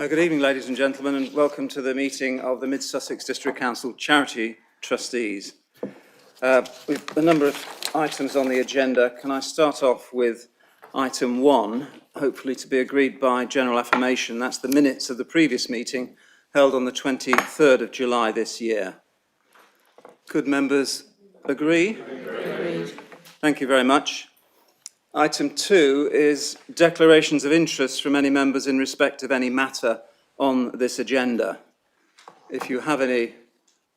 Good evening, ladies and gentlemen, and welcome to the meeting of the Mid-Sussex District Council Charity Trustees. We've a number of items on the agenda. Can I start off with item 1, hopefully to be agreed by general affirmation? That's the minutes of the previous meeting held on the 23rd of July this year. Could members agree? Agreed. Thank you very much. Item 2 is declarations of interest from any members in respect of any matter on this agenda. If you have any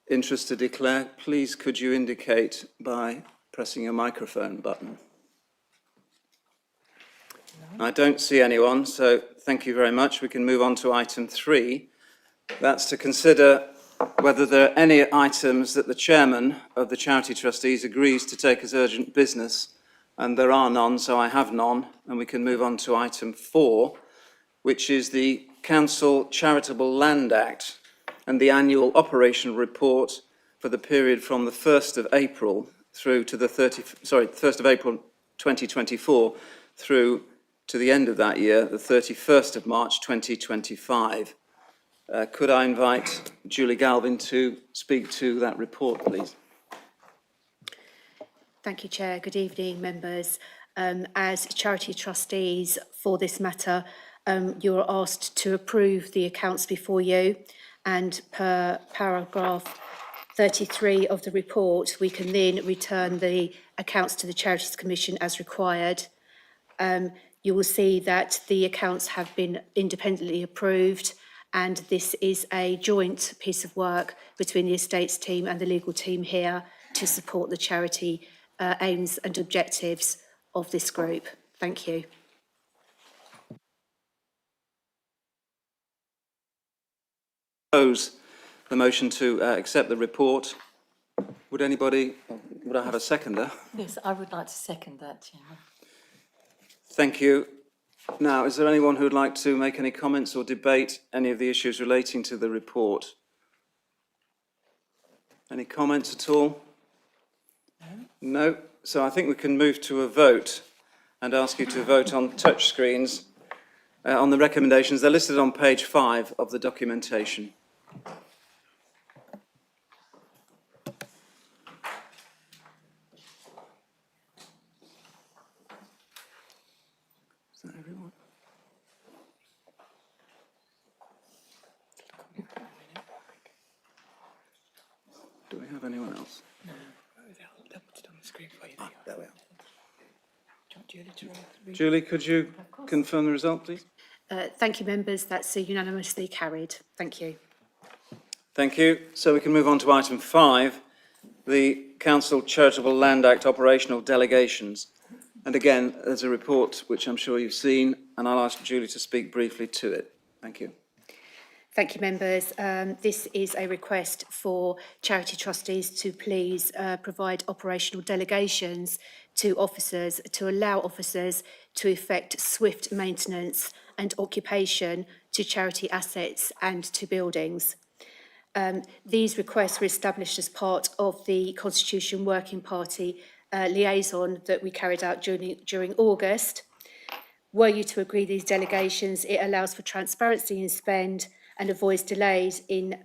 interest to declare, please could you indicate by pressing your microphone button. I don't see anyone, so thank you very much. We can move on to item 3. That's to consider whether there are any items that the chairman of the Charity Trustees agrees to take as urgent business. And there are none, so I have none, and we can move on to item 4, which is the Council Charitable Land Act and the annual operational report for the period from the 1st of April through to the 1st of April 2024 through to the end of that year, the 31st of March 2025. Could I invite Julie Galvin to speak to that report, please? Thank you, Chair. Good evening, members. As charity trustees for this matter, you are asked to approve the accounts before you, and per paragraph 33 of the report, we can then return the accounts to the Charities Commission as required. You will see that the accounts have been independently approved, and this is a joint piece of work between the estates team and the legal team here to support the charity aims and objectives of this group. Thank you. Propose the motion to accept the report. Would I have a seconder? Yes, I would like to second that, Chairman. Thank you. Now, is there anyone who would like to make any comments or debate any of the issues relating to the report? Any comments at all? No. So I think we can move to a vote and ask you to vote on touch screens on the recommendations. They're listed on page 5 of the documentation. Is that everyone? Do we have anyone else? No. They'll put it on the screen for you. There we are. Julie, Julie, could you confirm the result, please? Thank you, members. That's unanimously carried. Thank you. Thank you. So we can move on to item 5, the Council Charitable Land Act operational delegations. And again, there's a report which I'm sure you've seen, and I'll ask Julie to speak briefly to it. Thank you. Thank you, members. This is a request for charity trustees to please provide operational delegations to officers to allow officers to effect swift maintenance and occupation to charity assets and to buildings. These requests were established as part of the Constitution Working Party liaison that we carried out during August. Were you to agree these delegations, it allows for transparency in spend and avoids delays in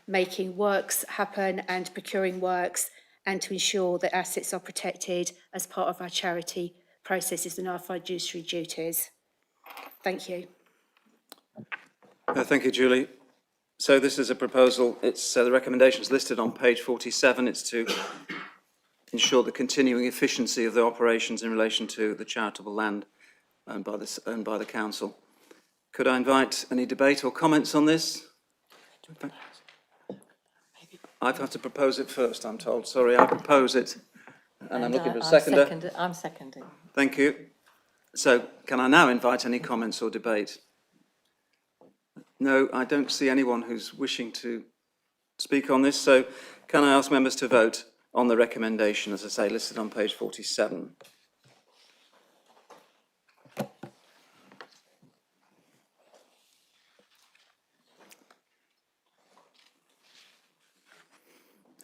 making works happen and procuring works, and to ensure that assets are protected as part of our charity processes and our fiduciary duties. Thank you. Thank you, Julie. So this is a proposal. It's the recommendations listed on page 47. It's to ensure the continuing efficiency of the operations in relation to the charitable land owned by the council. Could I invite any debate or comments on this? I've had to propose it first, I'm told. Sorry, I propose it. And I'm looking for a seconder. I'm seconding. Thank you. So can I now invite any comments or debate? No, I don't see anyone who's wishing to speak on this. So can I ask members to vote on the recommendation, as I say, listed on page 47?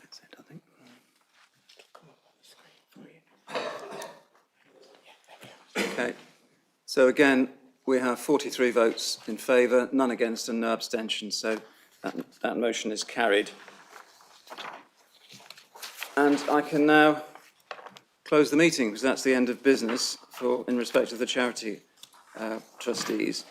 That's it, I think. Okay. So again, We have 43 votes in favour, none against and no abstentions, so that motion is carried. And I can now close the meeting because that's the end of business in respect of the charity trustees.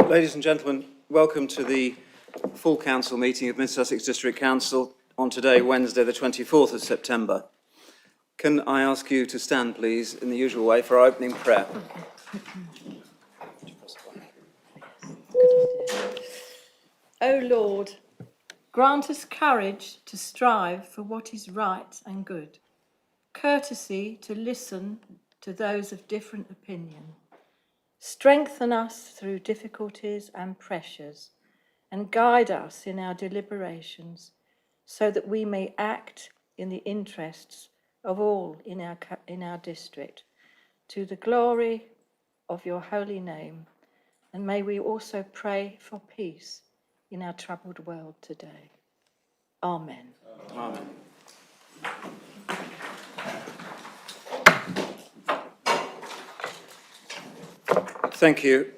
Ladies and gentlemen, welcome to the full council meeting of Mid Sussex District Council on today, Wednesday, the 24th of September. Can I ask you to stand, please, in the usual way for our opening prayer? O Lord, grant us courage to strive for what is right and good, courtesy to listen to those of different opinion. Strengthen us through difficulties and pressures, and guide us in our deliberations, so that we may act in the interests of all in our district, to the glory of your holy name. And may we also pray for peace in our troubled world today. Amen. Amen. Thank you.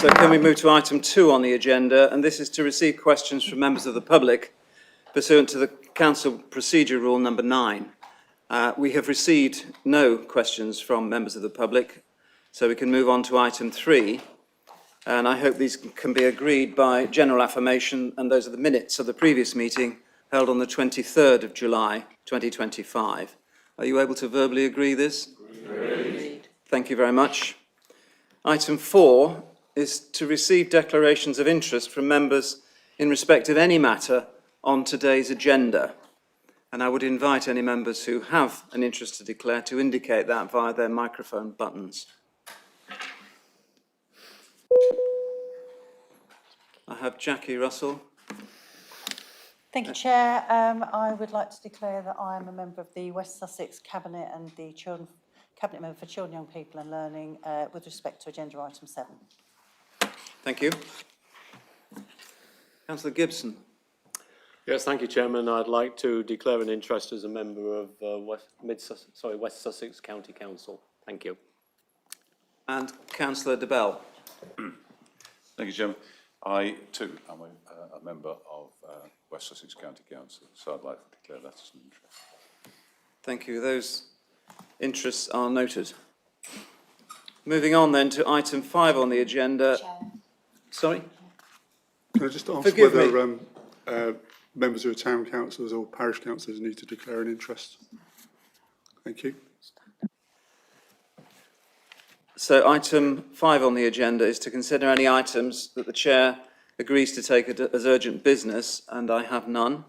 So can we move to item 2 on the agenda, and this is to receive questions from members of the public pursuant to the Council Procedure Rule number 9. We have received no questions from members of the public, so we can move on to item 3, and I hope these can be agreed by general affirmation, and those are the minutes of the previous meeting held on the 23rd of July 2025. Are you able to verbally agree this? Agreed. Thank you very much. Item 4 is to receive declarations of interest from members in respect of any matter on today's agenda. And I would invite any members who have an interest to declare to indicate that via their microphone buttons. I have Jackie Russell. Thank you, Chair. I would like to declare that I am a member of the West Sussex Cabinet and the Cabinet Member for Children, Young People and Learning with respect to agenda item 7. Thank you. Councillor Gibson. Yes, thank you, Chairman. I'd like to declare an interest as a member of West Sussex County Council. Thank you. And Councillor de Bell. Thank you, Chairman. I too am a member of West Sussex County Council, so I'd like to declare that as an interest. Thank you. Those interests are noted. Moving on then to item 5 on the agenda. Chair. Sorry? Can I just ask Forgive whether members of town councils or parish councillors need to declare an interest? Thank you. So item 5 on the agenda is to consider any items that the Chair agrees to take as urgent business, and I have none.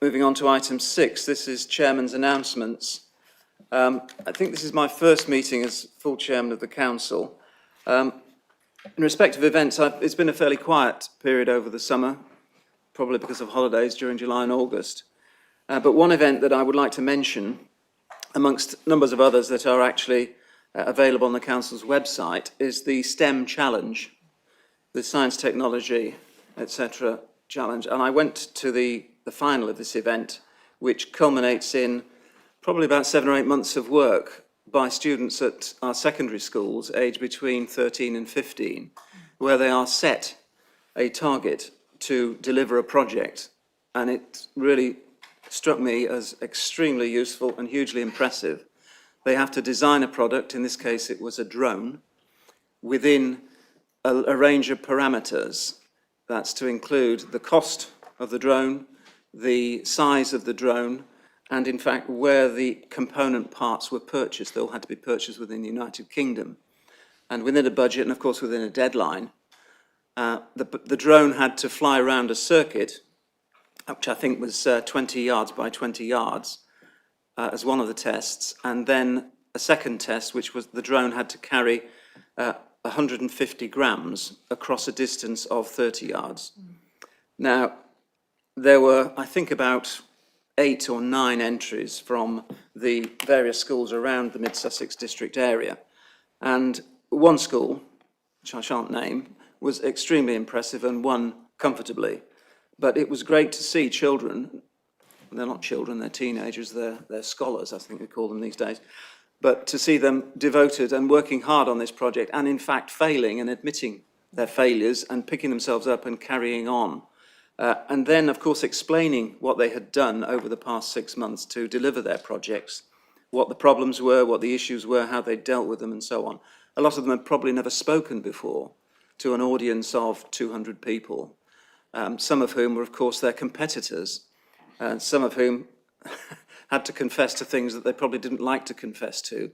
Moving on to item 6, this is Chairman's announcements. I think this is my first meeting as full Chairman of the Council. In respect of events, it's been a fairly quiet period over the summer, probably because of holidays during July and August. But one event that I would like to mention, amongst numbers of others that are actually available on the Council's website, is the STEM Challenge, the Science, Technology, etc. Challenge. And I went to the final of this event, which culminates in probably about 7 or 8 months of work by students at our secondary schools, aged between 13 and 15, where they are set a target to deliver a project. And it really struck me as extremely useful and hugely impressive. They have to design a product, in this case it was a drone, within a range of parameters. That's to include the cost of the drone, the size of the drone, and in fact where the component parts were purchased. They all had to be purchased within the United Kingdom. And within a budget, and of course within a deadline, the drone had to fly around a circuit, which I think was 20 yards by 20 yards, as one of the tests, and then a second test, which was the drone had to carry 150 grams across a distance of 30 yards. Now, there were, I think, about 8 or 9 entries from the various schools around the Mid-Sussex district area. And one school, which I shan't name, was extremely impressive and won comfortably. But it was great to see children, they're not children, they're teenagers, they're scholars, I think we call them these days, but to see them devoted and working hard on this project and in fact failing and admitting their failures and picking themselves up and carrying on. And then, of course, explaining what they had done over the past 6 months to deliver their projects, what the problems were, what the issues were, how they dealt with them and so on. A lot of them had probably never spoken before to an audience of 200 people, some of whom were, of course, their competitors, and some of whom had to confess to things that they probably didn't like to confess to,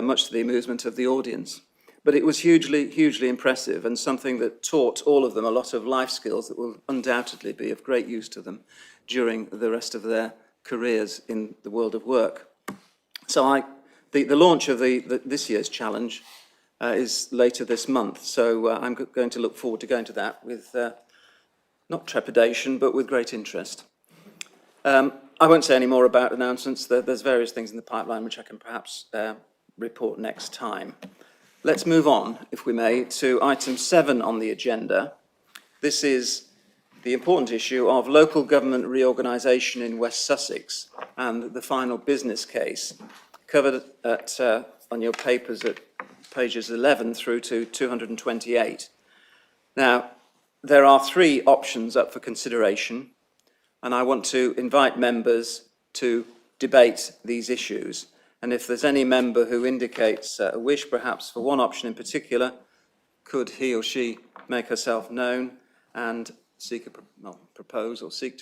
much to the amusement of the audience. But it was hugely impressive, and something that taught all of them a lot of life skills that will undoubtedly be of great use to them during the rest of their careers in the world of work. So the launch of this year's challenge is later this month, so I'm going to look forward to going to that with not trepidation, but with great interest. I won't say any more about announcements. There's various things in the pipeline which I can perhaps report next time. Let's move on, if we may, to item 7 on the agenda. This is the important issue of local government reorganisation in West Sussex and the final business case, covered on your papers at pages 11 through to 228. Now, there are 3 options up for consideration, and I want to invite members to debate these issues. And if there's any member who indicates a wish perhaps for one option in particular, could he or she make herself known and seek to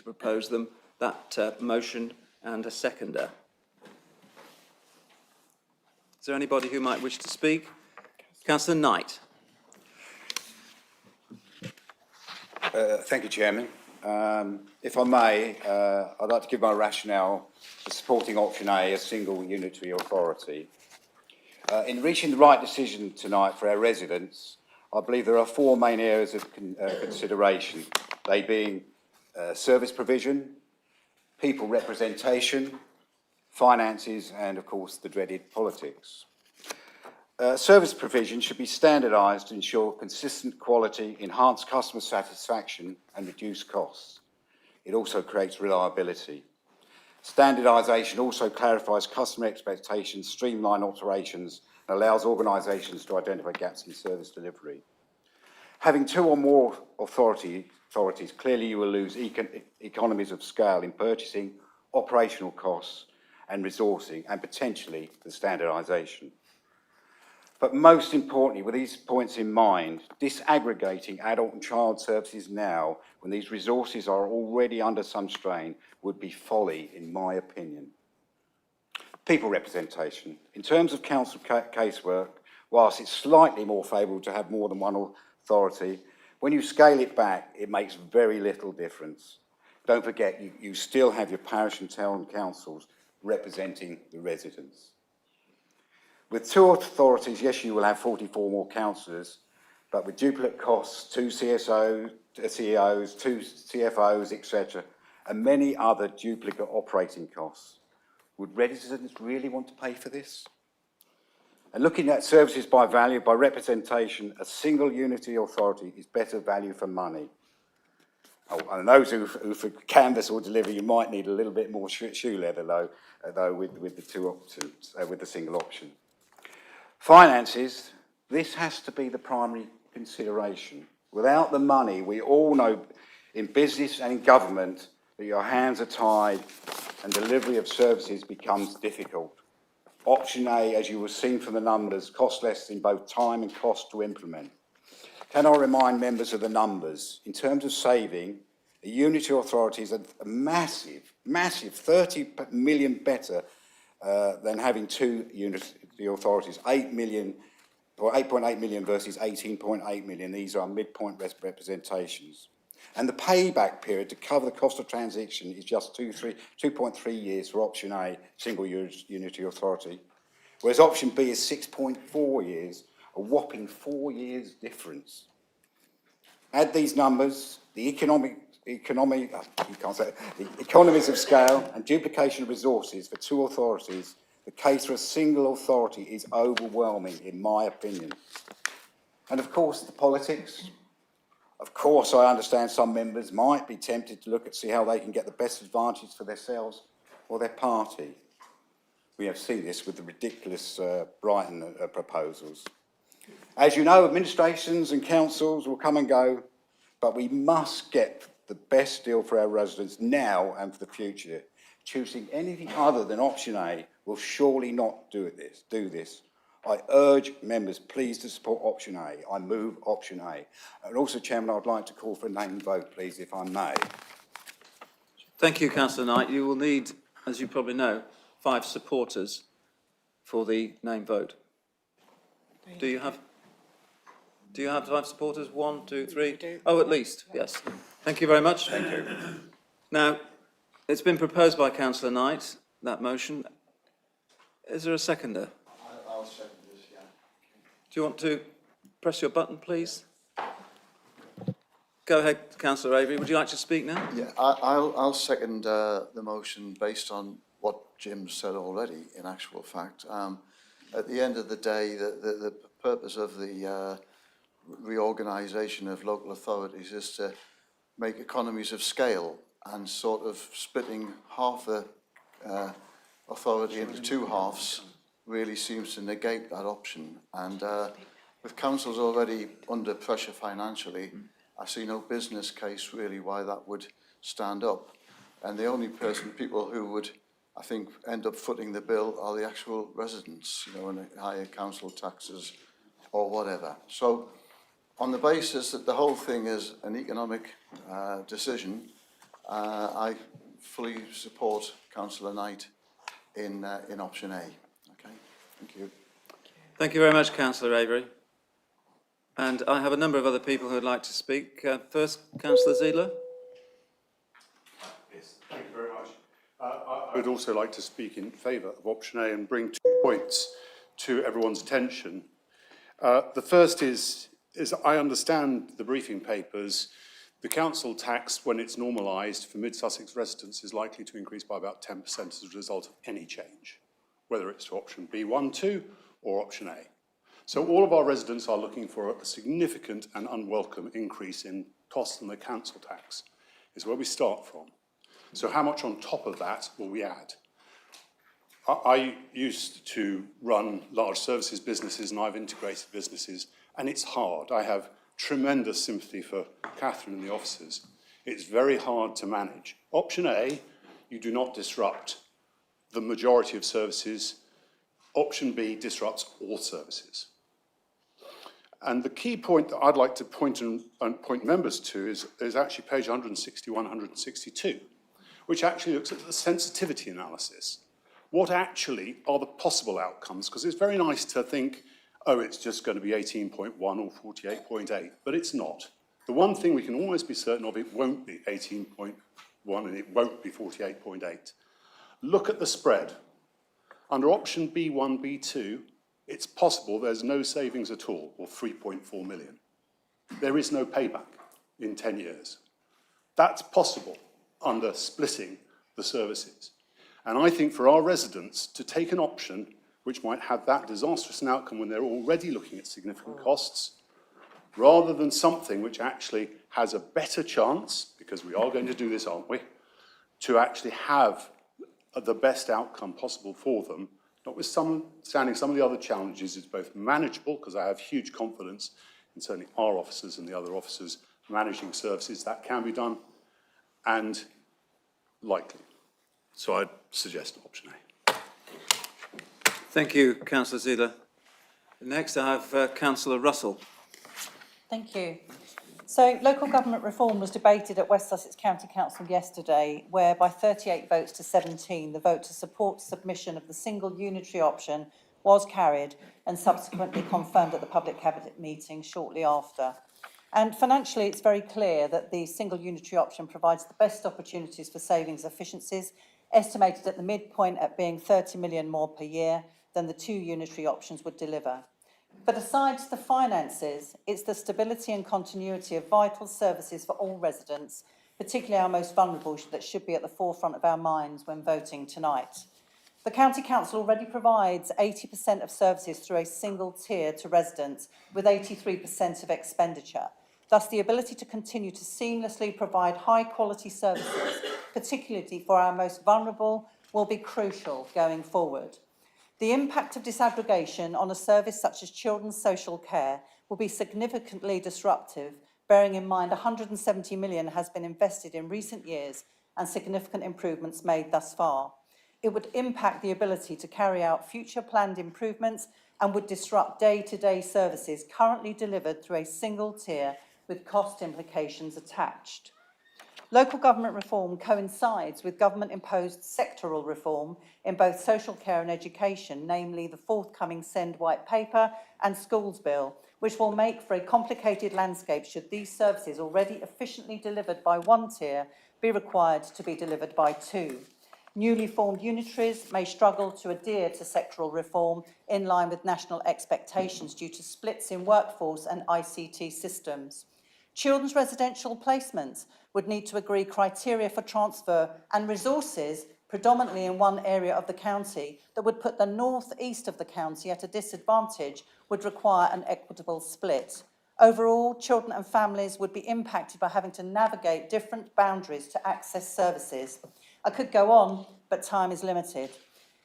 propose them, that motion, and a seconder. Is there anybody who might wish to speak? Councillor Knight. Thank you, Chairman. If I may, I'd like to give my rationale for supporting option A, a single unitary authority. In reaching the right decision tonight for our residents, I believe there are 4 main areas of consideration, they being service provision, people representation, finances, and of course the dreaded politics. Service provision should be standardised to ensure consistent quality, enhance customer satisfaction and reduce costs. It also creates reliability. Standardisation also clarifies customer expectations, streamlines operations and allows organisations to identify gaps in service delivery. Having 2 or more authorities, clearly you will lose economies of scale in purchasing, operational costs and resourcing, and potentially the standardisation. But most importantly, with these points in mind, disaggregating adult and child services now, when these resources are already under some strain, would be folly, in my opinion. People representation. In terms of council casework, whilst it's slightly more favourable to have more than one authority, when you scale it back, it makes very little difference. Don't forget, you still have your parish and town councils representing the residents. With 2 authorities, yes, you will have 44 more councillors, but with duplicate costs, 2 CEOs, 2 CFOs, etc., and many other duplicate operating costs, would residents really want to pay for this? And looking at services by value, by representation, a single unity authority is better value for money. Oh, and those who for canvas or delivery, you might need a little bit more shoe leather, though with the 2 options, with the single option. Finances, this has to be the primary consideration. Without the money, we all know in business and in government that your hands are tied and delivery of services becomes difficult. Option A, as you will see from the numbers, costs less in both time and cost to implement. Can I remind members of the numbers? In terms of saving, a unity authority is a massive 30 million better than having 2 unity authorities, 8 million, or 8.8 million versus 18.8 million. These are midpoint representations. And the payback period to cover the cost of transition is just 2.3 years for option A, single unity authority, whereas option B is 6.4 years, a whopping 4 years difference. Add these numbers, the economies of scale and duplication of resources for 2 authorities, the case for a single authority is overwhelming, in my opinion. And of course, the politics. Of course, I understand some members might be tempted to look at see how they can get the best advantage for themselves or their party. We have seen this with the ridiculous Brighton proposals. As you know, administrations and councils will come and go, but we must get the best deal for our residents now and for the future. Choosing anything other than option A will surely not do this. I urge members please to support option A. I move option A. And also, Chairman, I'd like to call for a name vote, please, if I may. Thank you, Councillor Knight. You will need, as you probably know, 5 supporters for the name vote. Do you have 5 supporters? 1, 2, 3? Oh, at least, yes. Thank you very much. Thank you. Now, it's been proposed by Councillor Knight, that motion. Is there a seconder? I'll second this, yeah. Do you want to press your button, please? Go ahead, Councillor Avery. Would you like to speak now? Yeah, I'll second the motion based on what Jim said already, in actual fact. At the end of the day, the purpose of the reorganisation of local authorities is to make economies of scale, and sort of splitting half the authority into 2 halves really seems to negate that option. And with councils already under pressure financially, I see no business case really why that would stand up. And the only people who would, I think, end up footing the bill are the actual residents, you know, and higher council taxes or whatever. So on the basis that the whole thing is an economic decision, I fully support Councillor Knight in option A. Okay, thank you. Thank you very much, Councillor Avery. And I have a number of other people who would like to speak. First, Councillor Ziegler. Yes, thank you very much. I would also like to speak in favour of option A and bring 2 points to everyone's attention. The first is I understand the briefing papers. The council tax, when it's normalised for mid-Sussex residents, is likely to increase by about 10% as a result of any change, whether it's to option B1, 2 or option A. So all of our residents are looking for a significant and unwelcome increase in costs on the council tax, is where we start from. So how much on top of that will we add? I used to run large services businesses, and I've integrated businesses, and it's hard. I have tremendous sympathy for Catherine and the officers. It's very hard to manage. Option A, you do not disrupt the majority of services. Option B disrupts all services. And the key point that I'd like to point members to is actually page 161, 162, which actually looks at the sensitivity analysis. What actually are the possible outcomes? Because it's very nice to think, oh, it's just going to be 18.1 or 48.8, but it's not. The one thing we can almost be certain of, it won't be 18.1 and it won't be 48.8. Look at the spread. Under option B1, B2, it's possible there's no savings at all, or 3.4 million. There is no payback in 10 years. That's possible under splitting the services. And I think for our residents to take an option which might have that disastrous an outcome when they're already looking at significant costs, rather than something which actually has a better chance, because we are going to do this, aren't we, to actually have the best outcome possible for them, notwithstanding some of the other challenges, it's both manageable, because I have huge confidence in certainly our officers and the other officers managing services, that can be done, and likely. So I'd suggest option A. Thank you, Councillor Ziegler. Next, I have Councillor Russell. Thank you. So local government reform was debated at West Sussex County Council yesterday, where by 38 votes to 17, the vote to support submission of the single unitary option was carried and subsequently confirmed at the public cabinet meeting shortly after. And financially, it's very clear that the single unitary option provides the best opportunities for savings efficiencies, estimated at the midpoint at being 30 million more per year than the 2 unitary options would deliver. But aside the finances, it's the stability and continuity of vital services for all residents, particularly our most vulnerable, that should be at the forefront of our minds when voting tonight. The County Council already provides 80% of services through a single tier to residents, with 83% of expenditure. Thus, the ability to continue to seamlessly provide high-quality services, particularly for our most vulnerable, will be crucial going forward. The impact of disaggregation on a service such as children's social care will be significantly disruptive, bearing in mind 170 million has been invested in recent years and significant improvements made thus far. It would impact the ability to carry out future planned improvements and would disrupt day-to-day services currently delivered through a single tier with cost implications attached. Local government reform coincides with government-imposed sectoral reform in both social care and education, namely the forthcoming Send White Paper and Schools Bill, which will make for a complicated landscape should these services already efficiently delivered by one tier be required to be delivered by two. Newly formed unitaries may struggle to adhere to sectoral reform in line with national expectations due to splits in workforce and ICT systems. Children's residential placements would need to agree criteria for transfer and resources predominantly in one area of the county that would put the north east of the county at a disadvantage would require an equitable split. Overall, children and families would be impacted by having to navigate different boundaries to access services. I could go on, but time is limited.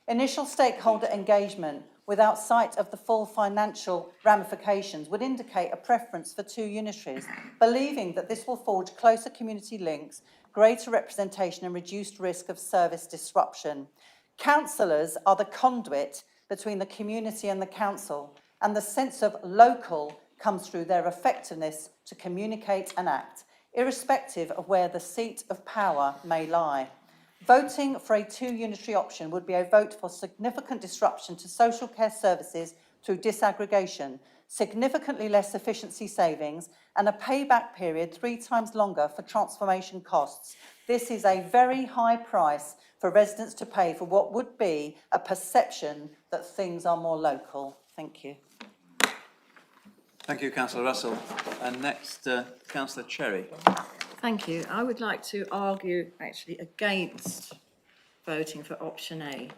Initial stakeholder engagement without sight of the full financial ramifications would indicate a preference for two unitaries, believing that this will forge closer community links, greater representation and reduced risk of service disruption. Councillors are the conduit between the community and the council, and the sense of local comes through their effectiveness to communicate and act, irrespective of where the seat of power may lie. Voting for a two-unitary option would be a vote for significant disruption to social care services through disaggregation, significantly less efficiency savings, and a payback period 3 times longer for transformation costs. This is a very high price for residents to pay for what would be a perception that things are more local. Thank you. Thank you, Councillor Russell. And next, Councillor Cherry. Thank you. I would like to argue actually against voting for option A.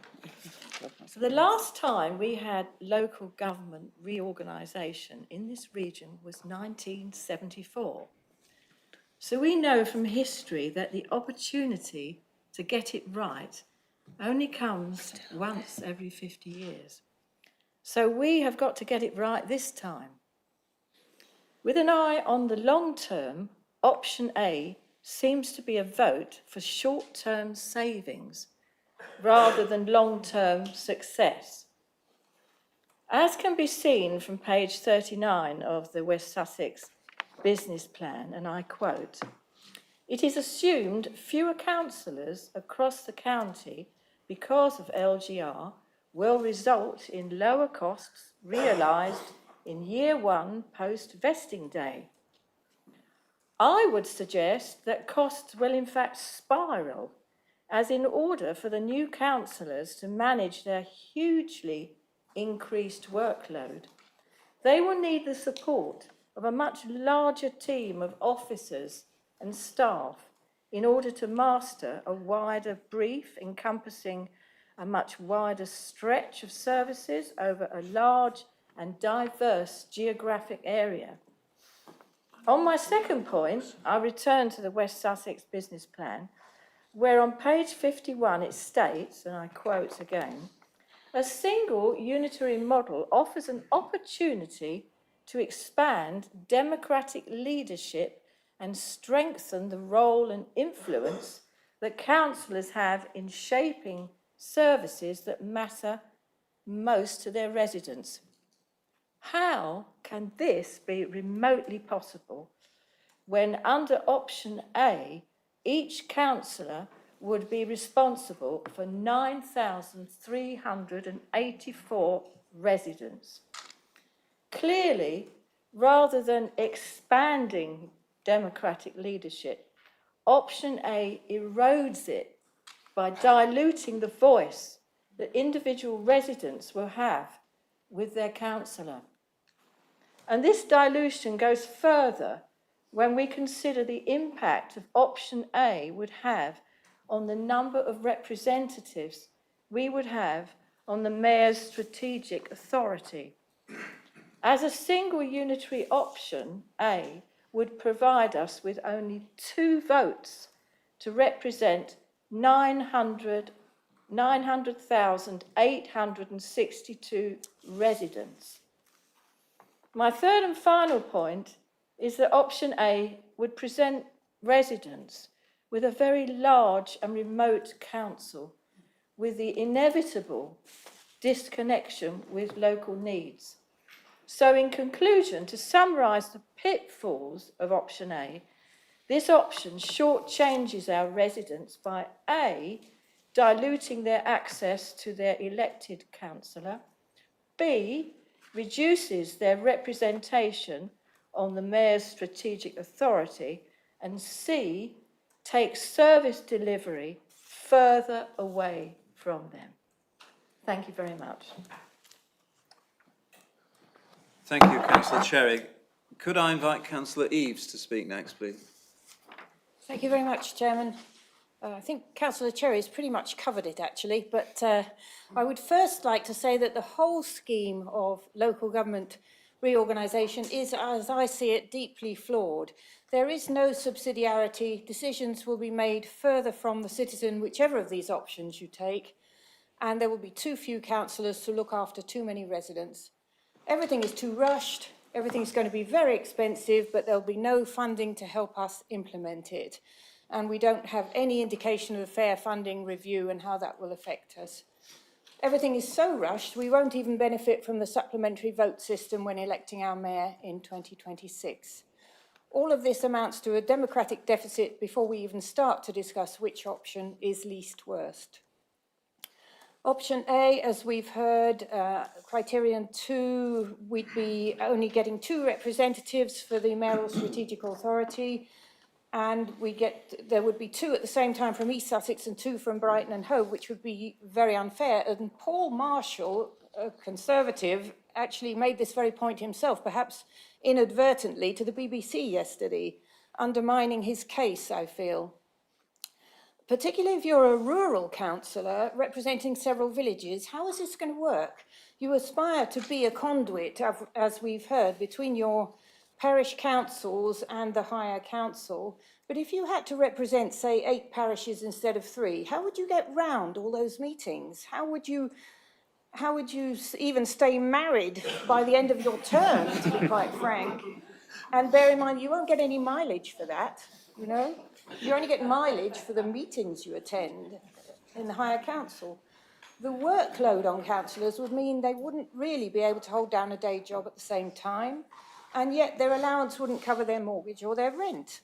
So the last time we had local government reorganisation in this region was 1974. So we know from history that the opportunity to get it right only comes once every 50 years. So we have got to get it right this time. With an eye on the long term, option A seems to be a vote for short-term savings rather than long-term success. As can be seen from page 39 of the West Sussex business plan, and I quote, "It is assumed fewer councillors across the county because of LGR will result in lower costs realised in year 1 post-vesting day. I would suggest that costs will in fact spiral, as in order for the new councillors to manage their hugely increased workload, they will need the support of a much larger team of officers and staff in order to master a wider brief encompassing a much wider stretch of services over a large and diverse geographic area. On my second point, I return to the West Sussex business plan, where on page 51 it states, and I quote again, "A single unitary model offers an opportunity to expand democratic leadership and strengthen the role and influence that councillors have in shaping services that matter most to their residents." How can this be remotely possible when under option A, each councillor would be responsible for 9,384 residents? Clearly, rather than expanding democratic leadership, option A erodes it by diluting the voice that individual residents will have with their councillor. And this dilution goes further when we consider the impact of option A would have on the number of representatives we would have on the Mayor's strategic authority. As a single unitary option, A would provide us with only 2 votes to represent 900,862 residents. My third and final point is that option A would present residents with a very large and remote council with the inevitable disconnection with local needs. So in conclusion, to summarise the pitfalls of option A, this option shortchanges our residents by A, diluting their access to their elected councillor, B, reduces their representation on the Mayor's strategic authority, and C, takes service delivery further away from them. Thank you very much. Thank you, Councillor Cherry. Could I invite Councillor Eaves to speak next, please? Thank you very much, Chairman. I think Councillor Cherry has pretty much covered it, actually, but I would first like to say that the whole scheme of local government reorganisation is, as I see it, deeply flawed. There is no subsidiarity. Decisions will be made further from the citizen, whichever of these options you take, and there will be too few councillors to look after too many residents. Everything is too rushed. Everything is going to be very expensive, but there'll be no funding to help us implement it. And we don't have any indication of a fair funding review and how that will affect us. Everything is so rushed, we won't even benefit from the supplementary vote system when electing our mayor in 2026. All of this amounts to a democratic deficit before we even start to discuss which option is least worst. Option A, as we've heard, criterion 2, we'd be only getting 2 representatives for the mayoral strategic authority, and there would be 2 at the same time from East Sussex and 2 from Brighton and Hove, which would be very unfair. And Paul Marshall, a Conservative, actually made this very point himself, perhaps inadvertently, to the BBC yesterday, undermining his case, I feel. Particularly if you're a rural councillor representing several villages, how is this going to work? You aspire to be a conduit, as we've heard, between your parish councils and the higher council. But if you had to represent, say, 8 parishes instead of 3, how would you get round all those meetings? How would you even stay married by the end of your term, to be quite frank? And bear in mind, you won't get any mileage for that, you know? You only get mileage for the meetings you attend in the higher council. The workload on councillors would mean they wouldn't really be able to hold down a day job at the same time, and yet their allowance wouldn't cover their mortgage or their rent.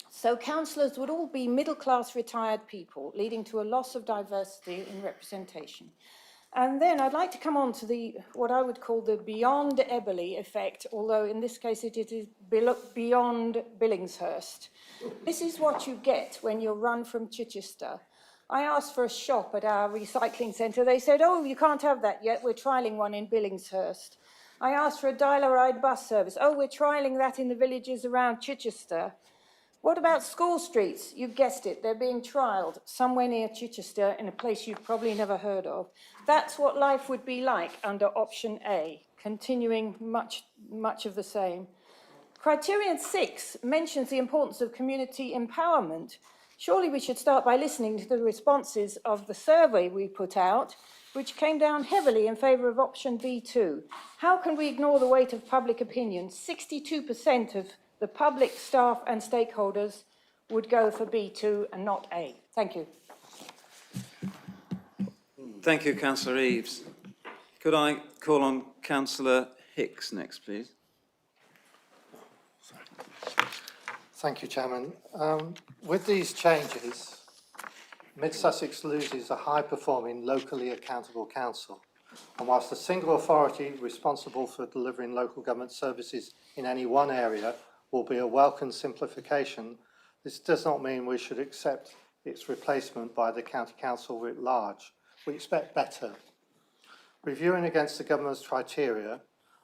So councillors would all be middle-class retired people, leading to a loss of diversity in representation. And then I'd like to come on to what I would call the beyond Eberly effect, although in this case it is beyond Billingshurst. This is what you get when you're run from Chichester. I asked for a shop at our recycling centre. They said, oh, you can't have that yet. We're trialling one in Billingshurst. I asked for a dial-a-ride bus service. Oh, we're trialling that in the villages around Chichester. What about school streets? You've guessed it, they're being trialled somewhere near Chichester in a place you've probably never heard of. That's what life would be like under option A, continuing much of the same. Criterion 6 mentions the importance of community empowerment. Surely we should start by listening to the responses of the survey we put out, which came down heavily in favour of option B2. How can we ignore the weight of public opinion? 62% of the public, staff and stakeholders would go for B2 and not A. Thank you. Thank you, Councillor Eaves. Could I call on Councillor Hicks next, please? Thank you, Chairman. With these changes, Mid-Sussex loses a high-performing, locally accountable council. And whilst a single authority responsible for delivering local government services in any one area will be a welcome simplification, this does not mean we should accept its replacement by the county council writ large. We expect better. Reviewing against the government's criteria,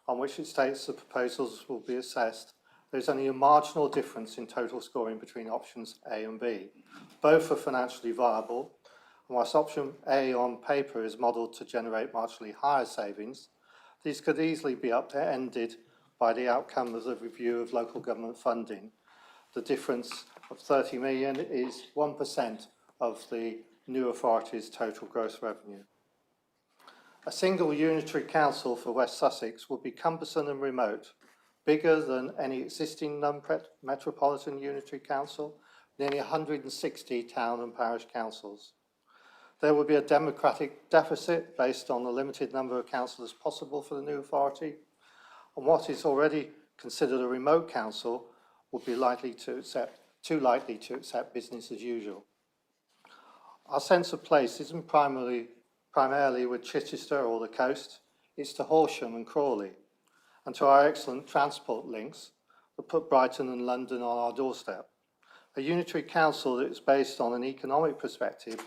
on which it states the proposals will be assessed, there is only a marginal difference in total scoring between options A and B. Both are financially viable, and whilst option A on paper is modelled to generate marginally higher savings, these could easily be upended by the outcome of the review of local government funding. The difference of 30 million is 1% of the new authority's total gross revenue. A single unitary council for West Sussex would be cumbersome and remote, bigger than any existing non-metropolitan unitary council, nearly 160 town and parish councils. There would be a democratic deficit based on the limited number of councillors possible for the new authority, and what is already considered a remote council would be too likely to accept business as usual. Our sense of place isn't primarily with Chichester or the coast, it's to Horsham and Crawley, and to our excellent transport links that put Brighton and London on our doorstep. A unitary council that is based on an economic perspective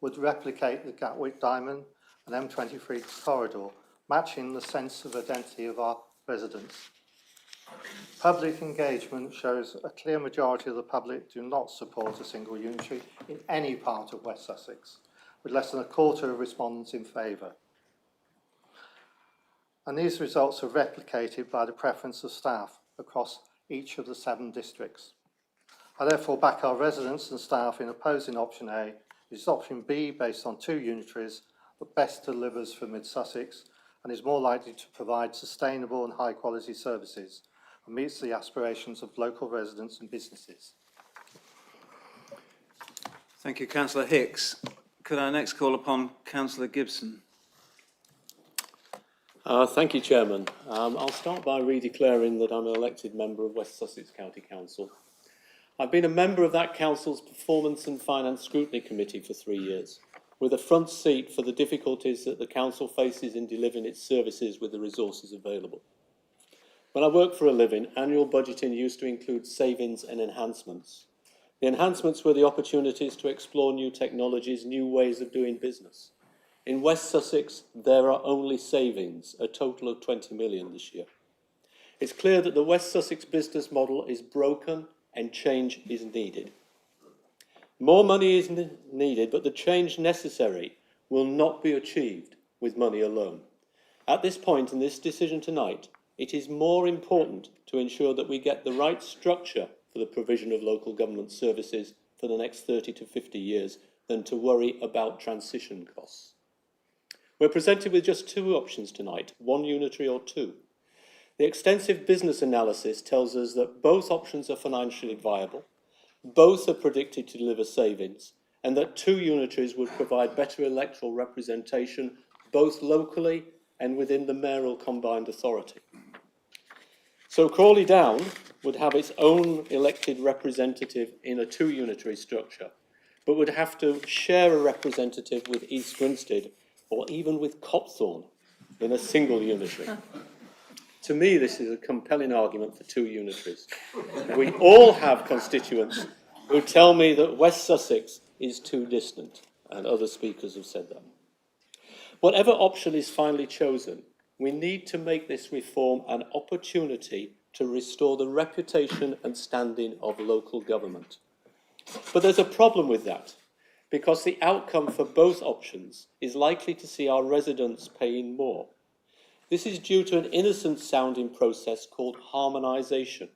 would replicate the Gatwick Diamond and M23 corridor, matching the sense of identity of our residents. Public engagement shows a clear majority of the public do not support a single unitary in any part of West Sussex, with less than a quarter of respondents in favour. And these results are replicated by the preference of staff across each of the 7 districts. I therefore back our residents and staff in opposing option A, which is option B based on 2 unitaries that best delivers for Mid-Sussex and is more likely to provide sustainable and high quality services and meets the aspirations of local residents and businesses. Thank you, Councillor Hicks. Could I next call upon Councillor Gibson? Thank you, Chairman. I'll start by redeclaring that I'm an elected member of West Sussex County Council. I've been a member of that council's Performance and Finance Scrutiny Committee for 3 years, with a front seat for the difficulties that the council faces in delivering its services with the resources available. When I worked for a living, annual budgeting used to include savings and enhancements. The enhancements were the opportunities to explore new technologies, new ways of doing business. In West Sussex, there are only savings, a total of 20 million this year. It's clear that the West Sussex business model is broken and change is needed. More money is needed, but the change necessary will not be achieved with money alone. At this point in this decision tonight, it is more important to ensure that we get the right structure for the provision of local government services for the next 30 to 50 years than to worry about transition costs. We're presented with just 2 options tonight, 1 unitary or 2. The extensive business analysis tells us that both options are financially viable, both are predicted to deliver savings, and that 2 unitaries would provide better electoral representation both locally and within the mayoral combined authority. So Crawley Down would have its own elected representative in a 2 unitary structure, but would have to share a representative with East Grinstead or even with Copthorne in a single unitary. To me, this is a compelling argument for 2 unitaries. We all have constituents who tell me that West Sussex is too distant, and other speakers have said that. Whatever option is finally chosen, we need to make this reform an opportunity to restore the reputation and standing of local government. But there's a problem with that, because the outcome for both options is likely to see our residents paying more. This is due to an innocent-sounding process called harmonisation.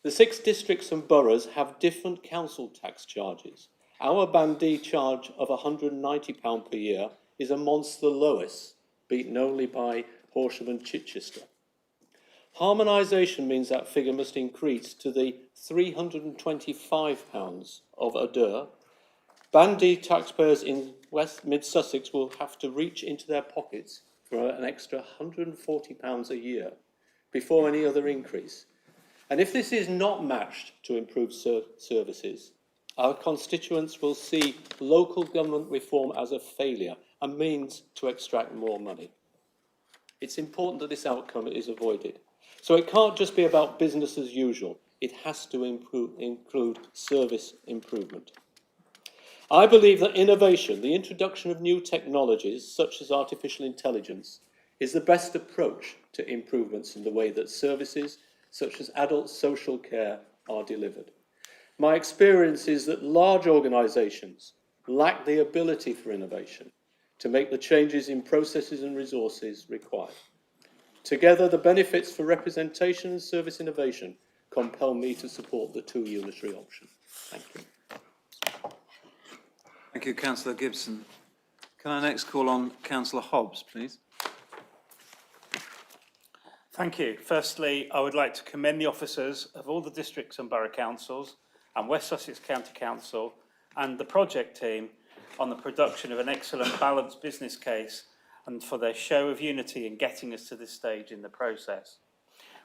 The 6 districts and boroughs have different council tax charges. Our Band D charge of £190 per year is amongst the lowest, beaten only by Horsham and Chichester. Harmonisation means that figure must increase to the £325 of Adair. Band D taxpayers in West Mid-Sussex will have to reach into their pockets for an extra £140 a year before any other increase. And if this is not matched to improve services, our constituents will see local government reform as a failure, a means to extract more money. It's important that this outcome is avoided. So it can't just be about business as usual. It has to include service improvement. I believe that innovation, the introduction of new technologies such as artificial intelligence, is the best approach to improvements in the way that services such as adult social care are delivered. My experience is that large organisations lack the ability for innovation to make the changes in processes and resources required. Together, the benefits for representation and service innovation compel me to support the 2 unitary option. Thank you. Thank you, Councillor Gibson. Can I next call on Councillor Hobbs, please? Thank you. Firstly, I would like to commend the officers of all the districts and borough councils and West Sussex County Council and the project team on the production of an excellent balanced business case and for their show of unity in getting us to this stage in the process.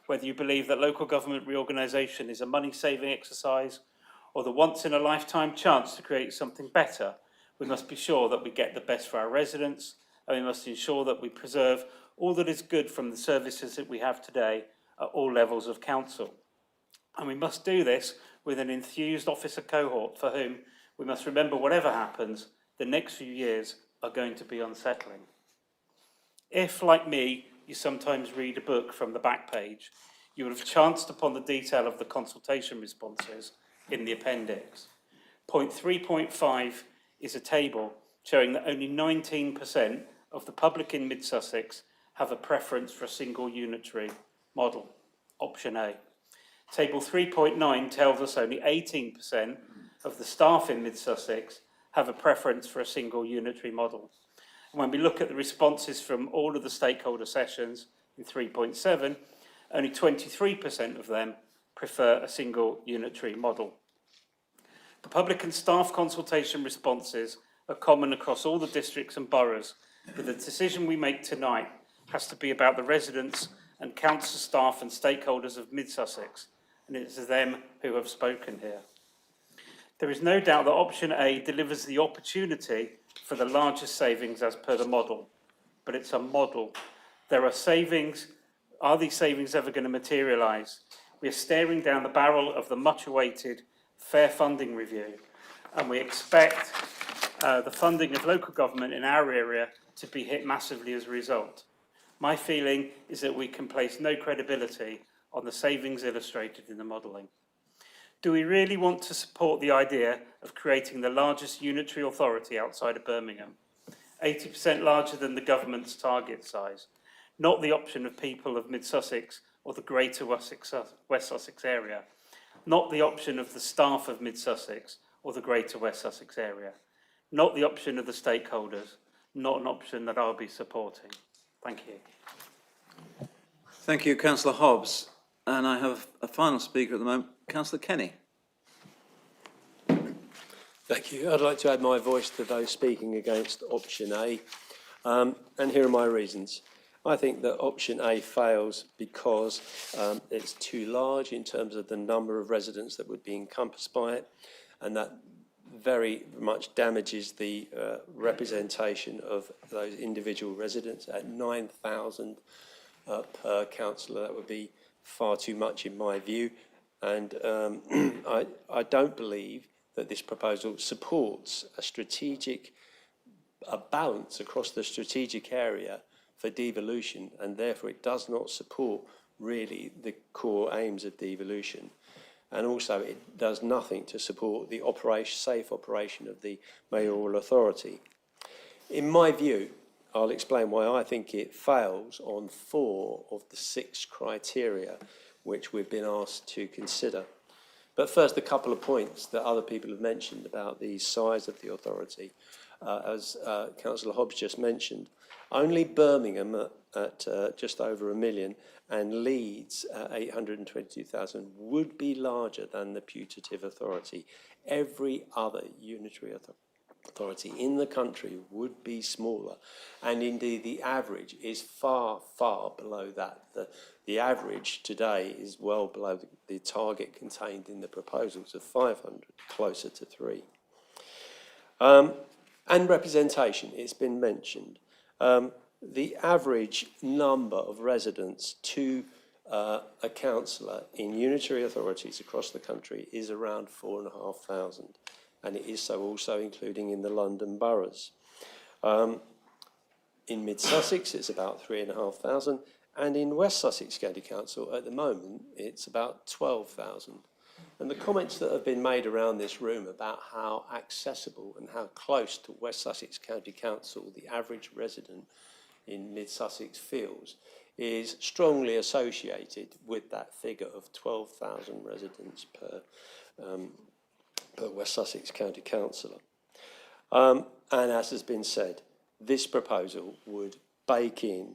Whether you believe that local government reorganisation is a money-saving exercise or the once-in-a-lifetime chance to create something better, we must be sure that we get the best for our residents, and we must ensure that we preserve all that is good from the services that we have today at all levels of council. And we must do this with an enthused officer cohort for whom we must remember whatever happens, the next few years are going to be unsettling. If, like me, you sometimes read a book from the back page, you would have chanced upon the detail of the consultation responses in the appendix. Point 3.5 is a table showing that only 19% of the public in Mid-Sussex have a preference for a single unitary model, option A. Table 3.9 tells us only 18% of the staff in Mid-Sussex have a preference for a single unitary model. And when we look at the responses from all of the stakeholder sessions in 3.7, only 23% of them prefer a single unitary model. The public and staff consultation responses are common across all the districts and boroughs, but the decision we make tonight has to be about the residents and council staff and stakeholders of Mid-Sussex, and it is them who have spoken here. There is no doubt that option A delivers the opportunity for the largest savings as per the model, but it's a model. There are savings. Are these savings ever going to materialise? We are staring down the barrel of the much-awaited fair funding review, and we expect the funding of local government in our area to be hit massively as a result. My feeling is that we can place no credibility on the savings illustrated in the modelling. Do we really want to support the idea of creating the largest unitary authority outside of Birmingham, 80% larger than the government's target size, not the option of people of Mid-Sussex or the greater West Sussex area, not the option of the staff of Mid-Sussex or the greater West Sussex area, not the option of the stakeholders, not an option that I'll be supporting. Thank you. Thank you, Councillor Hobbs. And I have a final speaker at the moment, Councillor Kenny. Thank you. I'd like to add my voice to those speaking against option A, and here are my reasons. I think that option A fails because it's too large in terms of the number of residents that would be encompassed by it, and that very much damages the representation of those individual residents. At 9,000 per councillor, that would be far too much in my view, and I don't believe that this proposal supports a balance across the strategic area for devolution, and therefore it does not support really the core aims of devolution. And also it does nothing to support the safe operation of the mayoral authority. In my view, I'll explain why I think it fails on 4 of the 6 criteria which we've been asked to consider. But first, a couple of points that other people have mentioned about the size of the authority. As Councillor Hobbs just mentioned, only Birmingham at just over 1 million and Leeds at 822,000 would be larger than the putative authority. Every other unitary authority in the country would be smaller, and indeed the average is far, far below that. The average today is well below the target contained in the proposals of 500, closer to 3. And representation, it's been mentioned. The average number of residents to a councillor in unitary authorities across the country is around 4,500. And it is so also including in the London boroughs. In Mid-Sussex, it's about 3,500, and in West Sussex County Council, at the moment, it's about 12,000. And the comments that have been made around this room about how accessible and how close to West Sussex County Council the average resident in Mid-Sussex feels is strongly associated with that figure of 12,000 residents per West Sussex County Councillor. And as has been said, this proposal would bake in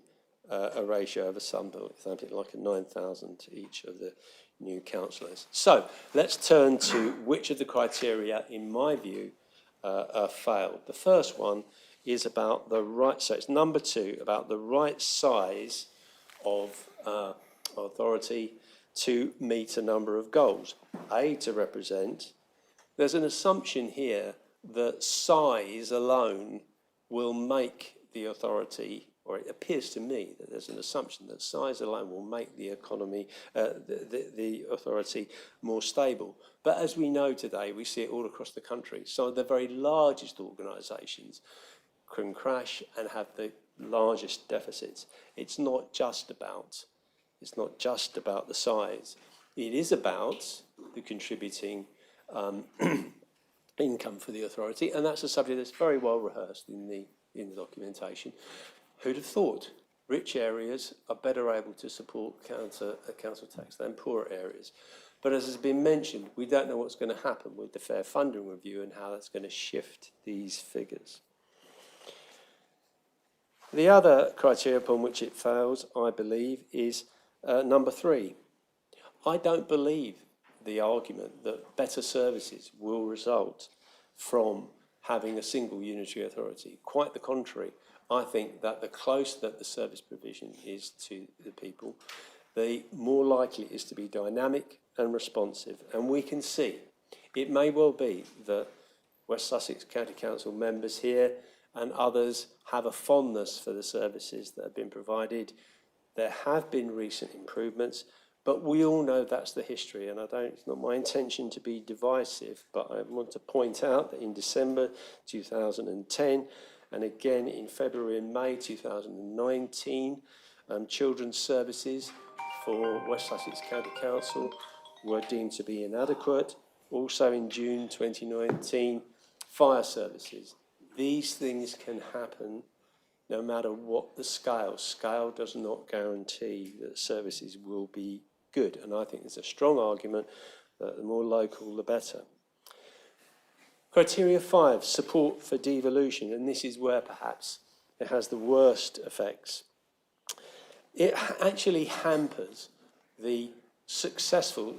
a ratio of something like a 9,000 to each of the new councillors. So let's turn to which of the criteria, in my view, failed. The first one is about the right, so it's number 2, about the right size of authority to meet a number of goals. A, to represent. There's an assumption here that size alone will make the authority, or it appears to me that there's an assumption that size alone will make the economy, the authority more stable. But as we know today, we see it all across the country. Some of the very largest organisations can crash and have the largest deficits. It's not just about the size. It is about the contributing income for the authority, and that's a subject that's very well rehearsed in the documentation. Who'd have thought rich areas are better able to support council tax than poorer areas? But as has been mentioned, we don't know what's going to happen with the fair funding review and how that's going to shift these figures. The other criteria upon which it fails, I believe, is number 3. I don't believe the argument that better services will result from having a single unitary authority. Quite the contrary. I think that the closer that the service provision is to the people, the more likely it is to be dynamic and responsive. And we can see, it may well be that West Sussex County Council members here and others have a fondness for the services that have been provided. There have been recent improvements, but we all know that's the history, and it's not my intention to be divisive, but I want to point out that in December 2010, and again in February and May 2019, children's services for West Sussex County Council were deemed to be inadequate. Also in June 2019, fire services. These things can happen no matter what the scale. Scale does not guarantee that services will be good, and I think there's a strong argument that the more local, the better. Criteria 5, support for devolution, and this is where perhaps it has the worst effects. It actually hampers the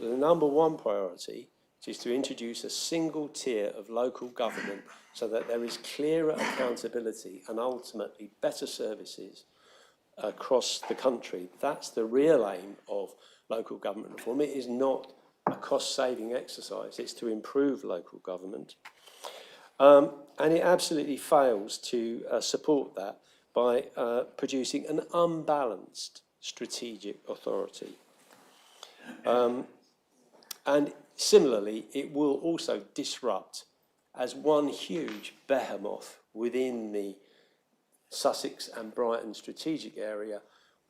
number 1 priority, which is to introduce a single tier of local government so that there is clearer accountability and ultimately better services across the country. That's the real aim of local government reform. It is not a cost-saving exercise. It's to improve local government. And it absolutely fails to support that by producing an unbalanced strategic authority. And similarly, it will also disrupt, as one huge behemoth within the Sussex and Brighton strategic area,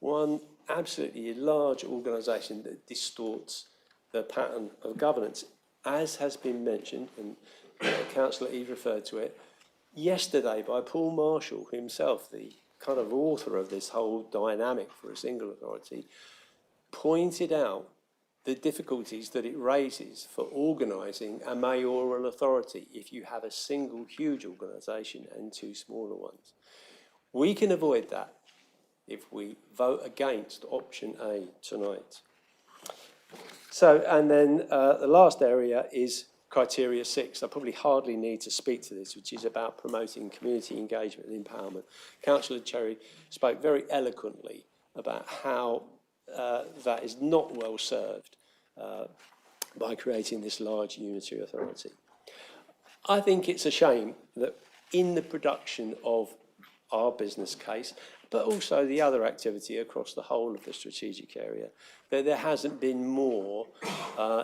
one absolutely large organisation that distorts the pattern of governance, as has been mentioned, and Councillor Eve referred to it, yesterday by Paul Marshall himself, the kind of author of this whole dynamic for a single authority, pointed out the difficulties that it raises for organising a mayoral authority if you have a single huge organisation and 2 smaller ones. We can avoid that if we vote against option A tonight. So, and then the last area is criteria 6. I probably hardly need to speak to this, which is about promoting community engagement and empowerment. Councillor Cherry spoke very eloquently about how that is not well served by creating this large unitary authority. I think it's a shame that in the production of our business case, but also the other activity across the whole of the strategic area, that there hasn't been more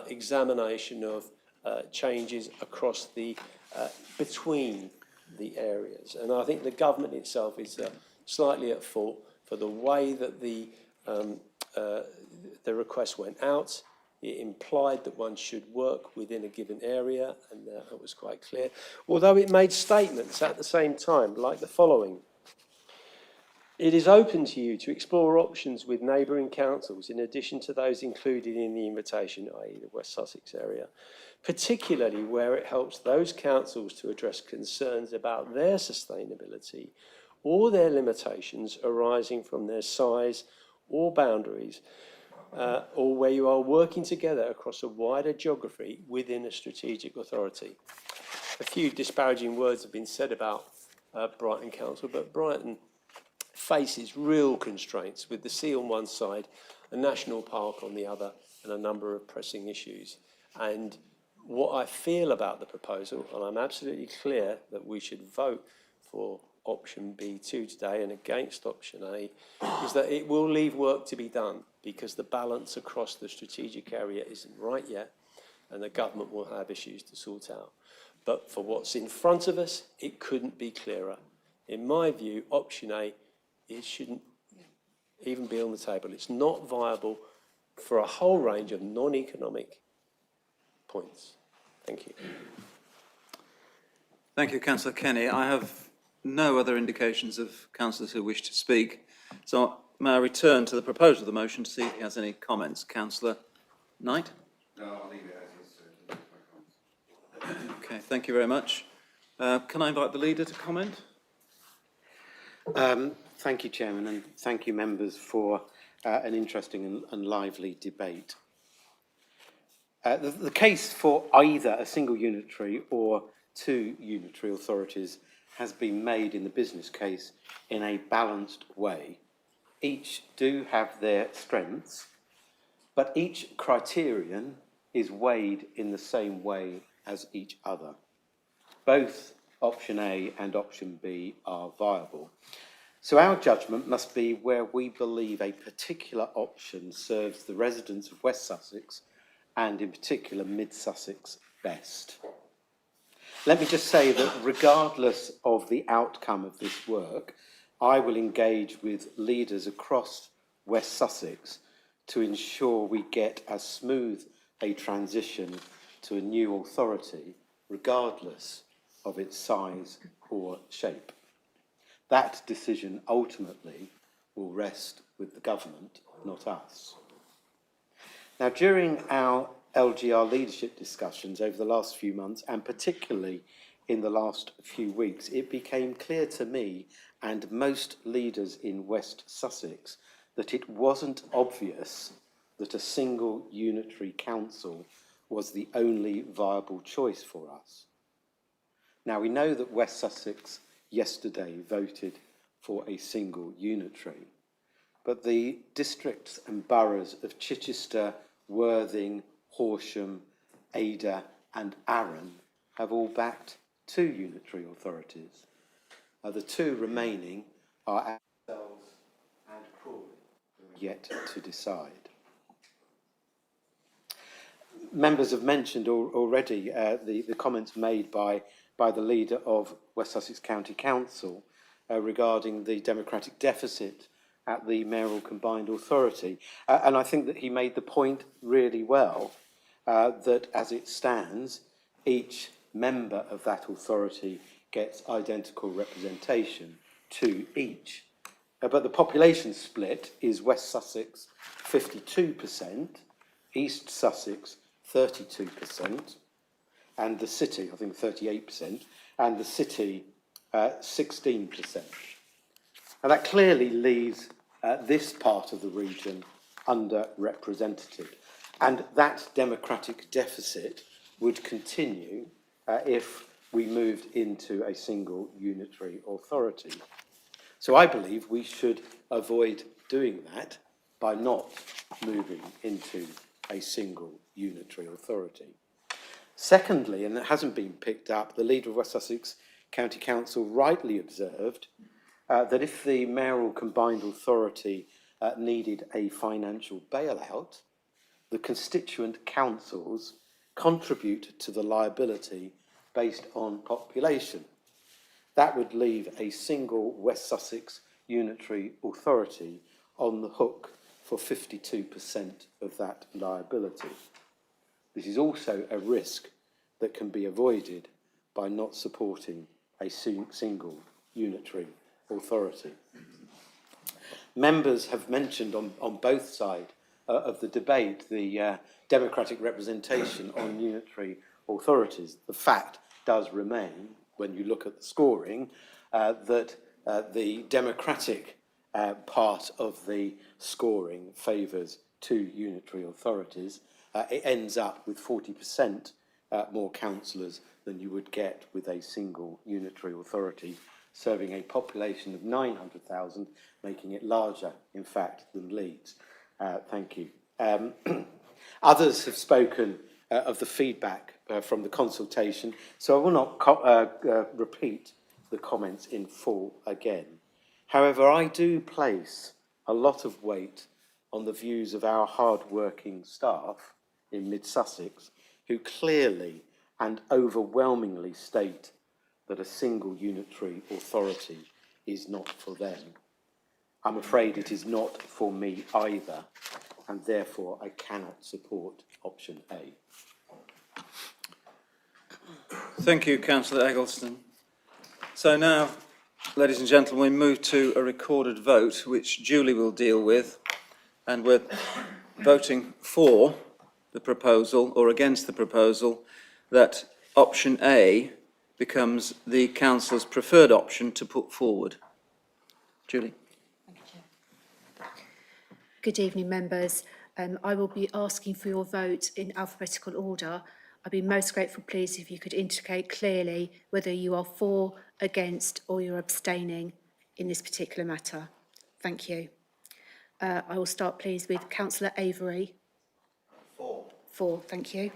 examination of changes across the between the areas. And I think the government itself is slightly at fault for the way that the request went out. It implied that one should work within a given area, and that was quite clear. Although it made statements at the same time, like the following. It is open to you to explore options with neighbouring councils in addition to those included in the invitation, i.e. the West Sussex area, particularly where it helps those councils to address concerns about their sustainability or their limitations arising from their size or boundaries, or where you are working together across a wider geography within a strategic authority. a few disparaging words have been said about Brighton Council, but Brighton faces real constraints with the sea on one side, a national park on the other, and a number of pressing issues. And what I feel about the proposal, and I'm absolutely clear that we should vote for option B2 today and against option A, is that it will leave work to be done because the balance across the strategic area isn't right yet and the government will have issues to sort out. But for what's in front of us, it couldn't be clearer. In my view, option A, it shouldn't even be on the table. It's not viable for a whole range of non-economic points. Thank you. Thank you, Councillor Kenny. I have no other indications of councillors who wish to speak. So may I return to the proposal of the motion to see if he has any comments. Councillor Knight? No, I'll leave it as is. Okay, thank you very much. Can I invite the leader to comment? Thank you, Chairman, and thank you, members, for an interesting and lively debate. The case for either a single unitary or two unitary authorities has been made in the business case in a balanced way. Each do have their strengths, but each criterion is weighed in the same way as each other. Both option A and option B are viable. So our judgment must be where we believe a particular option serves the residents of West Sussex and in particular Mid Sussex best. Let me just say that regardless of the outcome of this work, I will engage with leaders across West Sussex to ensure we get as smooth a transition to a new authority, regardless of its size or shape. That decision ultimately will rest with the government, not us. Now, during our LGR leadership discussions over the last few months, and particularly in the last few weeks, it became clear to me and most leaders in West Sussex that it wasn't obvious that a single unitary council was the only viable choice for us. Now, we know that West Sussex yesterday voted for a single unitary, but the districts and boroughs of Chichester, Worthing, Horsham, Ada and Arran have all backed two unitary authorities. The two remaining are ourselves and Crawley, who are yet to decide. Members have mentioned already the comments made by the leader of West Sussex County Council regarding the democratic deficit at the mayoral combined authority. And I think that he made the point really well that as it stands, each member of that authority gets identical representation to each. But the population split is West Sussex 52%, East Sussex 32%, and the city, I think 38%, and the city 16%. And that clearly leaves this part of the region underrepresented. And that democratic deficit would continue if we moved into a single unitary authority. So I believe we should avoid doing that by not moving into a single unitary authority. Secondly, and it hasn't been picked up, the leader of West Sussex County Council rightly observed that if the mayoral combined authority needed a financial bailout, the constituent councils contribute to the liability based on population. That would leave a single West Sussex unitary authority on the hook for 52% of that liability. This is also a risk that can be avoided by not supporting a single unitary authority. Members have mentioned on both sides of the debate the democratic representation on unitary authorities. The fact does remain, when you look at the scoring, that the democratic part of the scoring favours two unitary authorities. It ends up with 40% more councillors than you would get with a single unitary authority serving a population of 900,000, making it larger, in fact, than Leeds. Thank you. Others have spoken of the feedback from the consultation, so I will not repeat the comments in full again. However, I do place a lot of weight on the views of our hard-working staff in Mid-Sussex, who clearly and overwhelmingly state that a single unitary authority is not for them. I'm afraid it is not for me either, and therefore I cannot support option A. Thank you, Councillor Eggleston. So now, ladies and gentlemen, we move to a recorded vote, which Julie will deal with, and we're voting for the proposal or against the proposal that option A becomes the council's preferred option to put forward. Julie. Good evening, members. I will be asking for your vote in alphabetical order. I'd be most grateful, please, if you could indicate clearly whether you are for, against, or you're abstaining in this particular matter. Thank you. I will start, please, with Councillor Avery. For. For, thank you.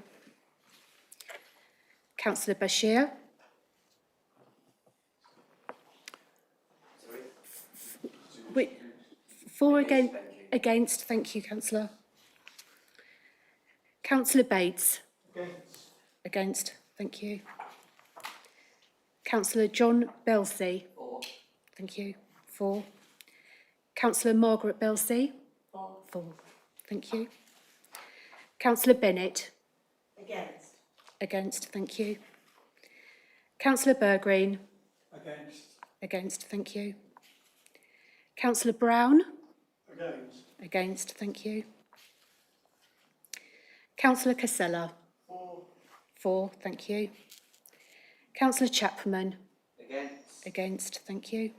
Councillor Bashir. Wait, for, against, thank you, Councillor. Councillor Bates. Against, thank you. Councillor John Belsey. For. Thank you. For. Councillor Margaret Belsey. For. For. Thank you. Councillor Bennett. Against. Against, thank you. Councillor Burgreen. Against. Against, thank you. Councillor Brown. Against. Against, thank you. Councillor Casella. For. For, thank you. Councillor Chapman. Against. Against, thank you.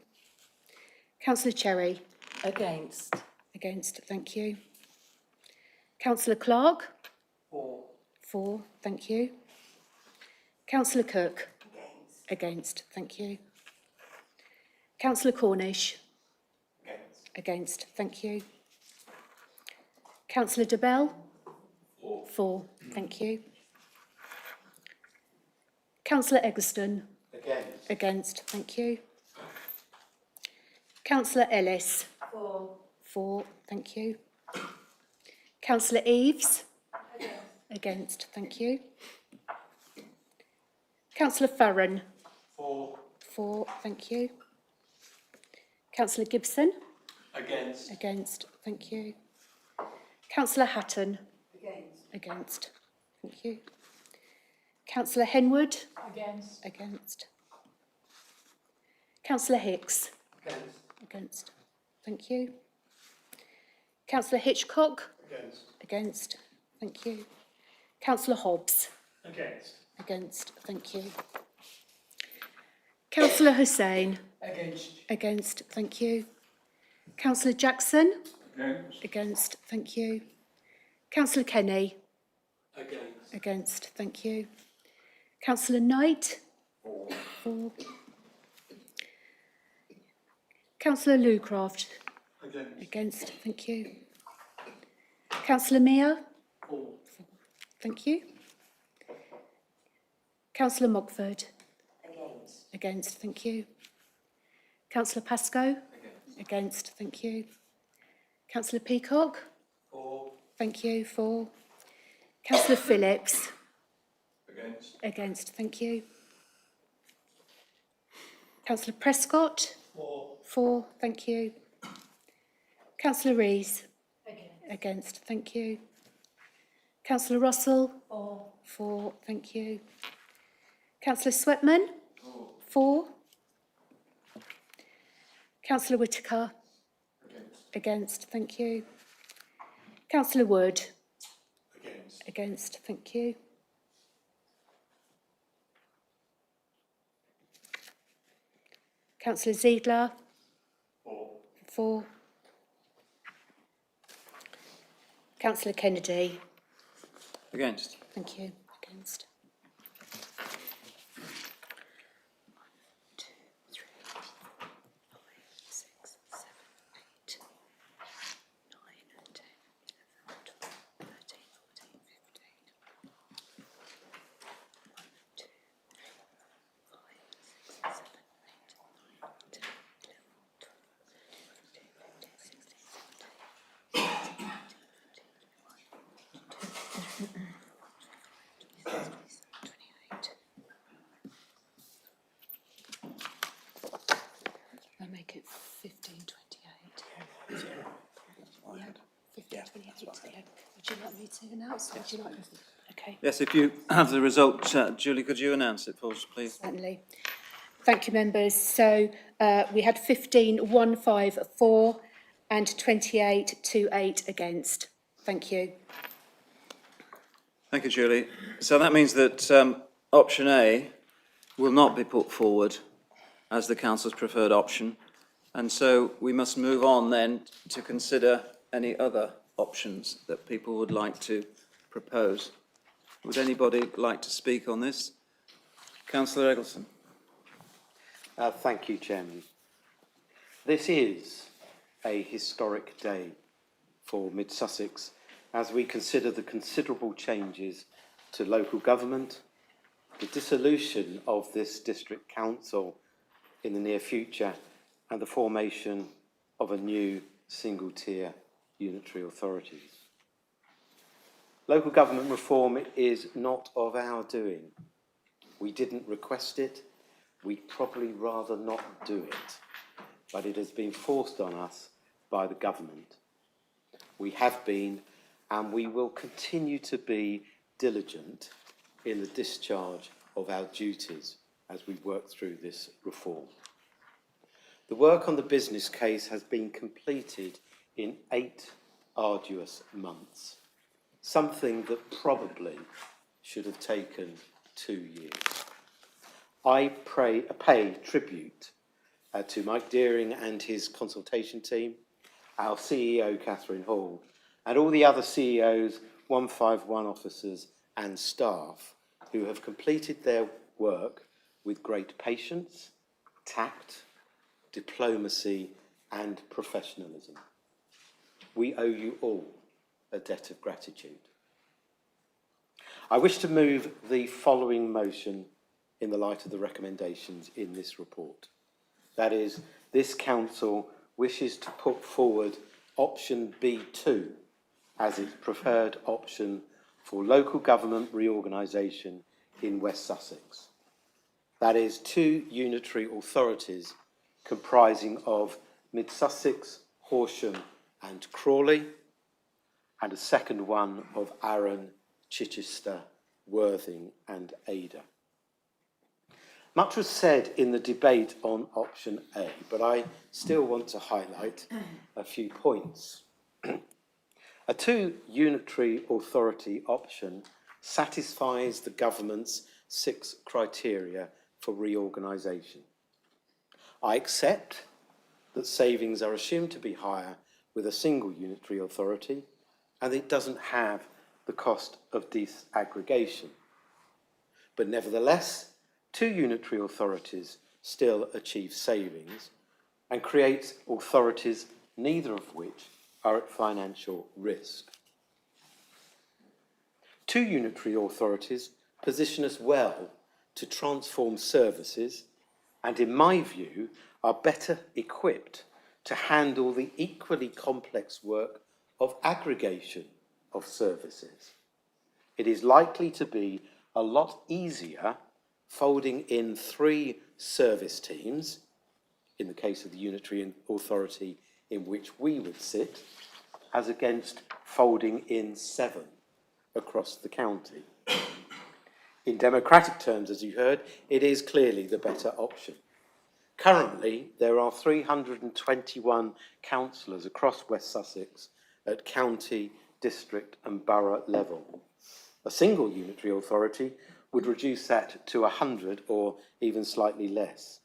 Councillor Cherry. Against. Against, thank you. Councillor Clark. For. For, thank you. Councillor Cook. Against, thank you. Councillor Cornish. Against, thank you. Councillor DeBell. For, thank you. Councillor Eggleston. Against. Against, thank you. Councillor Ellis. For. For, thank you. Councillor Eaves. Against, thank you. Councillor Farron. For. For, thank you. Councillor Gibson. Against. Against, thank you. Councillor Hatton. Against. Against, thank you. Councillor Henwood. Against. Against. Councillor Hicks. Against. Against, thank you. Councillor Hitchcock. Against. Against, thank you. Councillor Hobbs. Against. Against, thank you. Councillor Hussain. Against. Against, thank you. Councillor Jackson. Against. Against, thank you. Councillor Kenny. Against. Against, thank you. Councillor Knight. For. Councillor Lucraft. Against. Against, thank you. Councillor Mear. For. Thank you. Councillor Mockford. Against. Against, thank you. Councillor Pascoe. Against, thank you. Councillor Peacock. For. Thank you. For. Councillor Phillips. Against. Against, thank you. Councillor Prescott. For. For, thank you. Councillor Rees. Against, thank you. Councillor Russell. For, thank you. Councillor Sweatman. For. Councillor Whittaker. Against, thank you. Councillor Wood. Against. Against, thank you. Councillor Ziegler. For. Councillor Kennedy. Against. Thank you. Against. Would you like me to announce? Or would you like? Okay. Yes, if you have the result, Julie, could you announce it for us, please? Certainly. Thank you, members. So we had 15,154 and 28,28 against. Thank you. Thank you, Julie. So that means that option A will not be put forward as the council's preferred option. And so we must move on then to consider any other options that people would like to propose. Would anybody like to speak on this? Councillor Eggleston. Thank you, Chairman. This is a historic day for Mid Sussex as we consider the considerable changes to local government, the dissolution of this district council in the near future, and the formation of a new single-tier unitary authority. Local government reform is not of our doing. We didn't request it. We'd probably rather not do it, but it has been forced on us by the government. We have been, and we will continue to be, diligent in the discharge of our duties as we work through this reform. The work on the business case has been completed in 8 arduous months, something that probably should have taken 2 years. I pay tribute to Mike Deering and his consultation team, our CEO, Catherine Hall, and all the other CEOs, 151 officers and staff who have completed their work with great patience, tact, diplomacy and professionalism. We owe you all a debt of gratitude. I wish to move the following motion in the light of the recommendations in this report. That is, this council wishes to put forward option B2 as its preferred option for local government reorganisation in West Sussex. That is, 2 unitary authorities comprising of Mid Sussex, Horsham and Crawley, and a second one of Arran, Chichester, Worthing and Ada. Much was said in the debate on option A, but I still want to highlight a few points. A 2 unitary authority option satisfies the government's 6 criteria for reorganisation. I accept that savings are assumed to be higher with a single unitary authority, and it doesn't have the cost of disaggregation. But nevertheless, 2 unitary authorities still achieve savings and create authorities neither of which are at financial risk. 2 unitary authorities position us well to transform services and, in my view, are better equipped to handle the equally complex work of aggregation of services. It is likely to be a lot easier folding in 3 service teams, in the case of the unitary authority in which we would sit, as against folding in 7 across the county. In democratic terms, as you heard, it is clearly the better option. Currently, there are 321 councillors across West Sussex at county, district and borough level. A single unitary authority would reduce that to 100 or even slightly less.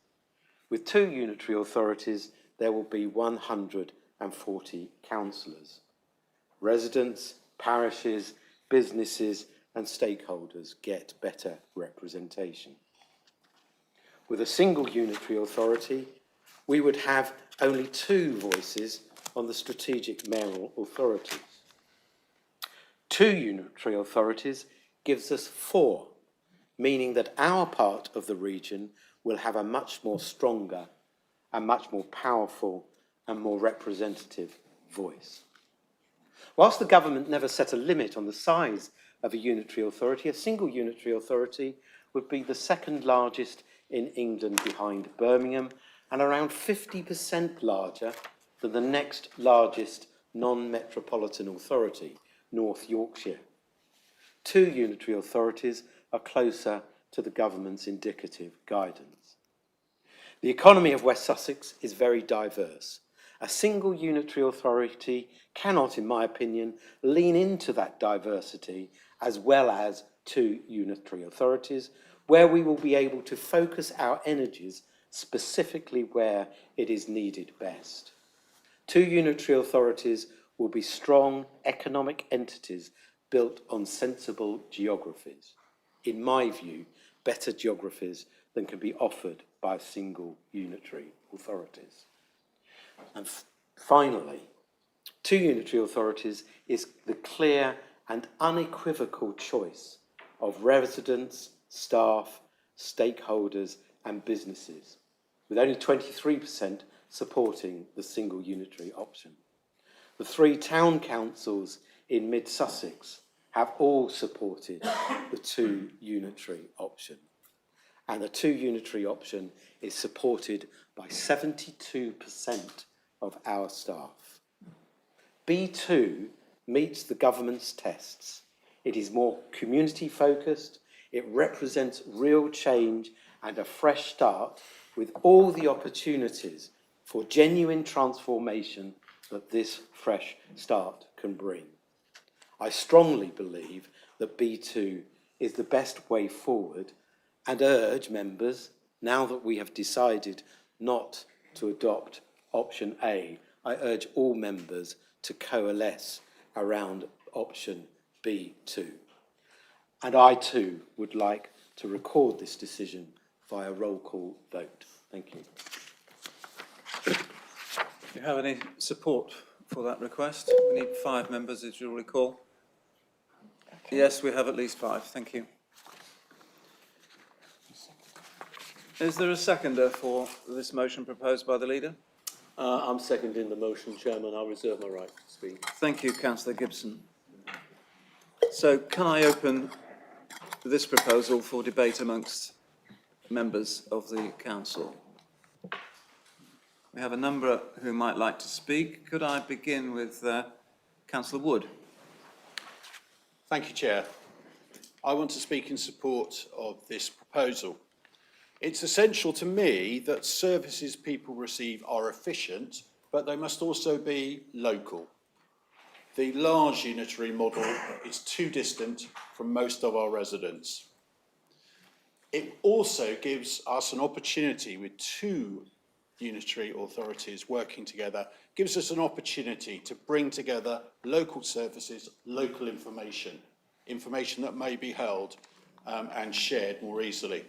With 2 unitary authorities, there will be 140 councillors. Residents, parishes, businesses and stakeholders get better representation. With a single unitary authority, we would have only 2 voices on the strategic mayoral authorities. 2 unitary authorities gives us 4, meaning that our part of the region will have a much more stronger and much more powerful and more representative voice. Whilst the government never set a limit on the size of a unitary authority, a single unitary authority would be the 2nd largest in England behind Birmingham and around 50% larger than the next largest non-metropolitan authority, North Yorkshire. 2 unitary authorities are closer to the government's indicative guidance. The economy of West Sussex is very diverse. A single unitary authority cannot, in my opinion, lean into that diversity as well as 2 unitary authorities, where we will be able to focus our energies specifically where it is needed best. 2 unitary authorities will be strong economic entities built on sensible geographies. In my view, better geographies than can be offered by single unitary authorities. And finally, 2 unitary authorities is the clear and unequivocal choice of residents, staff, stakeholders and businesses, with only 23% supporting the single unitary option. The 3 town councils in mid-Sussex have all supported the 2 unitary option. And the 2 unitary option is supported by 72% of our staff. B2 meets the government's tests. It is more community focused, it represents real change and a fresh start with all the opportunities for genuine transformation that this fresh start can bring. I strongly believe that B2 is the best way forward and urge members, now that we have decided not to adopt option A, I urge all members to coalesce around option B2. And I too would like to record this decision via roll call vote. Thank you. Do you have any support for that request? We need 5 members, as you'll recall. Okay. Yes, we have at least 5. Thank you. Is there a seconder for this motion proposed by the leader? I'm seconding the motion, Chairman. I'll reserve my right to speak. Thank you, Councillor Gibson. So can I open this proposal for debate amongst members of the council? We have a number who might like to speak. Could I begin with Councillor Wood? Thank you, Chair. I want to speak in support of this proposal. It's essential to me that services people receive are efficient, but they must also be local. The large unitary model is too distant from most of our residents. It also gives us an opportunity with 2 unitary authorities working together, gives us an opportunity to bring together local services, local information that may be held and shared more easily.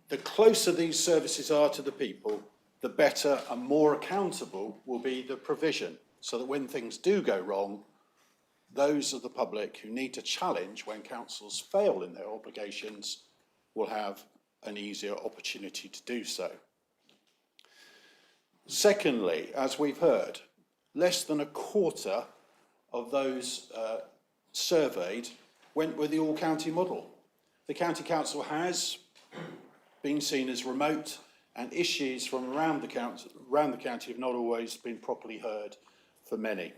The closer these services are to the people, the better and more accountable will be the provision, so that when things do go wrong, those of the public who need to challenge when councils fail in their obligations will have an easier opportunity to do so. Secondly, as we've heard, less than a quarter of those surveyed went with the all-county model. The county council has been seen as remote, and issues from around the county have not always been properly heard for many.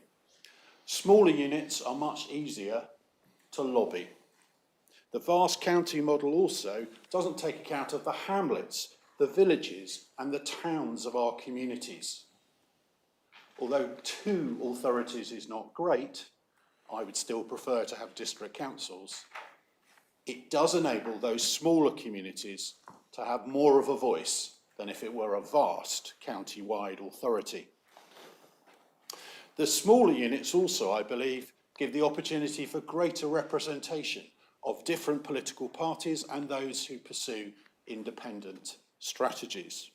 Smaller units are much easier to lobby. The vast county model also doesn't take account of the hamlets, the villages and the towns of our communities. Although 2 authorities is not great, I would still prefer to have district councils. It does enable those smaller communities to have more of a voice than if it were a vast county-wide authority. The smaller units also, I believe, give the opportunity for greater representation of different political parties and those who pursue independent strategies.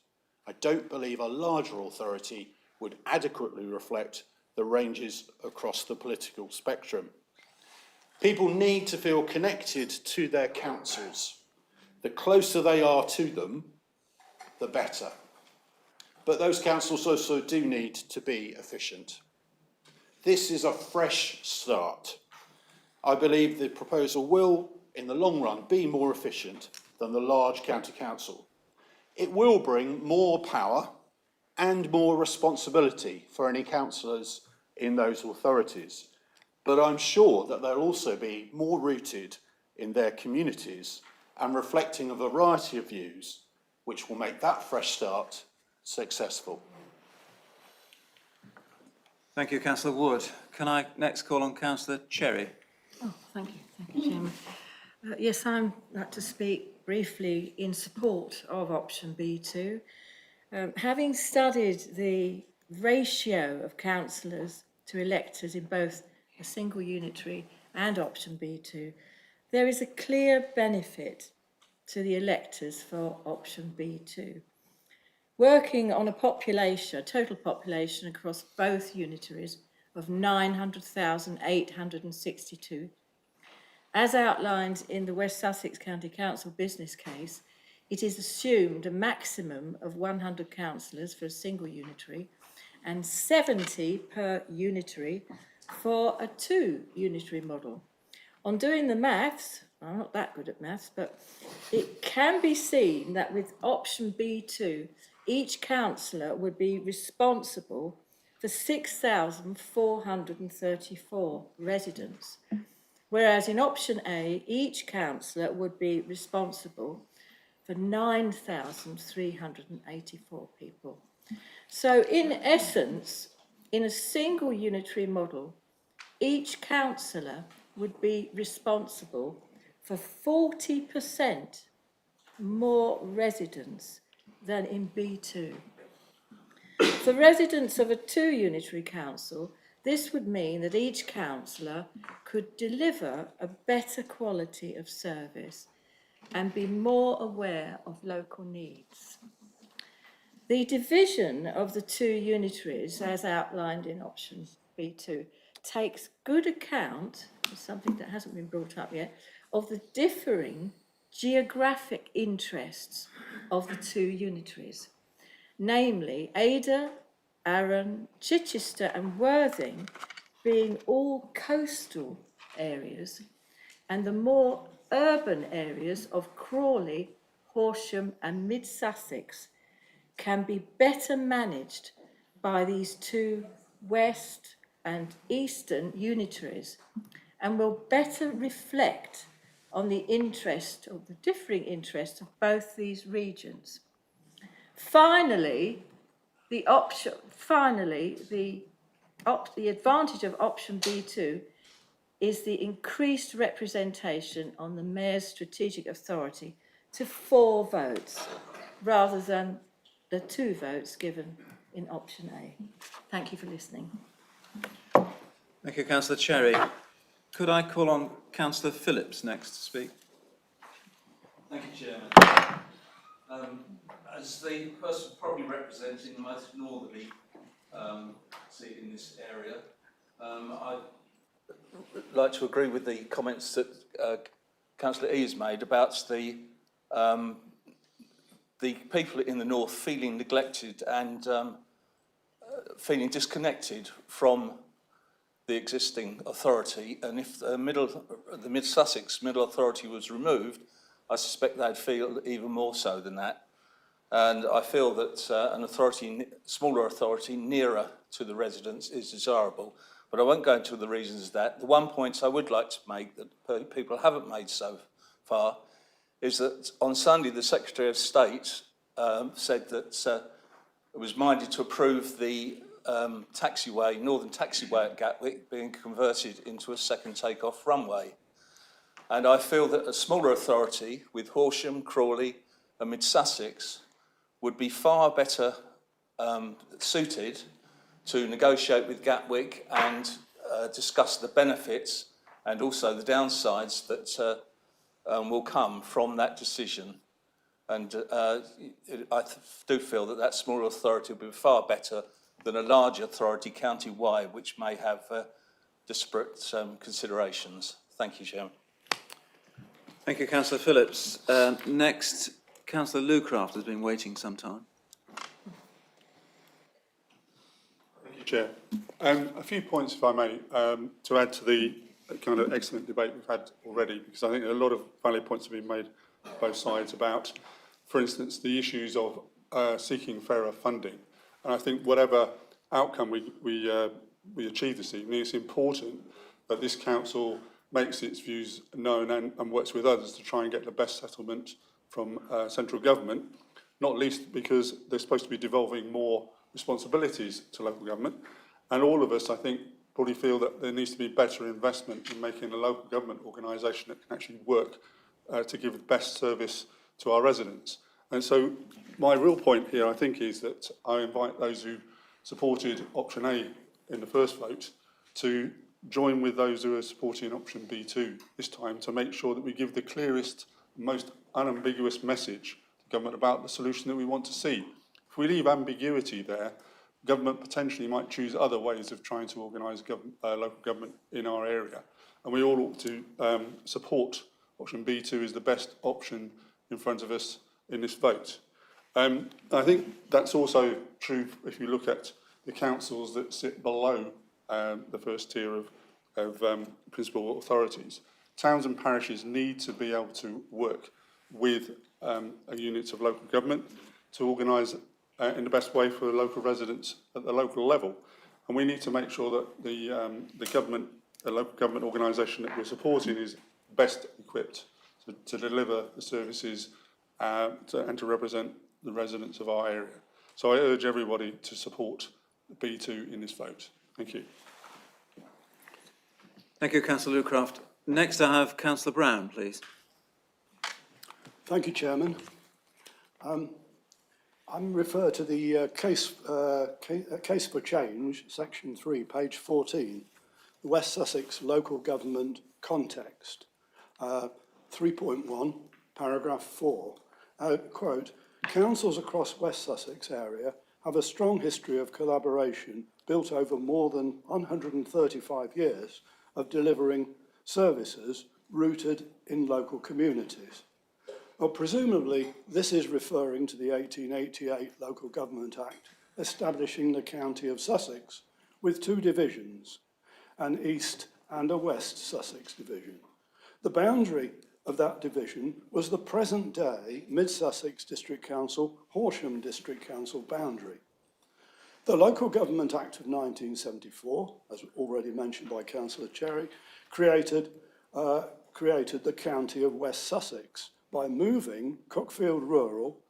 I don't believe a larger authority would adequately reflect the ranges across the political spectrum. People need to feel connected to their councils. The closer they are to them, the better. But those councils also do need to be efficient. This is a fresh start. I believe the proposal will, in the long run, be more efficient than the large county council. It will bring more power and more responsibility for any councillors in those authorities. but I'm sure that they'll also be more rooted in their communities and reflecting a variety of views, which will make that fresh start successful. Thank you, Councillor Wood. Can I next call on Councillor Cherry? Oh, thank you, Chairman. Yes, I'd like to speak briefly in support of option B2. Having studied the ratio of councillors to electors in both a single unitary and option B2, there is a clear benefit to the electors for option B2. Working on a total population across both unitaries of 900,862, as outlined in the West Sussex County Council business case, it is assumed a maximum of 100 councillors for a single unitary and 70 per unitary for a two-unitary model. On doing the maths, I'm not that good at maths, but it can be seen that with option B2, each councillor would be responsible for 6,434 residents, whereas in option A, each councillor would be responsible for 9,384 people. So in essence, in a single unitary model, each councillor would be responsible for 40% more residents than in B2. For residents of a two-unitary council, this would mean that each councillor could deliver a better quality of service and be more aware of local needs. The division of the two unitaries, as outlined in option B2, takes good account, something that hasn't been brought up yet, of the differing geographic interests of the two unitaries, namely Ada, Arran, Chichester and Worthing being all coastal areas, and the more urban areas of Crawley, Horsham and Mid-Sussex can be better managed by these two west and eastern unitaries and will better reflect on the interest or the differing interests of both these regions. Finally, the advantage of option B2 is the increased representation on the Mayor's strategic authority to 4 votes rather than the 2 votes given in option A. Thank you for listening. Thank you, Councillor Cherry. Could I call on Councillor Phillips next to speak? Thank you, Chairman. As the person probably representing the most northerly seat in this area, I'd like to agree with the comments that Councillor E has made about the people in the north feeling neglected and feeling disconnected from the existing authority, and if the Mid-Sussex Middle Authority was removed, I suspect they'd feel even more so than that. And I feel that an authority, smaller authority, nearer to the residents is desirable. But I won't go into the reasons of that. The one point I would like to make that people haven't made so far is that on Sunday the Secretary of State said that it was minded to approve the taxiway, northern taxiway at Gatwick being converted into a second take-off runway. And I feel that a smaller authority with Horsham, Crawley and Mid-Sussex would be far better suited to negotiate with Gatwick and discuss the benefits and also the downsides that will come from that decision. And I do feel that that smaller authority will be far better than a large authority county-wide, which may have disparate considerations. Thank you, Chairman. Thank you, Councillor Phillips. Next, Councillor Lucraft has been waiting some time. Thank you, Chair. A few points, if I may, to add to the kind of excellent debate we've had already, because I think a lot of valid points have been made on both sides about, for instance, the issues of seeking fairer funding. And I think whatever outcome we achieve this evening, it's important that this council makes its views known and works with others to try and get the best settlement from central government, not least because they're supposed to be devolving more responsibilities to local government. And all of us, I think, probably feel that there needs to be better investment in making a local government organisation that can actually work to give the best service to our residents. And so my real point here, I think, is that I invite those who supported option A in the first vote to join with those who are supporting option B2 this time to make sure that we give the clearest, most unambiguous message to government about the solution that we want to see. If we leave ambiguity there, government potentially might choose other ways of trying to organise local government in our area. And we all ought to support option B2 is the best option in front of us in this vote. I think that's also true if you look at the councils that sit below the first tier of principal authorities. Towns and parishes need to be able to work with a unit of local government to organise in the best way for local residents at the local level. And we need to make sure that the local government organisation that we're supporting is best equipped to deliver the services and to represent the residents of our area. So I urge everybody to support B2 in this vote. Thank you. Thank you, Councillor Lucraft. Next I have Councillor Brown, please. Thank you, Chairman. I'm referred to the case for change, section 3, page 14, the West Sussex local government context, 3.1, paragraph 4. Quote, councils across West Sussex area have a strong history of collaboration built over more than 135 years of delivering services rooted in local communities. Well, presumably, this is referring to the 1888 Local Government Act, establishing the county of Sussex with two divisions, an East and a West Sussex division. The boundary of that division was the present-day Mid-Sussex District Council, Horsham District Council boundary. The Local Government Act of 1974, as already mentioned by Councillor Cherry, created the county of West Sussex by moving Cuckfield Rural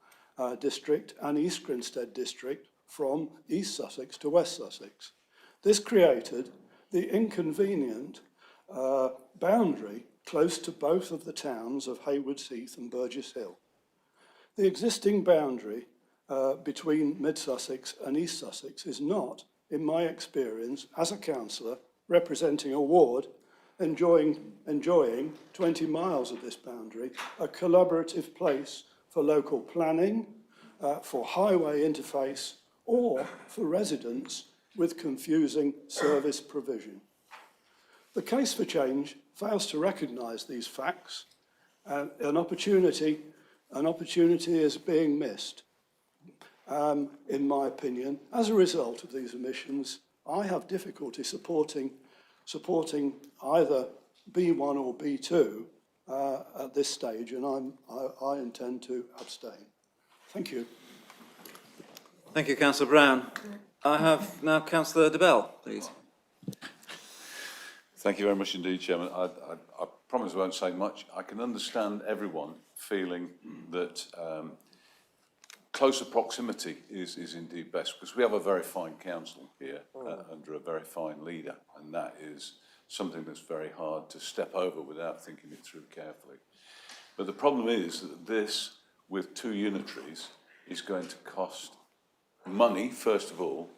District and East Grinstead District from East Sussex to West Sussex. This created the inconvenient boundary close to both of the towns of Haywards Heath and Burgess Hill. The existing boundary between Mid-Sussex and East Sussex is not, in my experience as a councillor representing a ward enjoying 20 miles of this boundary, a collaborative place for local planning, for highway interface, or for residents with confusing service provision. The case for change fails to recognise these facts. An opportunity is being missed. In my opinion, as a result of these omissions, I have difficulty supporting either B1 or B2 at this stage, and I intend to abstain. Thank you. Thank you, Councillor Brown. I have now Councillor DeBell, please. Thank you very much indeed, Chairman. I promise I won't say much. I can understand everyone feeling that closer proximity is indeed best, because we have a very fine council here under a very fine leader, and that is something that's very hard to step over without thinking it through carefully. But the problem is that this, with two unitaries, is going to cost money, first of all,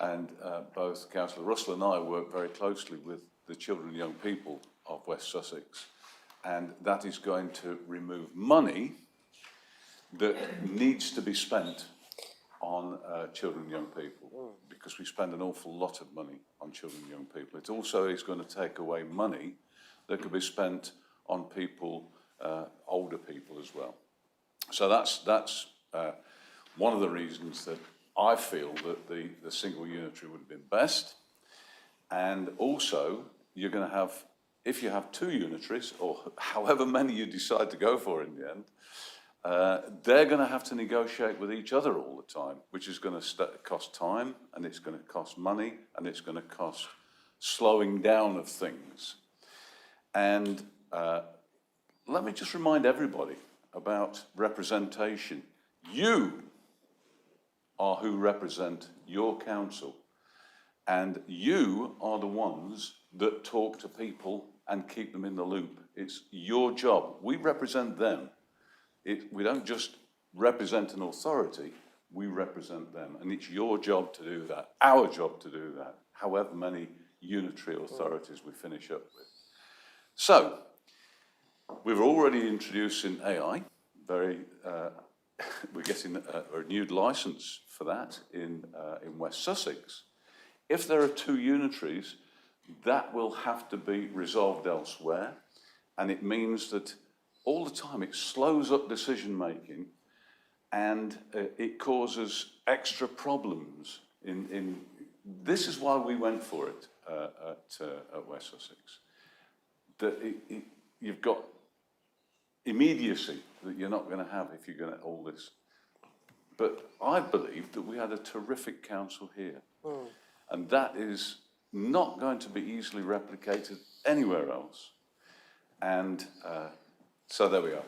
and both Councillor Russell and I work very closely with the children and young people of West Sussex, and that is going to remove money that needs to be spent on children and young people, because we spend an awful lot of money on children and young people. It also is going to take away money that could be spent on people, older people as well. So that's one of the reasons that I feel that the single unitary would have been best. And also, you're going to have, if you have two unitaries, or however many you decide to go for in the end, they're going to have to negotiate with each other all the time, which is going to cost time, and it's going to cost money, and it's going to cost slowing down of things. And let me just remind everybody about representation. You are who represent your council, and you are the ones that talk to people and keep them in the loop. It's your job. We represent them. We don't just represent an authority, we represent them, and it's your job to do that, our job to do that, however many unitary authorities we finish up with. So, we're already introducing AI, we're getting a renewed licence for that in West Sussex. If there are 2 unitaries, that will have to be resolved elsewhere, and it means that all the time it slows up decision making, and it causes extra problems. This is why we went for it at West Sussex. That you've got immediacy that you're not going to have if you're going to all this. But I believe that we had a terrific council here, and that is not going to be easily replicated anywhere else. And so there we are.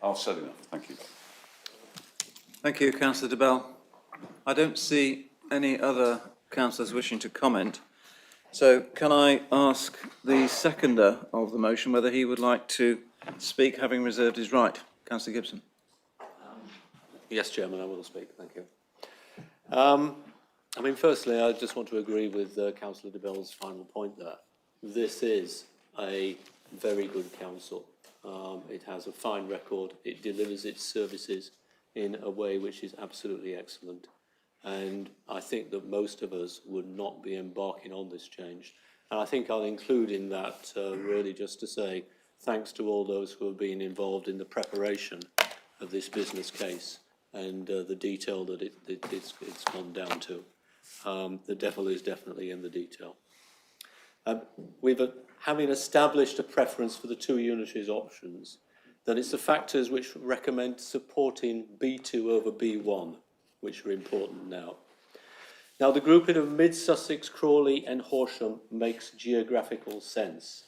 I've said enough. Thank you. Thank you, Councillor de Bell. I don't see any other councillors wishing to comment. So can I ask the seconder of the motion whether he would like to speak, having reserved his right? Councillor Gibson. Yes, Chairman, I will speak. Thank you. I mean, firstly, I just want to agree with Councillor de Bell's final point there. This is a very good council. It has a fine record. It delivers its services in a way which is absolutely excellent. And I think that most of us would not be embarking on this change. And I think I'll include in that really just to say thanks to all those who have been involved in the preparation of this business case and the detail that it's gone down to. The devil is definitely in the detail. Having established a preference for the 2 unitaries options, then it's the factors which recommend supporting B2 over B1, which are important now. Now, the grouping of Mid-Sussex, Crawley and Horsham makes geographical sense.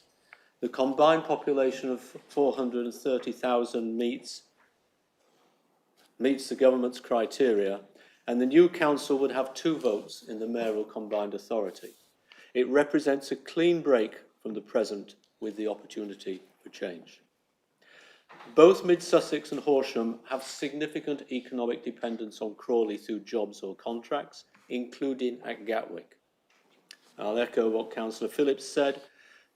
The combined population of 430,000 meets the government's criteria, and the new council would have 2 votes in the mayoral combined authority. It represents a clean break from the present with the opportunity for change. Both Mid-Sussex and Horsham have significant economic dependence on Crawley through jobs or contracts, including at Gatwick. I'll echo what Councillor Phillips said,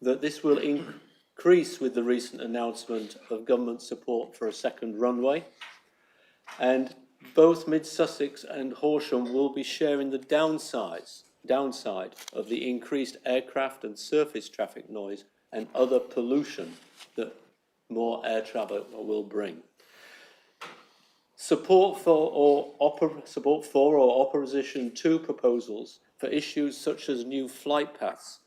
that this will increase with the recent announcement of government support for a second runway, and both Mid-Sussex and Horsham will be sharing the downside of the increased aircraft and surface traffic noise and other pollution that more air travel will bring. Support for or opposition to proposals for issues such as new flight paths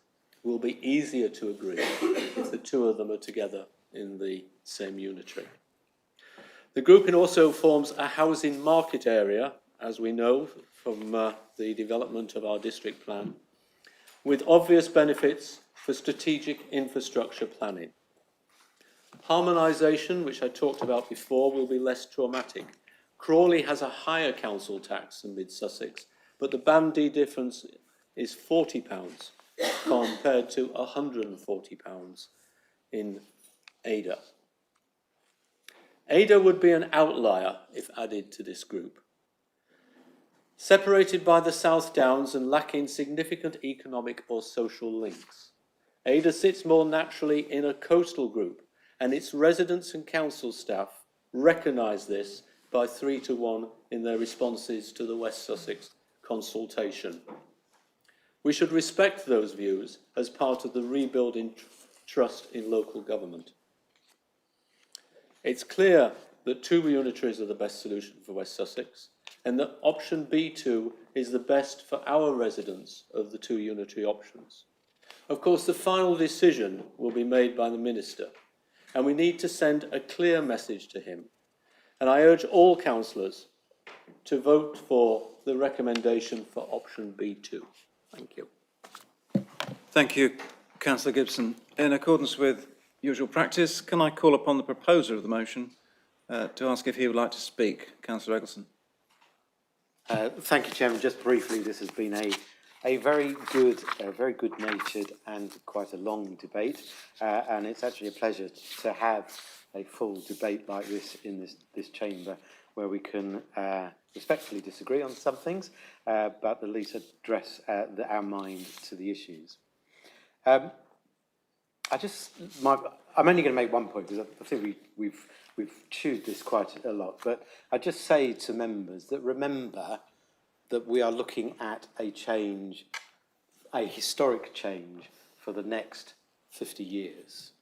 will be easier to agree if the 2 of them are together in the same unitary. The grouping also forms a housing market area, as we know from the development of our district plan, with obvious benefits for strategic infrastructure planning. Harmonisation, which I talked about before, will be less traumatic. Crawley has a higher council tax than Mid-Sussex, but the Band D difference is £40 compared to £140 in Ada. Ada would be an outlier if added to this group. Separated by the South Downs and lacking significant economic or social links, Ada sits more naturally in a coastal group, and its residents and council staff recognise this by 3-1 in their responses to the West Sussex consultation. We should respect those views as part of the rebuilding trust in local government. It's clear that 2 unitaries are the best solution for West Sussex, and that option B2 is the best for our residents of the 2 unitary options. Of course, the final decision will be made by the Minister, and we need to send a clear message to him. And I urge all councillors to vote for the recommendation for option B2. Thank you. Thank you, Councillor Gibson. In accordance with usual practice, can I call upon the proposer of the motion to ask if he would like to speak? Councillor Eggleston. Thank you, Chairman. Just briefly, this has been a very good-natured and quite a long debate, and it's actually a pleasure to have a full debate like this in this chamber, where we can respectfully disagree on some things, but at least address our mind to the issues. I'm only going to make one point because I think we've chewed this quite a lot. But I just say to members that remember that we are looking at a change, a historic change for the next 50 years.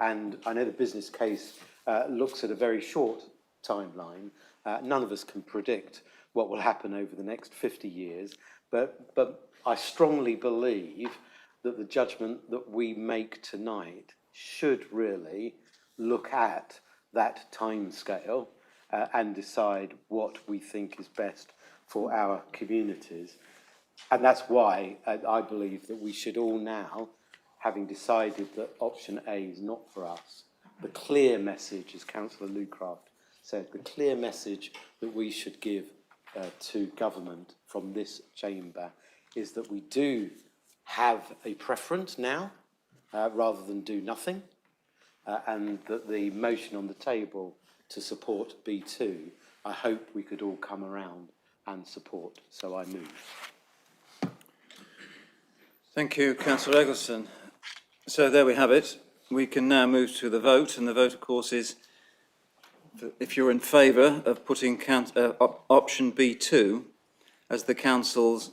And I know the business case looks at a very short timeline. None of us can predict what will happen over the next 50 years, but I strongly believe that the judgment that we make tonight should really look at that timescale and decide what we think is best for our communities. And that's why I believe that we should all now, having decided that option A is not for us, the clear message, as Councillor Lucraft said, the clear message that we should give to government from this chamber is that we do have a preference now rather than do nothing, and that the motion on the table to support B2, I hope we could all come around and support. So I move. Thank you, Councillor Eggleston. So there we have it. We can now move to the vote, and the vote, of course, is if you're in favour of putting option B2 as the council's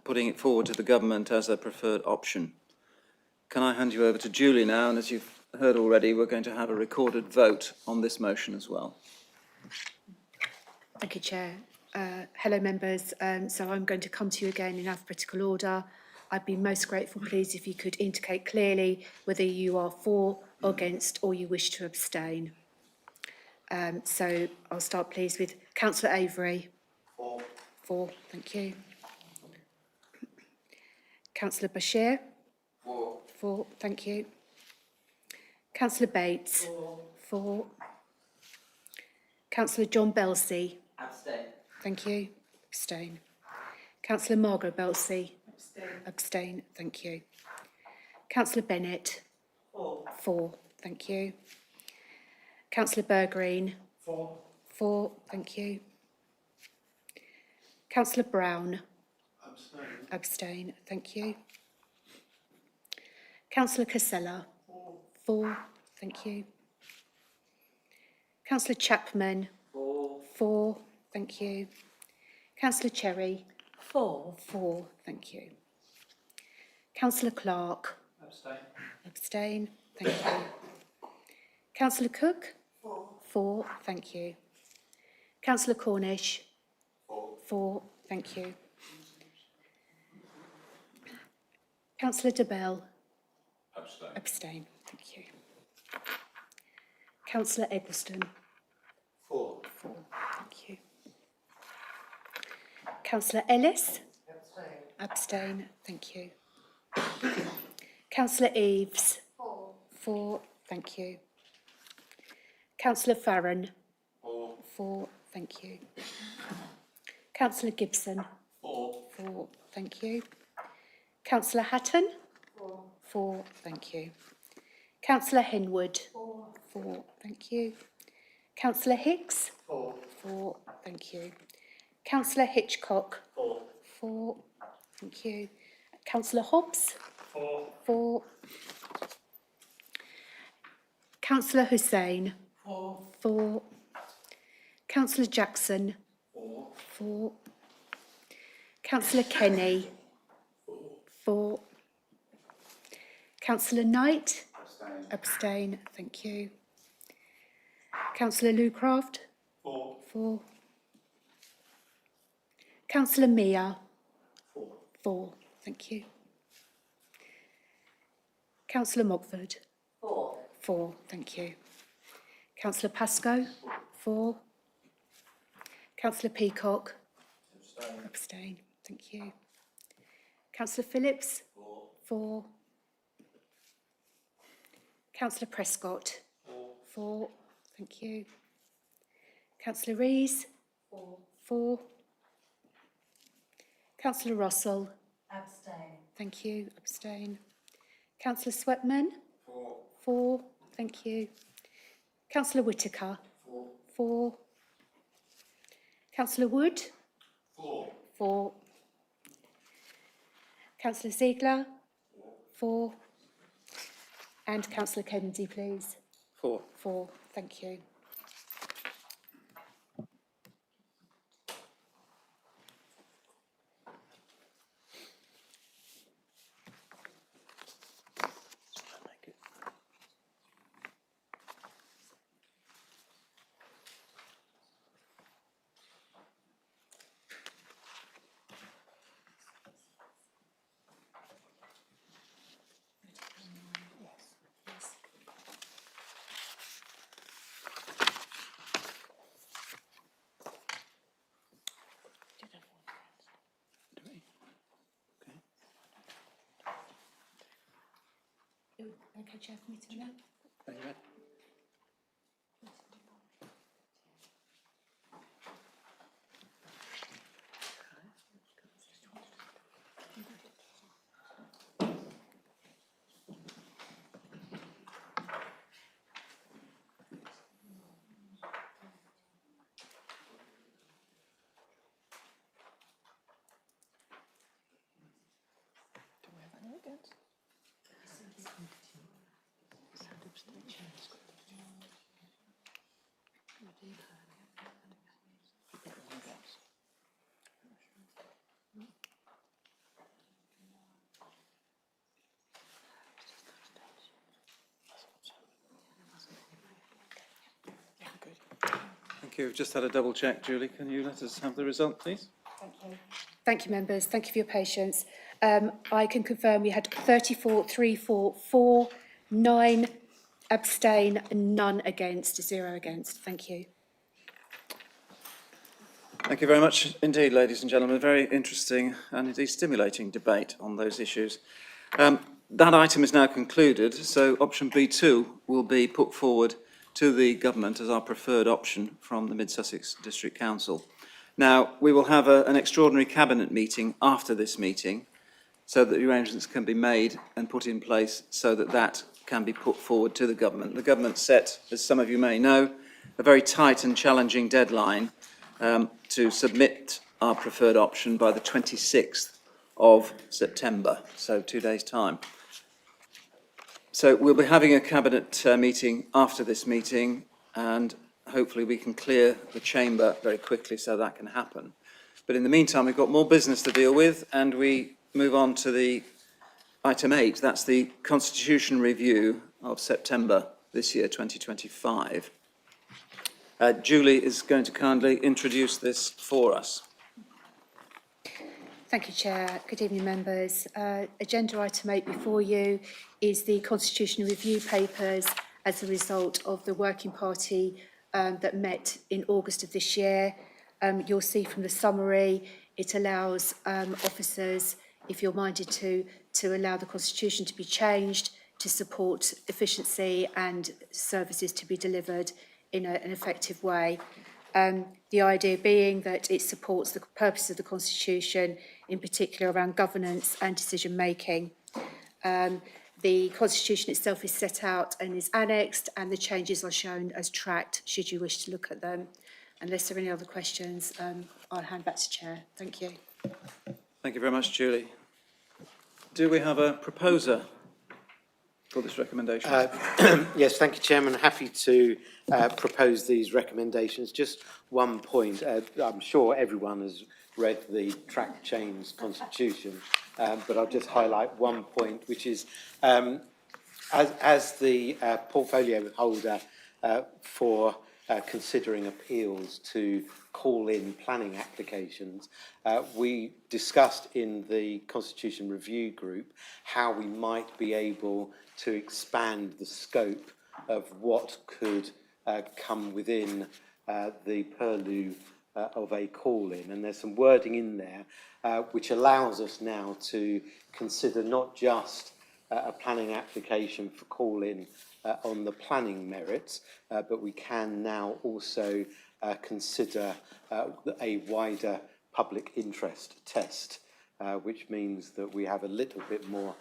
putting it forward to the government as a preferred option. Can I hand you over to Julie now? And as you've heard already, we're going to have a recorded vote on this motion as well. Thank you, Chair. Hello, members. So I'm going to come to you again in alphabetical order. I'd be most grateful, please, if you could indicate clearly whether you are for or against or you wish to abstain. So I'll start, please, with Councillor Avery. For. For, thank you. Councillor Bashir. For. For, thank you. Councillor Bates. For. For. Councillor John Belsey. Abstain. Thank you. Abstain. Councillor Margot Belsey. Abstain. Abstain, thank you. Councillor Bennett. For. For, thank you. Councillor Bergreen. For. For, thank you. Councillor Brown. Abstain. Abstain, thank you. Councillor Casella. For. For, thank you. Councillor Chapman. For. For, thank you. Councillor Cherry. For. For, thank you. Councillor Clark. Abstain. Abstain, thank you. Councillor Cook. For. For, thank you. Councillor Cornish. For. For, thank you. Councillor DeBell. Abstain. Abstain, thank you. Councillor Eggleston. For. For, thank you. Councillor Ellis. Abstain. Abstain, thank you. Councillor Eaves. For. For, thank you. Councillor Farron. For. For, thank you. Councillor Gibson. For. For, thank you. Councillor Hatton. For. For, thank you. Councillor Henwood. For. For, thank you. Councillor Hicks. For. For, thank you. Councillor Hitchcock. For. For, thank you. Councillor Hobbs. For. For. Councillor Hussain. For. For. Councillor Jackson. For. For. Councillor Kenny. For. Councillor Knight. Abstain. Abstain, thank you. Councillor Lucraft. For. For. Councillor Mia. For. For, thank you. Councillor Mockford. For. For, thank you. Councillor Pascoe. For. Councillor Peacock. Abstain. Abstain, thank you. Councillor Phillips? 4. Councillor Prescott? 4. Thank you. Councillor Rees? 4. Councillor Russell? Abstain. Thank you. Abstain. Councillor Sweatman? 4. Thank you. Councillor Whittaker? 4. Councillor Wood? 4. Councillor Ziegler? 4. And Councillor Kennedy, please. 4. 4. Thank you. Okay, Chair, for me to know. Thank you. We've just had a double check. Julie, can you let us have the result, please? Thank you. Thank you, members. Thank you for your patience. I can confirm we had 34, 3, 4, 4, 9 abstain and none against, 0 against. Thank you. Thank you very much indeed, ladies and gentlemen. Very interesting and indeed stimulating debate on those issues. That item is now concluded, so option B2 will be put forward to the government as our preferred option from the Mid-Sussex District Council. Now, we will have an extraordinary cabinet meeting after this meeting so that the arrangements can be made and put in place so that that can be put forward to the government. The government set, as some of you may know, a very tight and challenging deadline to submit our preferred option by the 26th of September, so 2 days' time. So we'll be having a cabinet meeting after this meeting, and hopefully we can clear the chamber very quickly so that can happen. But in the meantime, we've got more business to deal with, and we move on to the item 8. That's the Constitution Review of September this year, 2025. Julie is going to kindly introduce this for us. Thank you, Chair. Good evening, members. Agenda item 8 before you is the Constitution Review papers as a result of the Working Party that met in August of this year. You'll see from the summary, it allows officers, if you're minded to allow the Constitution to be changed to support efficiency and services to be delivered in an effective way. The idea being that it supports the purpose of the Constitution, in particular around governance and decision making. The Constitution itself is set out and is annexed, and the changes are shown as tracked, should you wish to look at them. Unless there are any other questions, I'll hand back to Chair. Thank you. Thank you very much, Julie. Do we have a proposer for this recommendation? Yes, thank you, Chairman. Happy to propose these recommendations. Just one point. I'm sure everyone has read the track change constitution, but I'll just highlight one point, which is as the portfolio holder for considering appeals to call in planning applications, we discussed in the Constitution Review Group how we might be able to expand the scope of what could come within the purlieu of a call-in, and there's some wording in there which allows us now to consider not just a planning application for call-in on the planning merits, but we can now also consider a wider public interest test, which means that we have a little bit more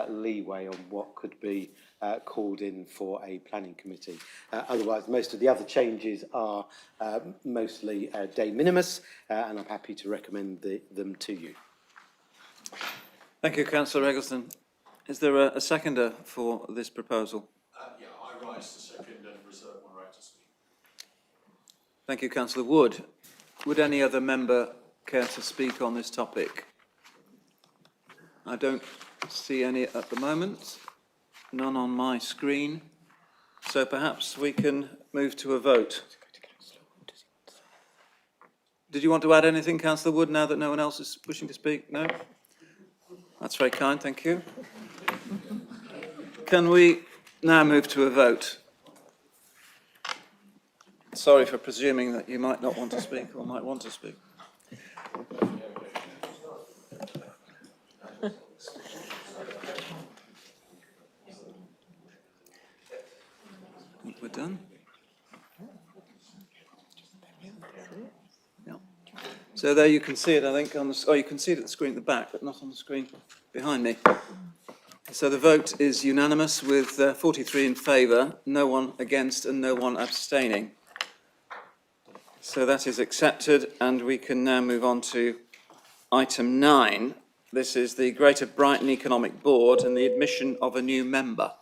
leeway on what could be called in for a planning committee. Otherwise, most of the other changes are mostly de minimis, and I'm happy to recommend them to you. Thank you, Councillor Eggleston. Is there a seconder for this proposal? Yeah, I rise to second and reserve my right to speak. Thank you, Councillor Wood. Would any other member care to speak on this topic? I don't see any at the moment. None on my screen. So perhaps we can move to a vote. Did you want to add anything, Councillor Wood, now that no one else is wishing to speak? No? That's very kind, thank you. Can we now move to a vote? Sorry for presuming that you might not want to speak or might want to speak. We're done. Yeah. So there you can see it, I think, on the, you can see it at the screen at the back, but not on the screen behind me. So the vote is unanimous with 43 in favour, no one against and no one abstaining. So that is accepted, and we can now move on to item 9. This is the Greater Brighton Economic Board and the admission of a new member.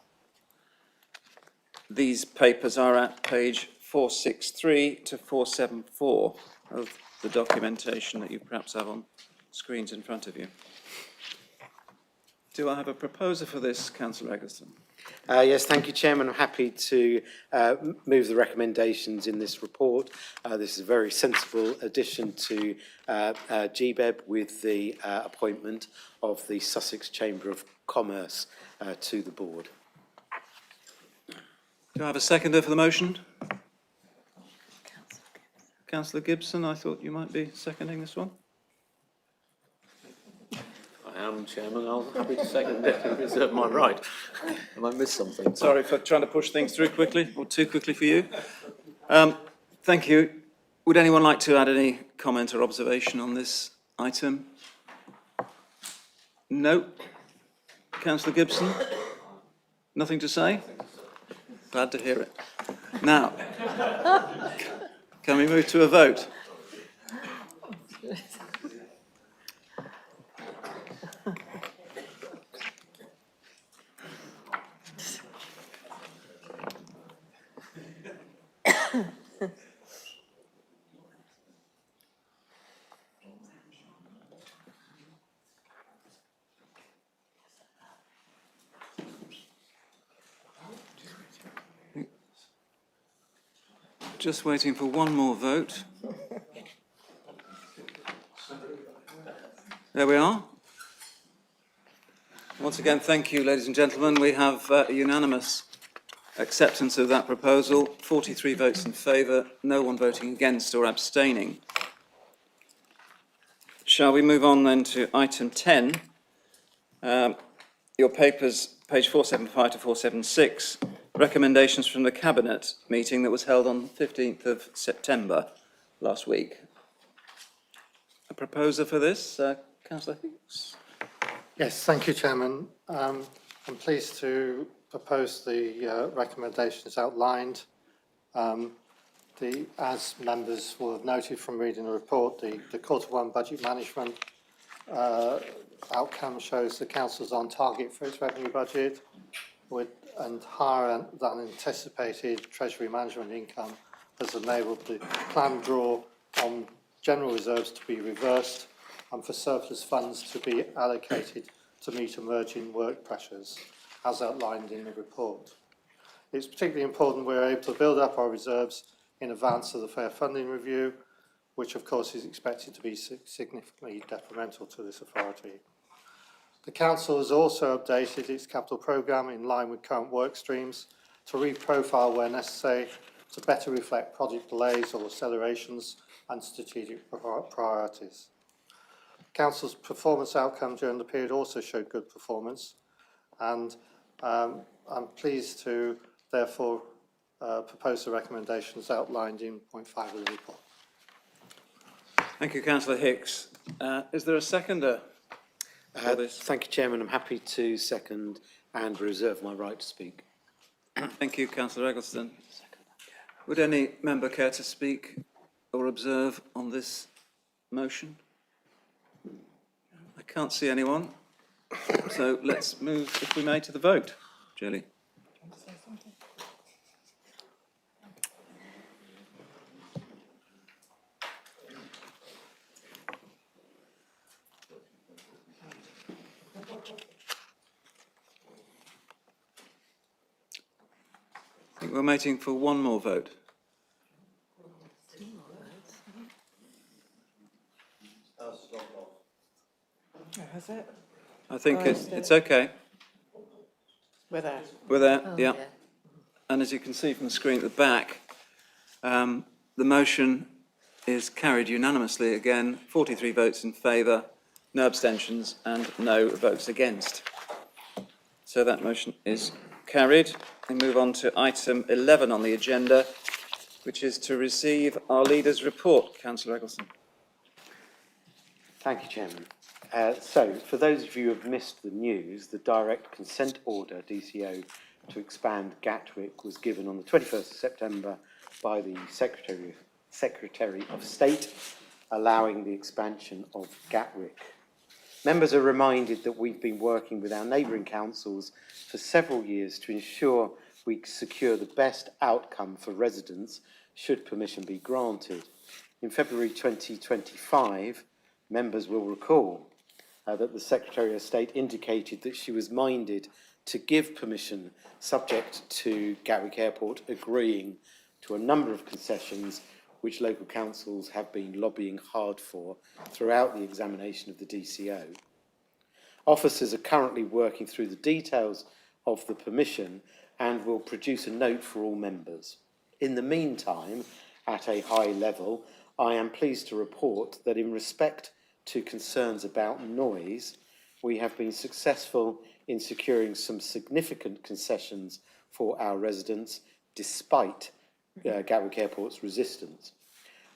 These papers are at page 463 to 474 of the documentation that you perhaps have on screens in front of you. Do I have a proposer for this, Councillor Eggleston? Yes, thank you, Chairman. I'm happy to move the recommendations in this report. This is a very sensible addition to GBEB with the appointment of the Sussex Chamber of Commerce to the board. Do I have a seconder for the motion? Councillor Gibson, I thought you might be seconding this one. I am, Chairman. I'm happy to second it and reserve my right. Have I missed something? Sorry for trying to push things through quickly, or too quickly for you. Thank you. Would anyone like to add any comment or observation on this item? No. Councillor Gibson? Nothing to say? Glad to hear it. Now, can we move to a vote? Just waiting for one more vote. There we are. Once again, thank you, ladies and gentlemen. We have a unanimous acceptance of that proposal. 43 votes in favour, no one voting against or abstaining. Shall we move on then to item 10? Your papers, page 475 to 476. Recommendations from the Cabinet meeting that was held on the 15th of September last week. A proposer for this, Councillor Hicks? Yes, thank you, Chairman. I'm pleased to propose the recommendations outlined. As members will have noted from reading the report, the Quarter 1 budget management outcome shows the Council's on target for its revenue budget, and higher than anticipated Treasury management income has enabled the planned draw on general reserves to be reversed and for surplus funds to be allocated to meet emerging work pressures, as outlined in the report. It's particularly important we're able to build up our reserves in advance of the fair funding review, which of course is expected to be significantly detrimental to this authority. The Council has also updated its capital programme in line with current work streams to reprofile where necessary to better reflect project delays or accelerations and strategic priorities. Council's performance outcome during the period also showed good performance, and I'm pleased to therefore propose the recommendations outlined in point 5 of the report. Thank you, Councillor Hicks. Is there a seconder for this? Thank you, Chairman. I'm happy to second and reserve my right to speak. Thank you, Councillor Eggleston. Would any member care to speak or observe on this motion? I can't see anyone. So let's move, if we may, to the vote. Julie. I think we're waiting for one more vote. Has it? I think it's okay. We're there. We're there, yeah. And as you can see from the screen at the back, the motion is carried unanimously again, 43 votes in favour, no abstentions and no votes against. So that motion is carried. We move on to item 11 on the agenda, which is to receive our leader's report. Councillor Eggleston. Thank you, Chairman. So, for those of you who have missed the news, the direct consent order, DCO, to expand Gatwick was given on the 21st of September by the Secretary of State, allowing the expansion of Gatwick. Members are reminded that we've been working with our neighbouring councils for several years to ensure we secure the best outcome for residents should permission be granted. In February 2025, members will recall that the Secretary of State indicated that she was minded to give permission subject to Gatwick Airport agreeing to a number of concessions which local councils have been lobbying hard for throughout the examination of the DCO. Officers are currently working through the details of the permission and will produce a note for all members. In the meantime, at a high level, I am pleased to report that in respect to concerns about noise, we have been successful in securing some significant concessions for our residents despite Gatwick Airport's resistance.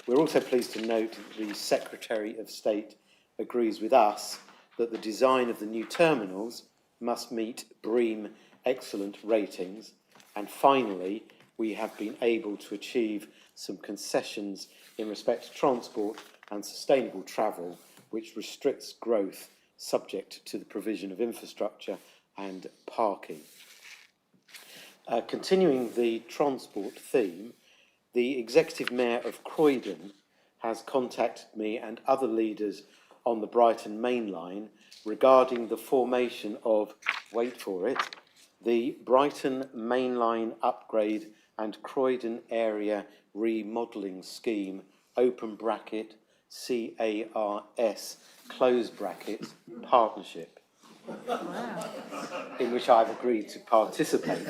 We're also pleased to note that the Secretary of State agrees with us that the design of the new terminals must meet BREEAM excellent ratings, and finally we have been able to achieve some concessions in respect to transport and sustainable travel, which restricts growth subject to the provision of infrastructure and parking. Continuing the transport theme, the Executive Mayor of Croydon has contacted me and other leaders on the Brighton Main Line regarding the formation of, wait for it, the Brighton Main Line Upgrade and Croydon Area Remodelling Scheme, open bracket, CARS, close bracket, partnership, in which I've agreed to participate.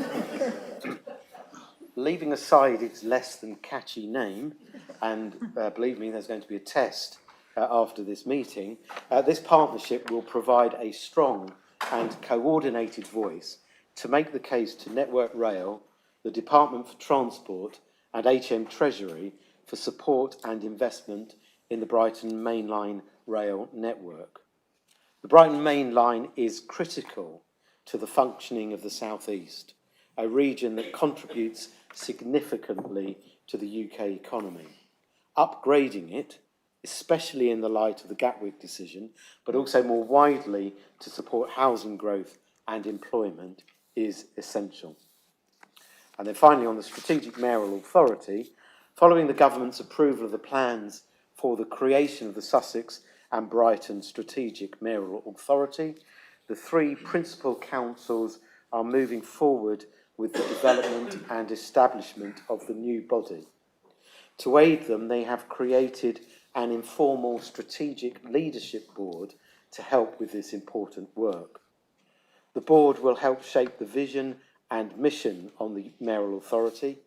Leaving aside its less than catchy name, and believe me, there's going to be a test after this meeting, this partnership will provide a strong and coordinated voice to make the case to Network Rail, the Department for Transport and HM Treasury for support and investment in the Brighton Main Line rail network. The Brighton Main Line is critical to the functioning of the South East, a region that contributes significantly to the UK economy. Upgrading it, especially in the light of the Gatwick decision, but also more widely to support housing growth and employment, is essential. And then finally, on the Strategic Mayoral Authority, following the government's approval of the plans for the creation of the Sussex and Brighton Strategic Mayoral Authority, the three principal councils are moving forward with the development and establishment of the new body. To aid them, they have created an informal strategic leadership board to help with this important work. The board will help shape the vision and mission on the mayoral authority,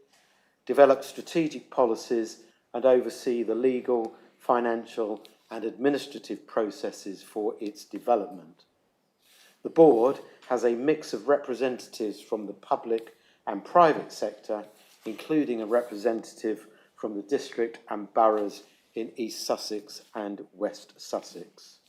develop strategic policies and oversee the legal, financial and administrative processes for its development. The board has a mix of representatives from the public and private sector, including a representative from the district and boroughs in East Sussex and West Sussex.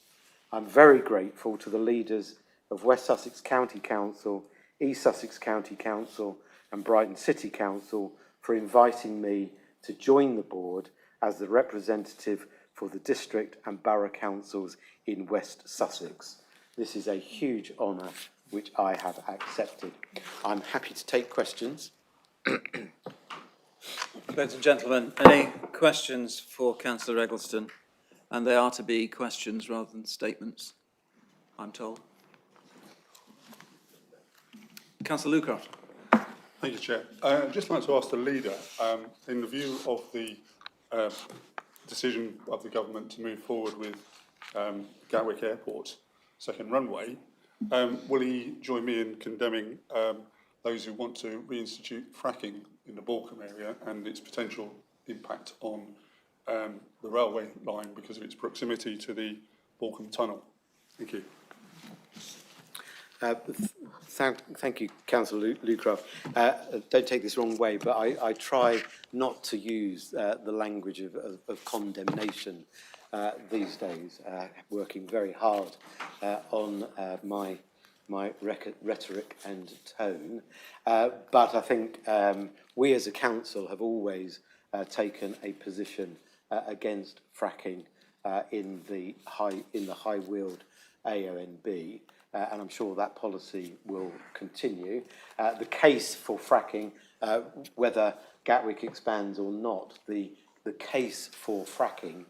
I'm very grateful to the leaders of West Sussex County Council, East Sussex County Council and Brighton City Council for inviting me to join the board as the representative for the district and borough councils in West Sussex. This is a huge honour which I have accepted. I'm happy to take questions. Ladies and gentlemen, any questions for Councillor Eggleston? And they are to be questions rather than statements, I'm told. Councillor Lucroft. Thank you, Chair. I'd just like to ask the leader, in the view of the decision of the government to move forward with Gatwick Airport's second runway, will he join me in condemning those who want to reinstitute fracking in the Balcombe area and its potential impact on the railway line because of its proximity to the Balcombe Tunnel? Thank you. Thank you, Councillor Lucroft. Don't take this wrong way, but I try not to use the language of condemnation these days, working very hard on my rhetoric and tone. But I think we as a council have always taken a position against fracking in the high-wheeled AONB. And I'm sure that policy will continue. The case for fracking, whether Gatwick expands or not, the case for fracking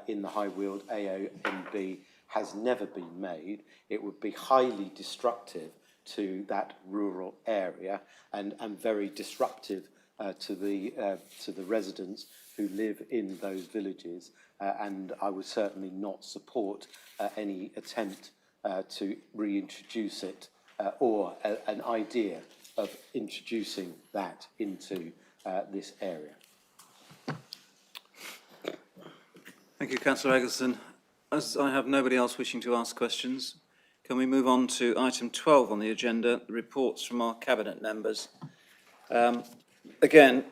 in the high-wheeled AONB has never been made. It would be highly destructive to that rural area and very disruptive to the residents who live in those villages. And I would certainly not support any attempt to reintroduce it or an idea of introducing that into this area. Thank you, Councillor Eggleston. As I have nobody else wishing to ask questions, can we move on to item 12 on the agenda, reports from our Cabinet members. Again,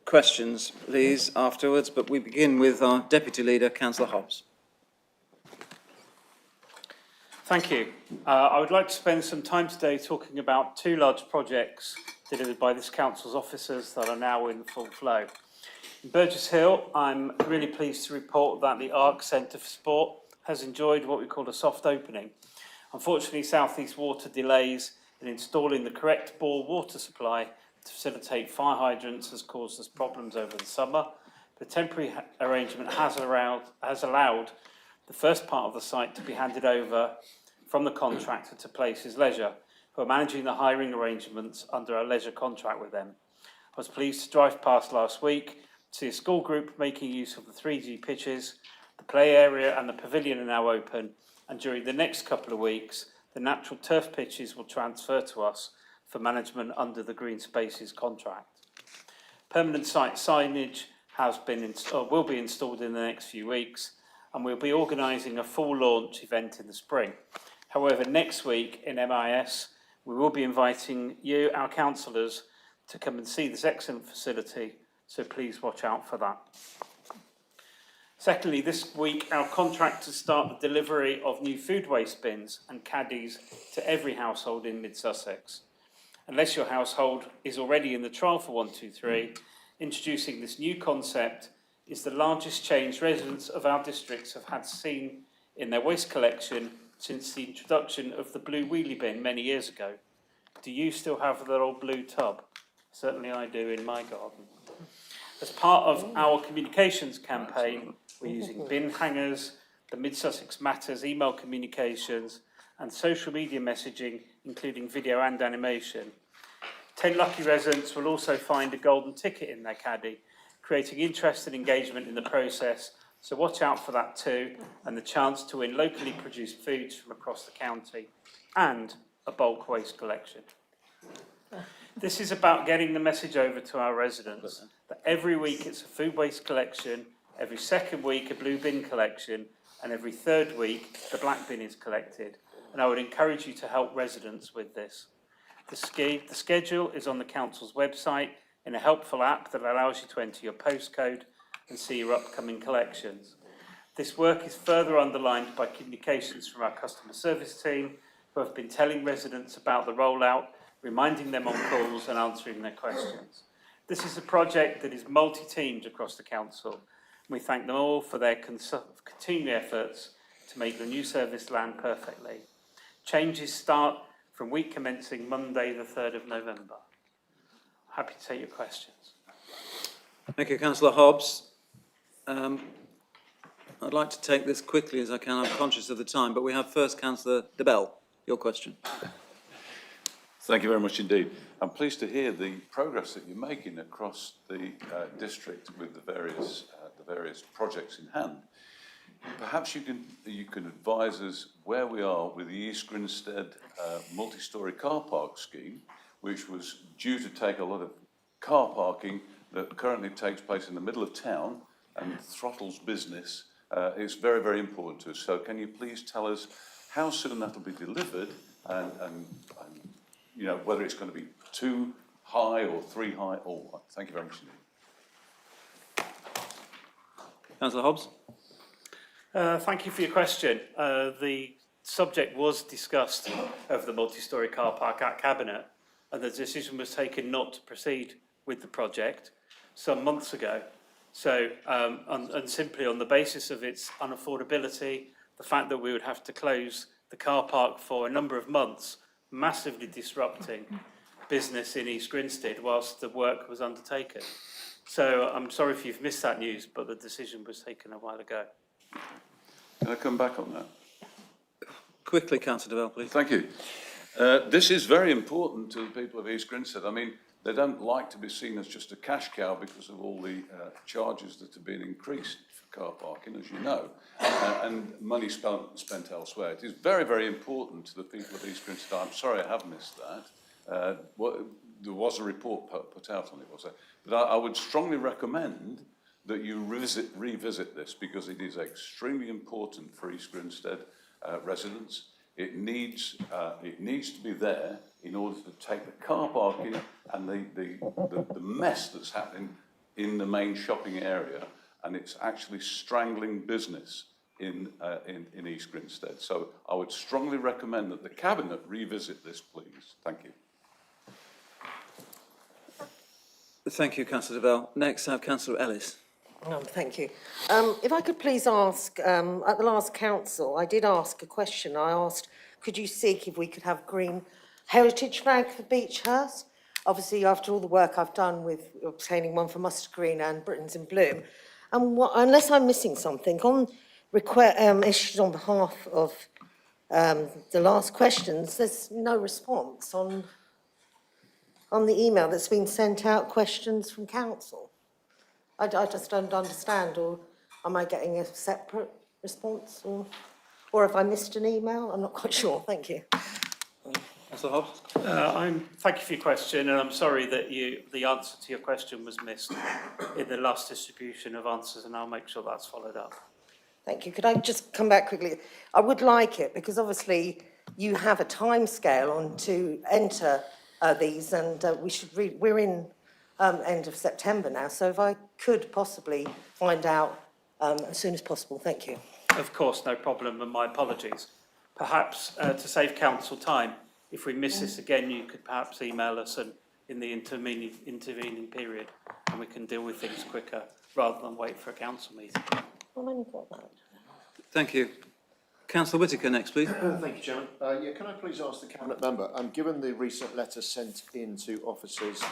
questions, please, afterwards, but we begin with our Deputy Leader, Councillor Hobbs. Thank you. I would like to spend some time today talking about two large projects delivered by this council's officers that are now in full flow. In Burgess Hill, I'm really pleased to report that the ARC Centre for Sport has enjoyed what we call a soft opening. Unfortunately, South East Water delays in installing the correct bore water supply to facilitate fire hydrants has caused us problems over the summer. The temporary arrangement has allowed the first part of the site to be handed over from the contractor to Places Leisure, who are managing the hiring arrangements under a leisure contract with them. I was pleased to drive past last week to see a school group making use of the 3G pitches. The play area and the pavilion are now open, and during the next couple of weeks, the natural turf pitches will transfer to us for management under the Green Spaces contract. Permanent site signage will be installed in the next few weeks, and we'll be organising a full launch event in the spring. However, next week in MIS, we will be inviting you, our councillors, to come and see this excellent facility, so please watch out for that. Secondly, this week our contractors start the delivery of new food waste bins and caddies to every household in mid-Sussex. Unless your household is already in the trial for 123, introducing this new concept is the largest change residents of our districts have had seen in their waste collection since the introduction of the blue wheelie bin many years ago. Do you still have that old blue tub? Certainly I do in my garden. As part of our communications campaign, we're using bin hangers, the Mid-Sussex Matters email communications, and social media messaging, including video and animation. 10 lucky residents will also find a golden ticket in their caddy, creating interest and engagement in the process, so watch out for that too, and the chance to win locally produced foods from across the county, and a bulk waste collection. This is about getting the message over to our residents that every week it's a food waste collection, every second week a blue bin collection, and every third week the black bin is collected. And I would encourage you to help residents with this. The schedule is on the council's website in a helpful app that allows you to enter your postcode and see your upcoming collections. This work is further underlined by communications from our customer service team, who have been telling residents about the rollout, reminding them on calls and answering their questions. This is a project that is multi-teamed across the council. We thank them all for their continued efforts to make the new service land perfectly. Changes start from week commencing Monday, the 3rd of November. Happy to take your questions. Thank you, Councillor Hobbs. I'd like to take this quickly as I can. I'm conscious of the time, but we have first Councillor de Bell. Your question. Thank you very much indeed. I'm pleased to hear the progress that you're making across the district with the various projects in hand. Perhaps you can advise us where we are with the East Grinstead multi-storey car park scheme, which was due to take a lot of car parking that currently takes place in the middle of town and throttles business. It's very, very important to us. So can you please tell us how soon that will be delivered and you know, whether it's going to be 2 high or 3 high or what? Thank you very much indeed. Councillor Hobbs. Thank you for your question. The subject was discussed of the multi-storey car park at Cabinet, and the decision was taken not to proceed with the project some months ago. So, and simply on the basis of its unaffordability, the fact that we would have to close the car park for a number of months, massively disrupting business in East Grinstead whilst the work was undertaken. So I'm sorry if you've missed that news, but the decision was taken a while ago. Can I come back on that? Quickly, Councillor de Bell, please. Thank you. This is very important to the people of East Grinstead. I mean, they don't like to be seen as just a cash cow because of all the charges that have been increased for car parking, as you know, and money spent elsewhere. It is very, very important to the people of East Grinstead. I'm sorry I have missed that. There was a report put out on it, was there? But I would strongly recommend that you revisit this because it is extremely important for East Grinstead residents. It needs to be there in order to take the car parking and the mess that's happening in the main shopping area, and it's actually strangling business in East Grinstead. So I would strongly recommend that the Cabinet revisit this, please. Thank you. Thank you, Councillor de Bell. Next, I have Councillor Ellis. Thank you. If I could please ask, at the last council, I did ask a question. I asked, could you seek if we could have green heritage flag for Beechhurst? Obviously, after all the work I've done with obtaining one for Mustard Green and Britain's in Bloom, and unless I'm missing something, on issues on behalf of the last questions, there's no response on the email that's been sent out, questions from council. I just don't understand, or am I getting a separate response, or have I missed an email? I'm not quite sure. Thank you. Councillor Hobbs. Thank you for your question, and I'm sorry that the answer to your question was missed in the last distribution of answers, and I'll make sure that's followed up. Thank you. Could I just come back quickly? I would like it, because obviously you have a time scale on to enter these, and we're in end of September now, so if I could possibly find out as soon as possible. Thank you. Of course, no problem, and my apologies. Perhaps to save council time, if we miss this again, you could perhaps email us in the intervening period, and we can deal with things quicker rather than wait for a council meeting. I've only got that. Thank you. Councillor Whitaker next, please. Thank you, Chairman. Can I please ask the Cabinet member, given the recent letter sent in to officers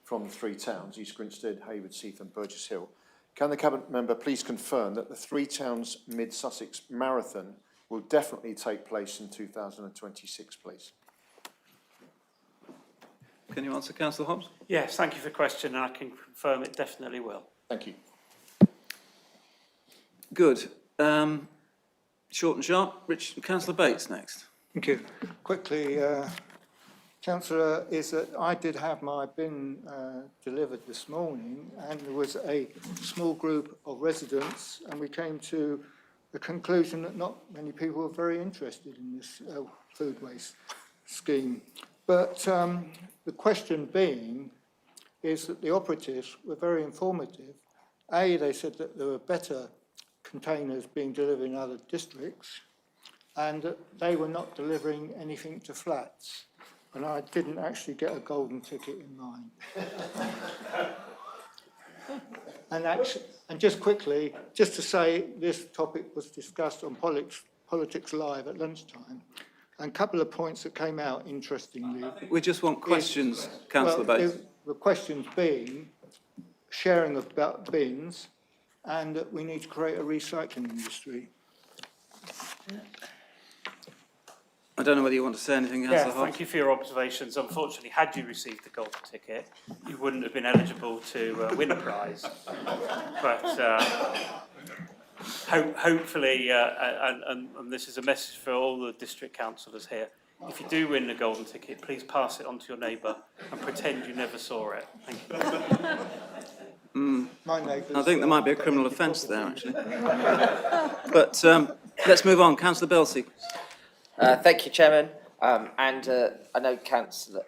from the 3 towns, East Grinstead, Hayward, Seath and Burgess Hill, can the Cabinet member please confirm that the 3 towns Mid-Sussex Marathon will definitely take place in 2026, please? Can you answer, Councillor Hobbs? Yes, thank you for the question, and I can confirm it definitely will. Thank you. Good. Short and sharp. Councillor Bates next. Thank you. Quickly, Councillor, is that I did have my bin delivered this morning, and there was a small group of residents, and we came to the conclusion that not many people were very interested in this food waste scheme. But the question being is that the operatives were very informative. They said that there were better containers being delivered in other districts, and that they were not delivering anything to flats. And I didn't actually get a golden ticket in mine. And just quickly, just to say, this topic was discussed on Politics Live at lunchtime, and a couple of points that came out interestingly. We just want questions, Councillor Bates. The questions being sharing of bins, and that we need to create a recycling industry. I don't know whether you want to say anything, Councillor Hobbs. Thank you for your observations. Unfortunately, had you received the golden ticket, you wouldn't have been eligible to win a prize. But hopefully, and this is a message for all the district councillors here, if you do win the golden ticket, please pass it on to your neighbour and pretend you never saw it. Thank you. I think there might be a criminal offence there, actually. But let's move on. Councillor Belsey. Thank you, Chairman. I know Councillor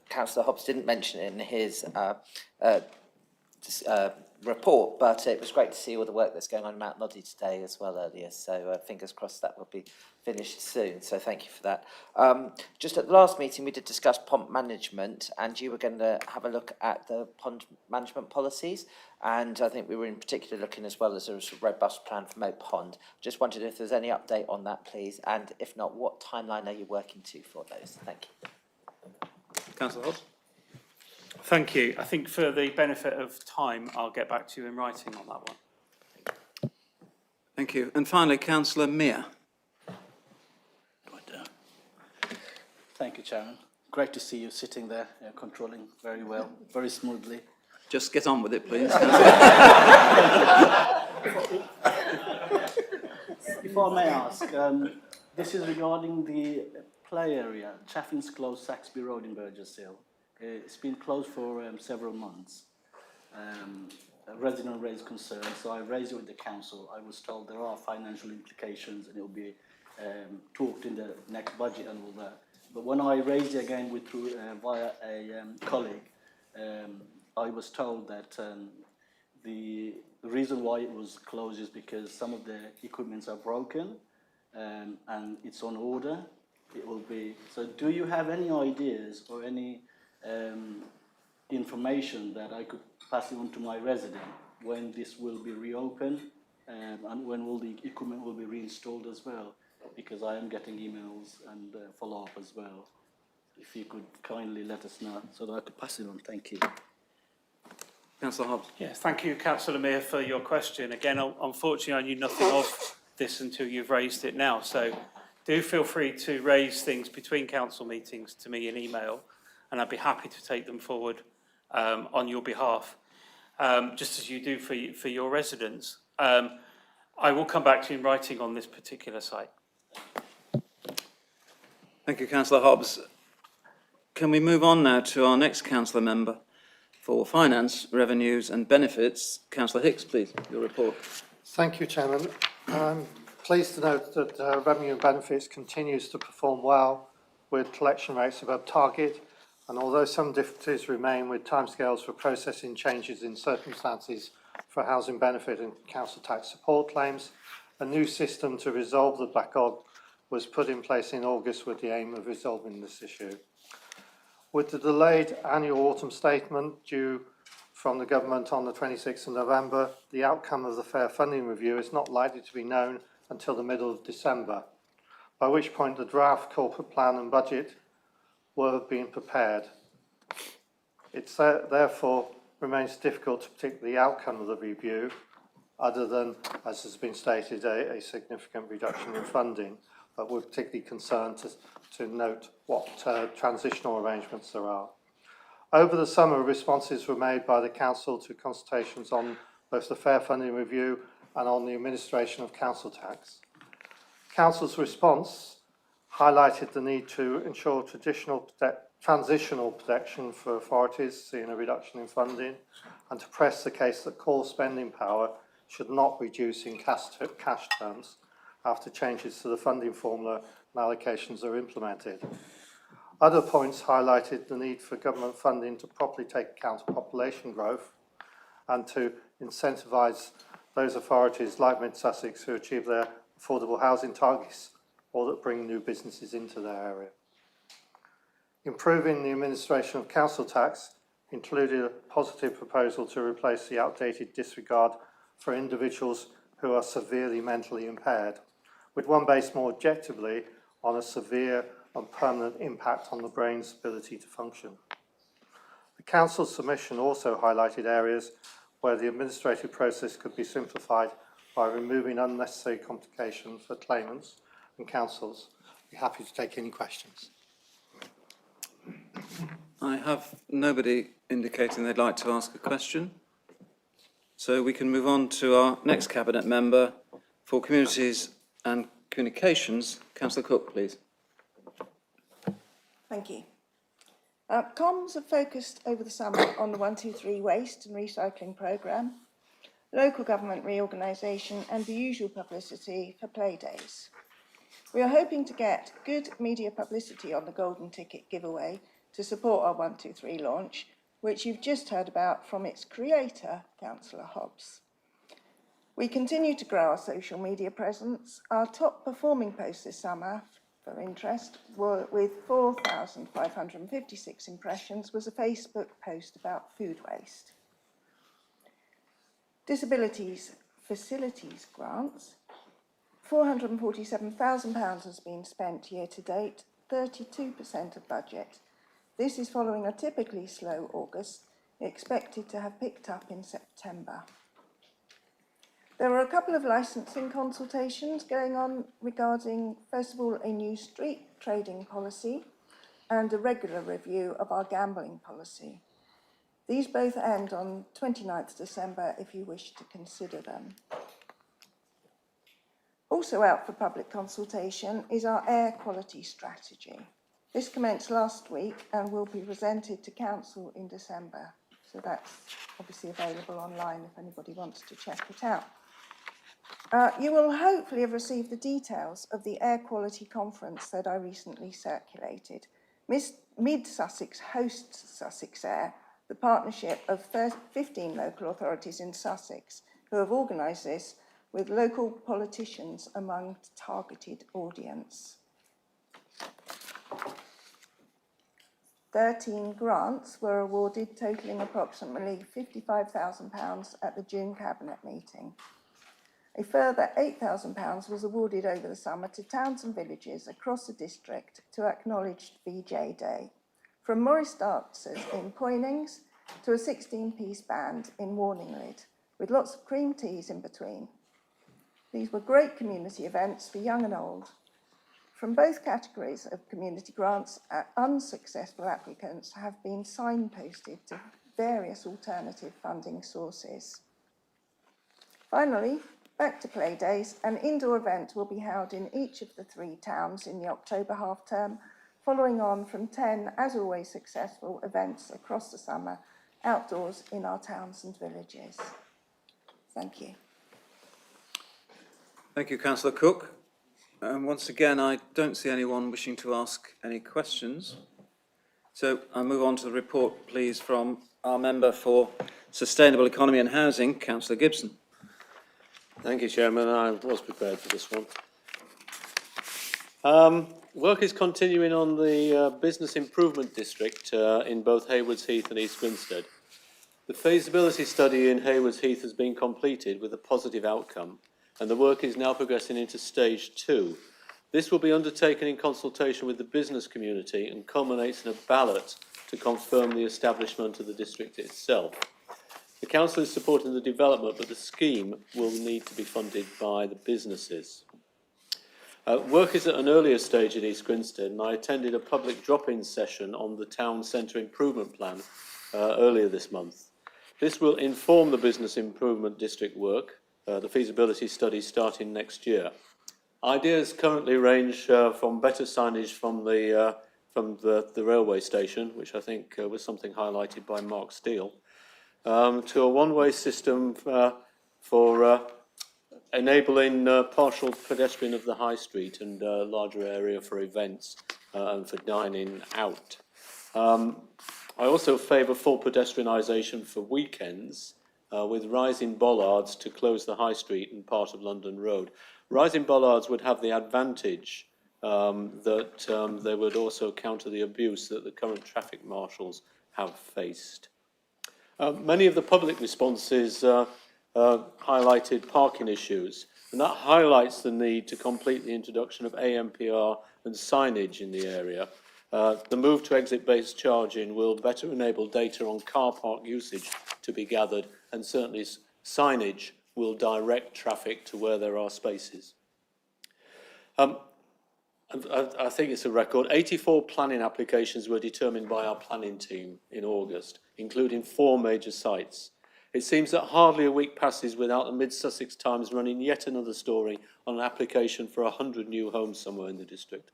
Hobbs didn't mention it in his report, but it was great to see all the work that's going on in Mount Noddy today as well earlier. So fingers crossed that will be finished soon. So thank you for that. Just at the last meeting, we did discuss pond management, and you were going to have a look at the pond management policies. And I think we were in particular looking as well as a robust plan for Moat Pond. Just wondered if there's any update on that, please. And if not, what timeline are you working to for those? Thank you. Councillor Hobbs. Thank you. I think for the benefit of time, I'll get back to you in writing on that one. Thank you. And finally, Councillor Mear. Thank you, Chairman. Great to see you sitting there, controlling very well, very smoothly. Just get on with it, please. If I may ask, this is regarding the play area, Chaffin's Close, Saxby Road in Burgess Hill. It's been closed for several months. A resident raised concerns, so I raised it with the council. I was told there are financial implications and it will be talked in the next budget and all that. But when I raised it again via a colleague, I was told that the reason why it was closed is because some of the equipments are broken and it's on order. It will be. So do you have any ideas or any information that I could pass it on to my resident when this will be reopened and when will the equipment will be reinstalled as well? Because I am getting emails and follow-up as well. If you could kindly let us know so that I could pass it on. Thank you. Councillor Hobbs. Yes, thank you, Councillor Mear, for your question. Again, unfortunately, I knew nothing of this until you've raised it now. So do feel free to raise things between council meetings to me in email, and I'd be happy to take them forward on your behalf, just as you do for your residents. I will come back to you in writing on this particular site. Thank you, Councillor Hobbs. Can we move on now to our next councillor member for Finance, Revenues and Benefits? Councillor Hicks, please, your report. Thank you, Chairman. I'm pleased to note that Revenue and Benefits continues to perform well with collection rates above target, and although some difficulties remain with timescales for processing changes in circumstances for housing benefit and council tax support claims, a new system to resolve the backlog was put in place in August with the aim of resolving this issue. With the delayed annual autumn statement due from the government on the 26th of November, the outcome of the fair funding review is not likely to be known until the middle of December, by which point the draft corporate plan and budget were being prepared. It therefore remains difficult to predict the outcome of the review, other than, as has been stated, a significant reduction in funding, but we're particularly concerned to note what transitional arrangements there are. Over the summer, responses were made by the Council to consultations on both the fair funding review and on the administration of council tax. Council's response highlighted the need to ensure traditional transitional protection for authorities, seeing a reduction in funding, and to press the case that core spending power should not reduce in cash terms after changes to the funding formula and allocations are implemented. Other points highlighted the need for government funding to properly take account of population growth and to incentivise those authorities like Mid Sussex who achieve their affordable housing targets or that bring new businesses into their area. Improving the administration of council tax included a positive proposal to replace the outdated disregard for individuals who are severely mentally impaired, with one based more objectively on a severe and permanent impact on the brain's ability to function. The Council's submission also highlighted areas where the administrative process could be simplified by removing unnecessary complications for claimants and councils. I'd be happy to take any questions. I have nobody indicating they'd like to ask a question. So we can move on to our next Cabinet Member for Communities and Communications. Councillor Cook, please. Thank you. Comms have focused over the summer on the 123 waste and recycling programme, local government reorganisation and the usual publicity for play days. We are hoping to get good media publicity on the golden ticket giveaway to support our 123 launch, which you've just heard about from its creator, Councillor Hobbs. We continue to grow our social media presence. Our top performing post this summer, for interest, with 4,556 impressions, was a Facebook post about food waste. Disabilities Facilities grants. £447,000 has been spent year to date, 32% of budget. This is following a typically slow August, expected to have picked up in September. There are a couple of licensing consultations going on regarding, first of all, a new street trading policy and a regular review of our gambling policy. These both end on 29th December if you wish to consider them. Also out for public consultation is our air quality strategy. This commenced last week and will be presented to Council in December. So that's obviously available online if anybody wants to check it out. You will hopefully have received the details of the air quality conference that I recently circulated. Mid Sussex hosts Sussex Air, the partnership of 15 local authorities in Sussex who have organised this with local politicians among the targeted audience. 13 grants were awarded, totalling approximately £55,000 at the June Cabinet meeting. A further £8,000 was awarded over the summer to towns and villages across the district to acknowledge VJ Day, from Morris dancers in Poynings to a 16-piece band in Warninglid, with lots of cream teas in between. These were great community events for young and old. From both categories of community grants, unsuccessful applicants have been signposted to various alternative funding sources. Finally, back to play days, an indoor event will be held in each of the 3 towns in the October half term, following on from 10, as always, successful events across the summer, outdoors in our towns and villages. Thank you. Thank you, Councillor Cook. Once again, I don't see anyone wishing to ask any questions. So I'll move on to the report, please, from our member for Sustainable Economy and Housing, Councillor Gibson. Thank you, Chairman. I was prepared for this one. Work is continuing on the Business Improvement District in both Haywards Heath and East Grinstead. The feasibility study in Haywards Heath has been completed with a positive outcome, and the work is now progressing into stage 2. This will be undertaken in consultation with the business community and culminates in a ballot to confirm the establishment of the district itself. The council is supporting the development, but the scheme will need to be funded by the businesses. Work is at an earlier stage in East Grinstead, and I attended a public drop-in session on the town centre improvement plan earlier this month. This will inform the business improvement district work, the feasibility study starting next year. Ideas currently range from better signage from from the railway station, which I think was something highlighted by Mark Steele, to a one-way system for enabling partial pedestrian of the high street and a larger area for events and for dining out. I also favour full pedestrianisation for weekends with rising bollards to close the high street and part of London Road. Rising bollards would have the advantage that they would also counter the abuse that the current traffic marshals have faced. Many of the public responses highlighted parking issues, and that highlights the need to complete the introduction of AMPR and signage in the area. The move to exit-based charging will better enable data on car park usage to be gathered, and certainly signage will direct traffic to where there are spaces. I think it's a record. 84 planning applications were determined by our planning team in August, including 4 major sites. It seems that hardly a week passes without the Mid-Sussex Times running yet another story on an application for 100 new homes somewhere in the district.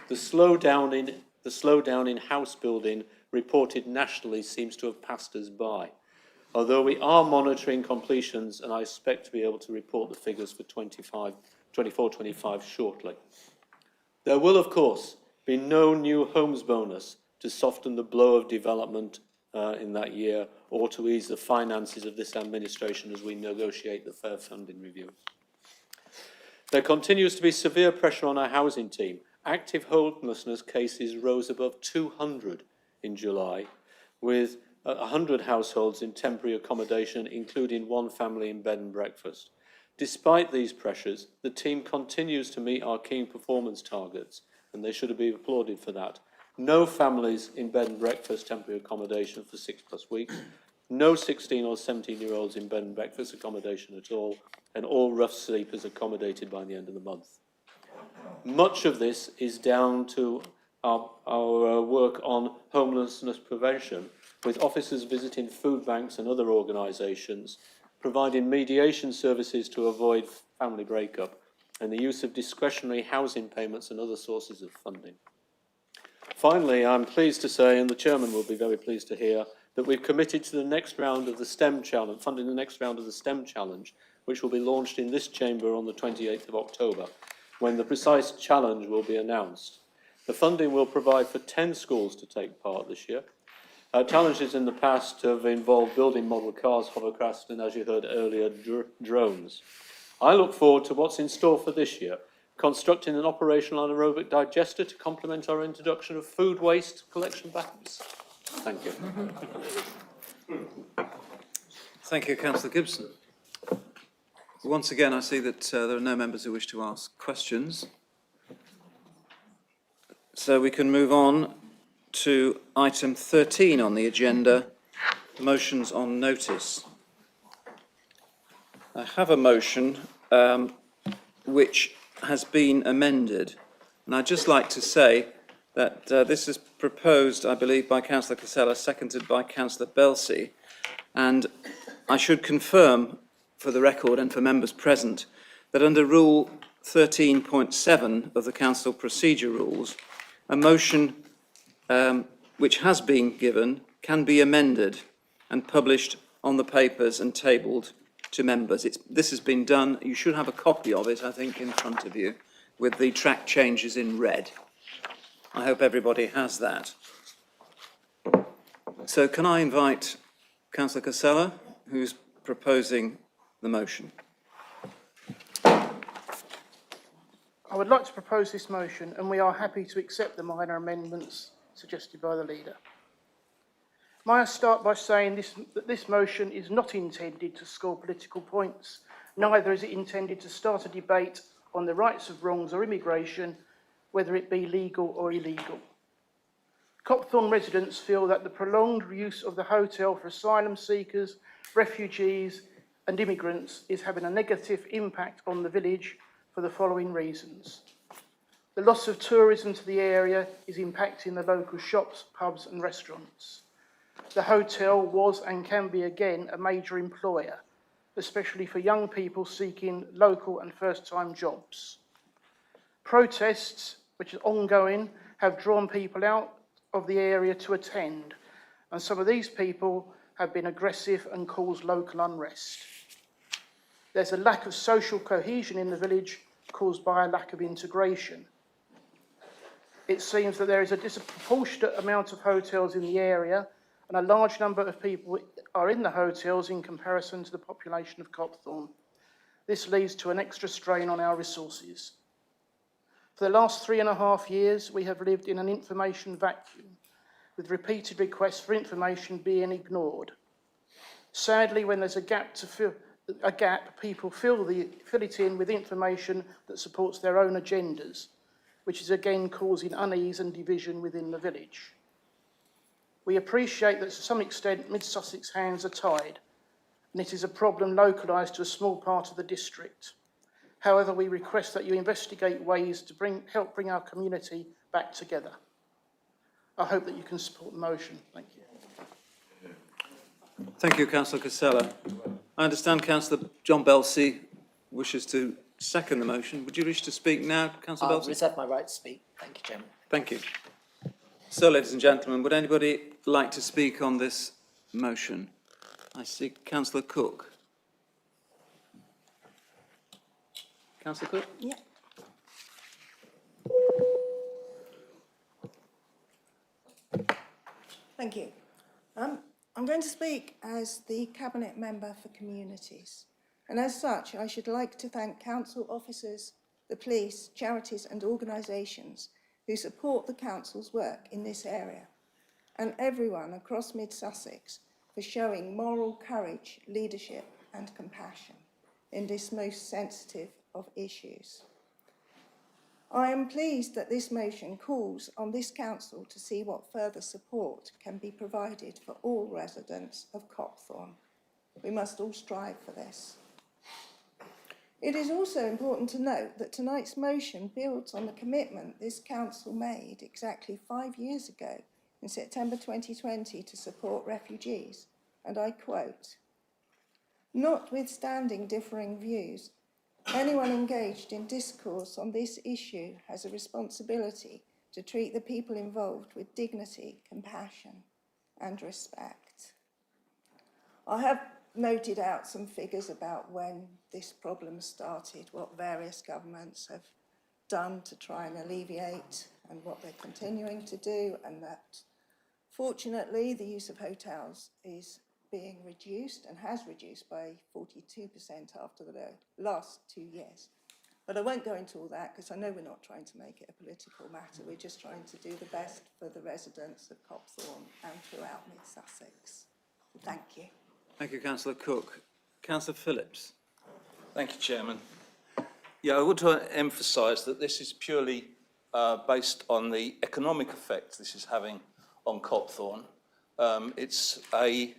The slowdown in house building reported nationally seems to have passed us by, although we are monitoring completions, and I expect to be able to report the figures for 24-25 shortly. There will, of course, be no new homes bonus to soften the blow of development in that year or to ease the finances of this administration as we negotiate the fair funding review. There continues to be severe pressure on our housing team. Active homelessness cases rose above 200 in July, with 100 households in temporary accommodation, including 1 family in bed and breakfast. Despite these pressures, the team continues to meet our key performance targets, and they should be applauded for that. No families in bed and breakfast temporary accommodation for 6+ weeks, no 16 or 17-year-olds in bed and breakfast accommodation at all, and all rough sleepers accommodated by the end of the month. Much of this is down to our work on homelessness prevention, with officers visiting food banks and other organisations, providing mediation services to avoid family breakup, and the use of discretionary housing payments and other sources of funding. Finally, I'm pleased to say, and the Chairman will be very pleased to hear, that we've committed to the next round of the STEM Challenge, funding the next round of the STEM Challenge, which will be launched in this chamber on the 28th of October, when the precise challenge will be announced. The funding will provide for 10 schools to take part this year. Challenges in the past have involved building model cars, hovercrafts, and, as you heard earlier, drones. I look forward to what's in store for this year, constructing an operational anaerobic digester to complement our introduction of food waste collection bags. Thank you. Thank you, Councillor Gibson. Once again, I see that there are no members who wish to ask questions. So we can move on to item 13 on the agenda, motions on notice. I have a motion which has been amended, and I'd just like to say that this is proposed, I believe, by Councillor Casella, seconded by Councillor Belsey, and I should confirm for the record and for members present that under Rule 13.7 of the Council Procedure Rules, a motion which has been given can be amended and published on the papers and tabled to members. This has been done. You should have a copy of it, I think, in front of you, with the track changes in red. I hope everybody has that. So can I invite Councillor Casella, who's proposing the motion? I would like to propose this motion, and we are happy to accept the minor amendments suggested by the leader. May I start by saying that this motion is not intended to score political points, neither is it intended to start a debate on the rights of wrongs or immigration, whether it be legal or illegal. Copthorne residents feel that the prolonged use of the hotel for asylum seekers, refugees and immigrants is having a negative impact on the village for the following reasons. The loss of tourism to the area is impacting the local shops, pubs and restaurants. The hotel was and can be again a major employer, especially for young people seeking local and first-time jobs. Protests, which are ongoing, have drawn people out of the area to attend, and some of these people have been aggressive and caused local unrest. There's a lack of social cohesion in the village caused by a lack of integration. It seems that there is a disproportionate amount of hotels in the area, and a large number of people are in the hotels in comparison to the population of Copthorne. This leads to an extra strain on our resources. For the last 3.5 years, we have lived in an information vacuum, with repeated requests for information being ignored. Sadly, when there's a gap, people fill it in with information that supports their own agendas, which is again causing unease and division within the village. We appreciate that to some extent Mid-Sussex hands are tied, and it is a problem localised to a small part of the district. However, we request that you investigate ways to help bring our community back together. I hope that you can support the motion. Thank you. Thank you, Councillor Casella. I understand Councillor John Belsey wishes to second the motion. Would you wish to speak now, Councillor I'll Belsey? reserve my right to speak. Thank you, Chairman. Thank you. So, ladies and gentlemen, would anybody like to speak on this motion? I see Councillor Cook. Councillor Cook? Yeah. Thank you. I'm going to speak as the Cabinet Member for Communities, and as such I should like to thank council officers, the police, charities and organisations who support the council's work in this area, and everyone across Mid-Sussex for showing moral courage, leadership and compassion in this most sensitive of issues. I am pleased that this motion calls on this council to see what further support can be provided for all residents of Copthorne. We must all strive for this. It is also important to note that tonight's motion builds on the commitment this council made exactly 5 years ago in September 2020 to support refugees, and I quote, "Notwithstanding differing views, anyone engaged in discourse on this issue has a responsibility to treat the people involved with dignity, compassion and respect." I have noted out some figures about when this problem started, what various governments have done to try and alleviate and what they're continuing to do, and that fortunately the use of hotels is being reduced and has reduced by 42% after the last 2 years. But I won't go into all that because I know we're not trying to make it a political matter. We're just trying to do the best for the residents of Copthorne and throughout Mid-Sussex. Thank you. Thank you, Councillor Cook. Councillor Phillips. Thank you, Chairman. Yeah, I want to emphasise that this is purely based on the economic effect this is having on Copthorne. It's a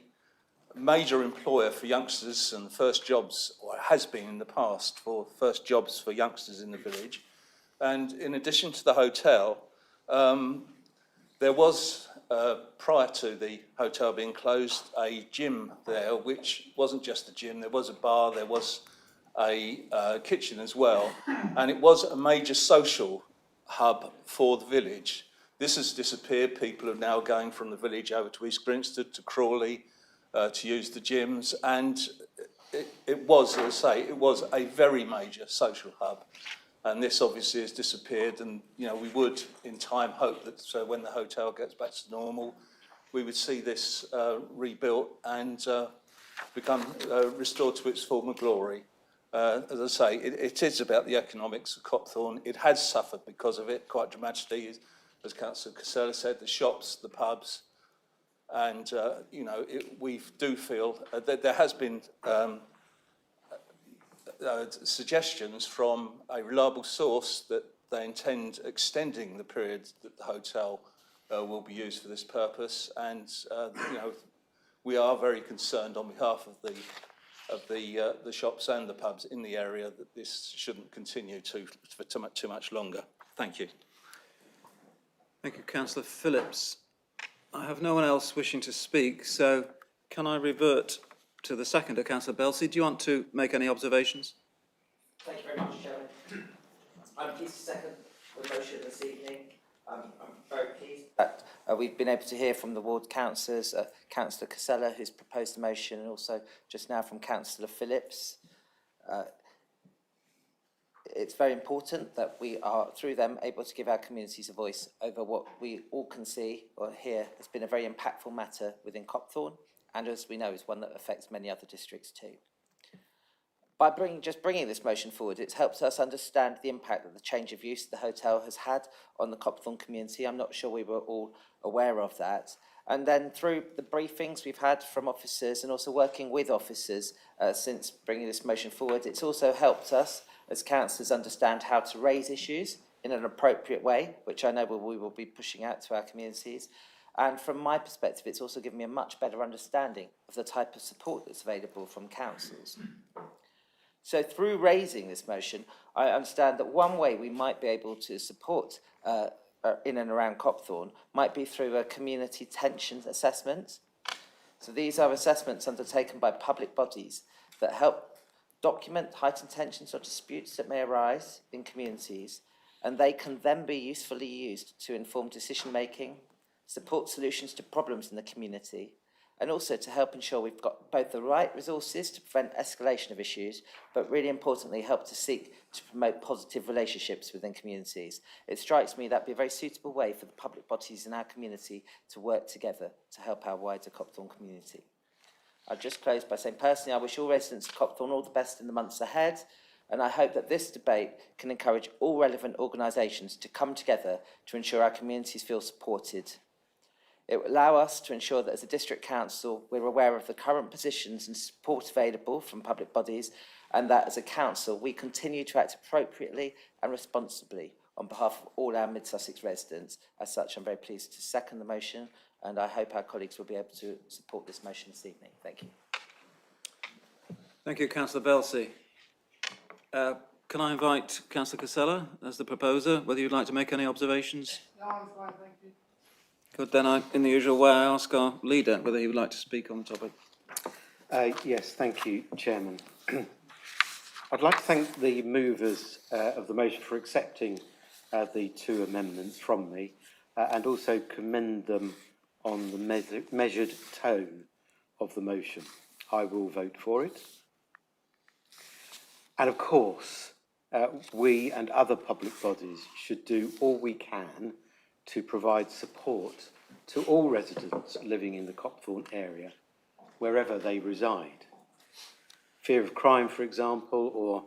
major employer for youngsters and first jobs, or has been in the past, for first jobs for youngsters in the village. And in addition to the hotel, there was, prior to the hotel being closed, a gym there, which wasn't just a gym, there was a bar, there was a kitchen as well, and it was a major social hub for the village. This has disappeared. People are now going from the village over to East Grinstead, to Crawley, to use the gyms, and it was, as I say, it was a very major social hub, and this obviously has disappeared. And we would, in time, hope that when the hotel gets back to normal, we would see this rebuilt and become restored to its former glory. As I say, it is about the economics of Copthorne. It has suffered because of it quite dramatically, as Councillor Casella said, the shops, the pubs. And, we do feel that there has been suggestions from a reliable source that they intend extending the period that the hotel will be used for this purpose. And, we are very concerned on behalf of the shops and the pubs in the area that this shouldn't continue for too much longer. Thank you. Thank you, Councillor Phillips. I have no one else wishing to speak, so can I revert to the seconder, Councillor Belsey? Do you want to make any observations? Thank you very much, Chairman. I'm pleased to second the motion this evening. I'm very pleased that we've been able to hear from the ward councillors, Councillor Casella, who's proposed the motion, and also just now from Councillor Phillips. It's very important that we are, through them, able to give our communities a voice over what we all can see or hear has been a very impactful matter within Copthorne, and as we know, is one that affects many other districts too. By bringing this motion forward, it's helped us understand the impact that the change of use of the hotel has had on the Copthorne community. I'm not sure we were all aware of that. And then through the briefings we've had from officers and also working with officers since bringing this motion forward, it's also helped us as councillors understand how to raise issues in an appropriate way, which I know we will be pushing out to our communities. And from my perspective, it's also given me a much better understanding of the type of support that's available from councils. So through raising this motion, I understand that one way we might be able to support in and around Copthorne might be through a community tensions assessment. So these are assessments undertaken by public bodies that help document heightened tensions or disputes that may arise in communities, and they can then be usefully used to inform decision making, support solutions to problems in the community, and also to help ensure we've got both the right resources to prevent escalation of issues, but really importantly help to seek to promote positive relationships within communities. It strikes me that'd be a very suitable way for the public bodies in our community to work together to help our wider Copthorne community. I'll just close by saying personally I wish all residents of Copthorne all the best in the months ahead, and I hope that this debate can encourage all relevant organisations to come together to ensure our communities feel supported. It will allow us to ensure that as a district council we're aware of the current positions and support available from public bodies, and that as a council we continue to act appropriately and responsibly on behalf of all our Mid-Sussex residents. As such, I'm very pleased to second the motion, and I hope our colleagues will be able to support this motion this evening. Thank you. Thank you, Councillor Belsey. Can I invite Councillor Casella as the proposer, whether you'd like to make any observations? No, I'm fine, thank you. Good, then in the usual way I ask our leader whether he would like to speak on the topic. Yes, thank you, Chairman. I'd like to thank the movers of the motion for accepting the two amendments from me and also commend them on the measured tone of the motion. I will vote for it. And of course, we and other public bodies should do all we can to provide support to all residents living in the Copthorne area, wherever they reside. Fear of crime, for example, or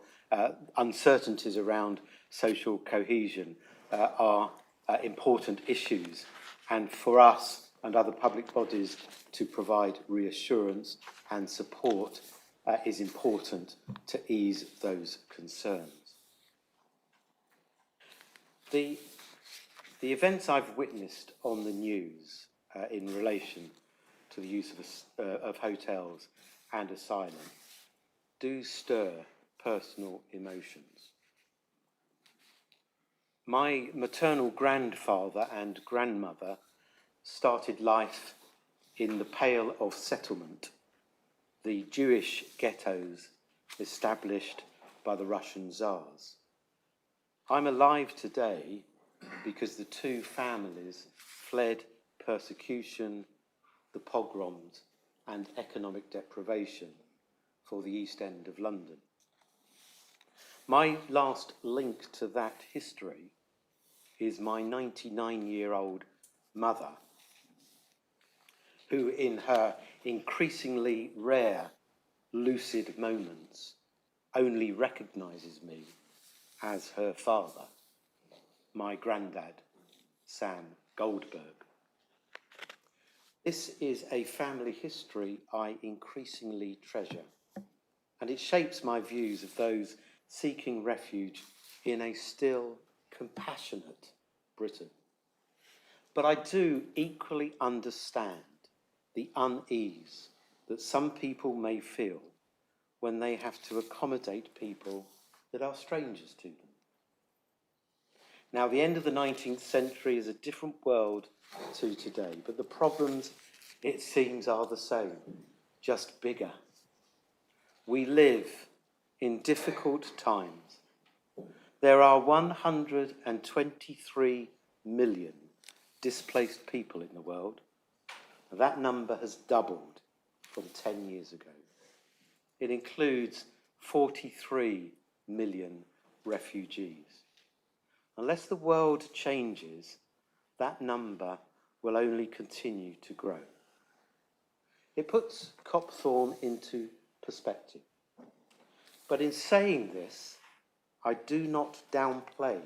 uncertainties around social cohesion are important issues, and for us and other public bodies to provide reassurance and support is important to ease those concerns. The events I've witnessed on the news in relation to the use of hotels and asylum do stir personal emotions. My maternal grandfather and grandmother started life in the Pale of Settlement, the Jewish ghettos established by the Russian Tsars. I'm alive today because the two families fled persecution, the pogroms, and economic deprivation for the East End of London. My last link to that history is my 99-year-old mother, who in her increasingly rare lucid moments only recognises me as her father, my granddad, Sam Goldberg. This is a family history I increasingly treasure, and it shapes my views of those seeking refuge in a still compassionate Britain. But I do equally understand the unease that some people may feel when they have to accommodate people that are strangers to them. Now, the end of the 19th century is a different world to today, but the problems, it seems, are the same, just bigger. We live in difficult times. There are 123 million displaced people in the world. That number has doubled from 10 years ago. It includes 43 million refugees. Unless the world changes, that number will only continue to grow. It puts Copthorne into perspective. But in saying this, I do not downplay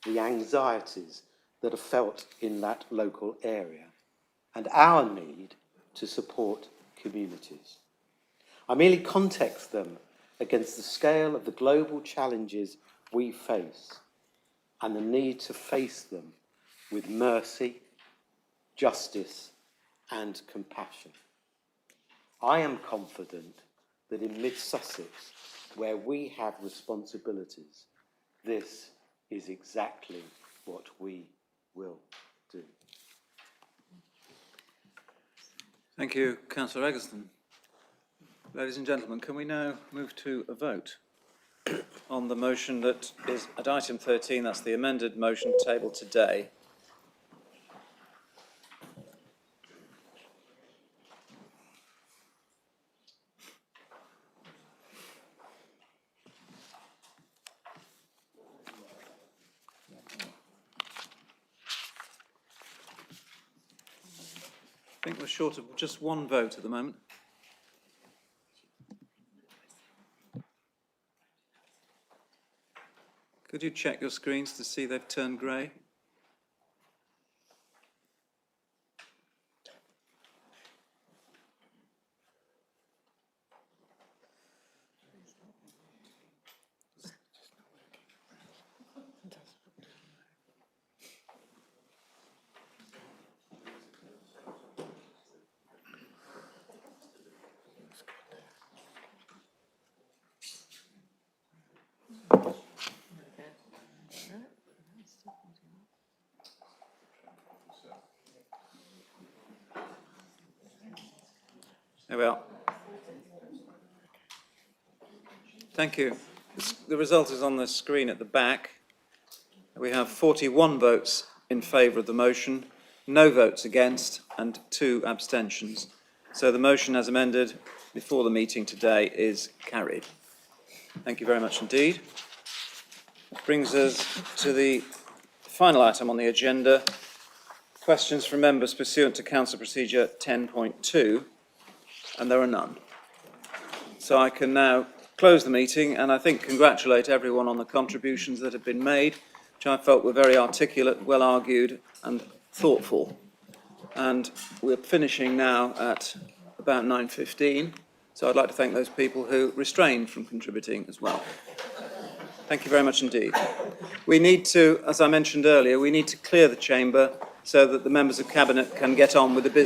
the anxieties that are felt in that local area and our need to support communities. I merely context them against the scale of the global challenges we face and the need to face them with mercy, justice, and compassion. I am confident that in Mid-Sussex, where we have responsibilities, this is exactly what we will do. Thank you, Councillor Eggleston. Ladies and gentlemen, can we now move to a vote on the motion that is at item 13, that's the amended motion tabled today. I think we're short of just one vote at the moment. Could you check your screens to see they've turned grey? There we are. Thank you. The result is on the screen at the back. We have 41 votes in favour of the motion, no votes against, and 2 abstentions. So the motion as amended before the meeting today is carried. Thank you very much indeed. That brings us to the final item on the agenda, questions from members pursuant to Council Procedure 10.2, and there are none. So I can now close the meeting and I think congratulate everyone on the contributions that have been made, which I felt were very articulate, well argued and thoughtful. And we're finishing now at about 9:15, so I'd like to thank those people who restrained from contributing as well. Thank you very much indeed. We need to, as I mentioned earlier, we need to clear the chamber so that the members of Cabinet can get on with the business.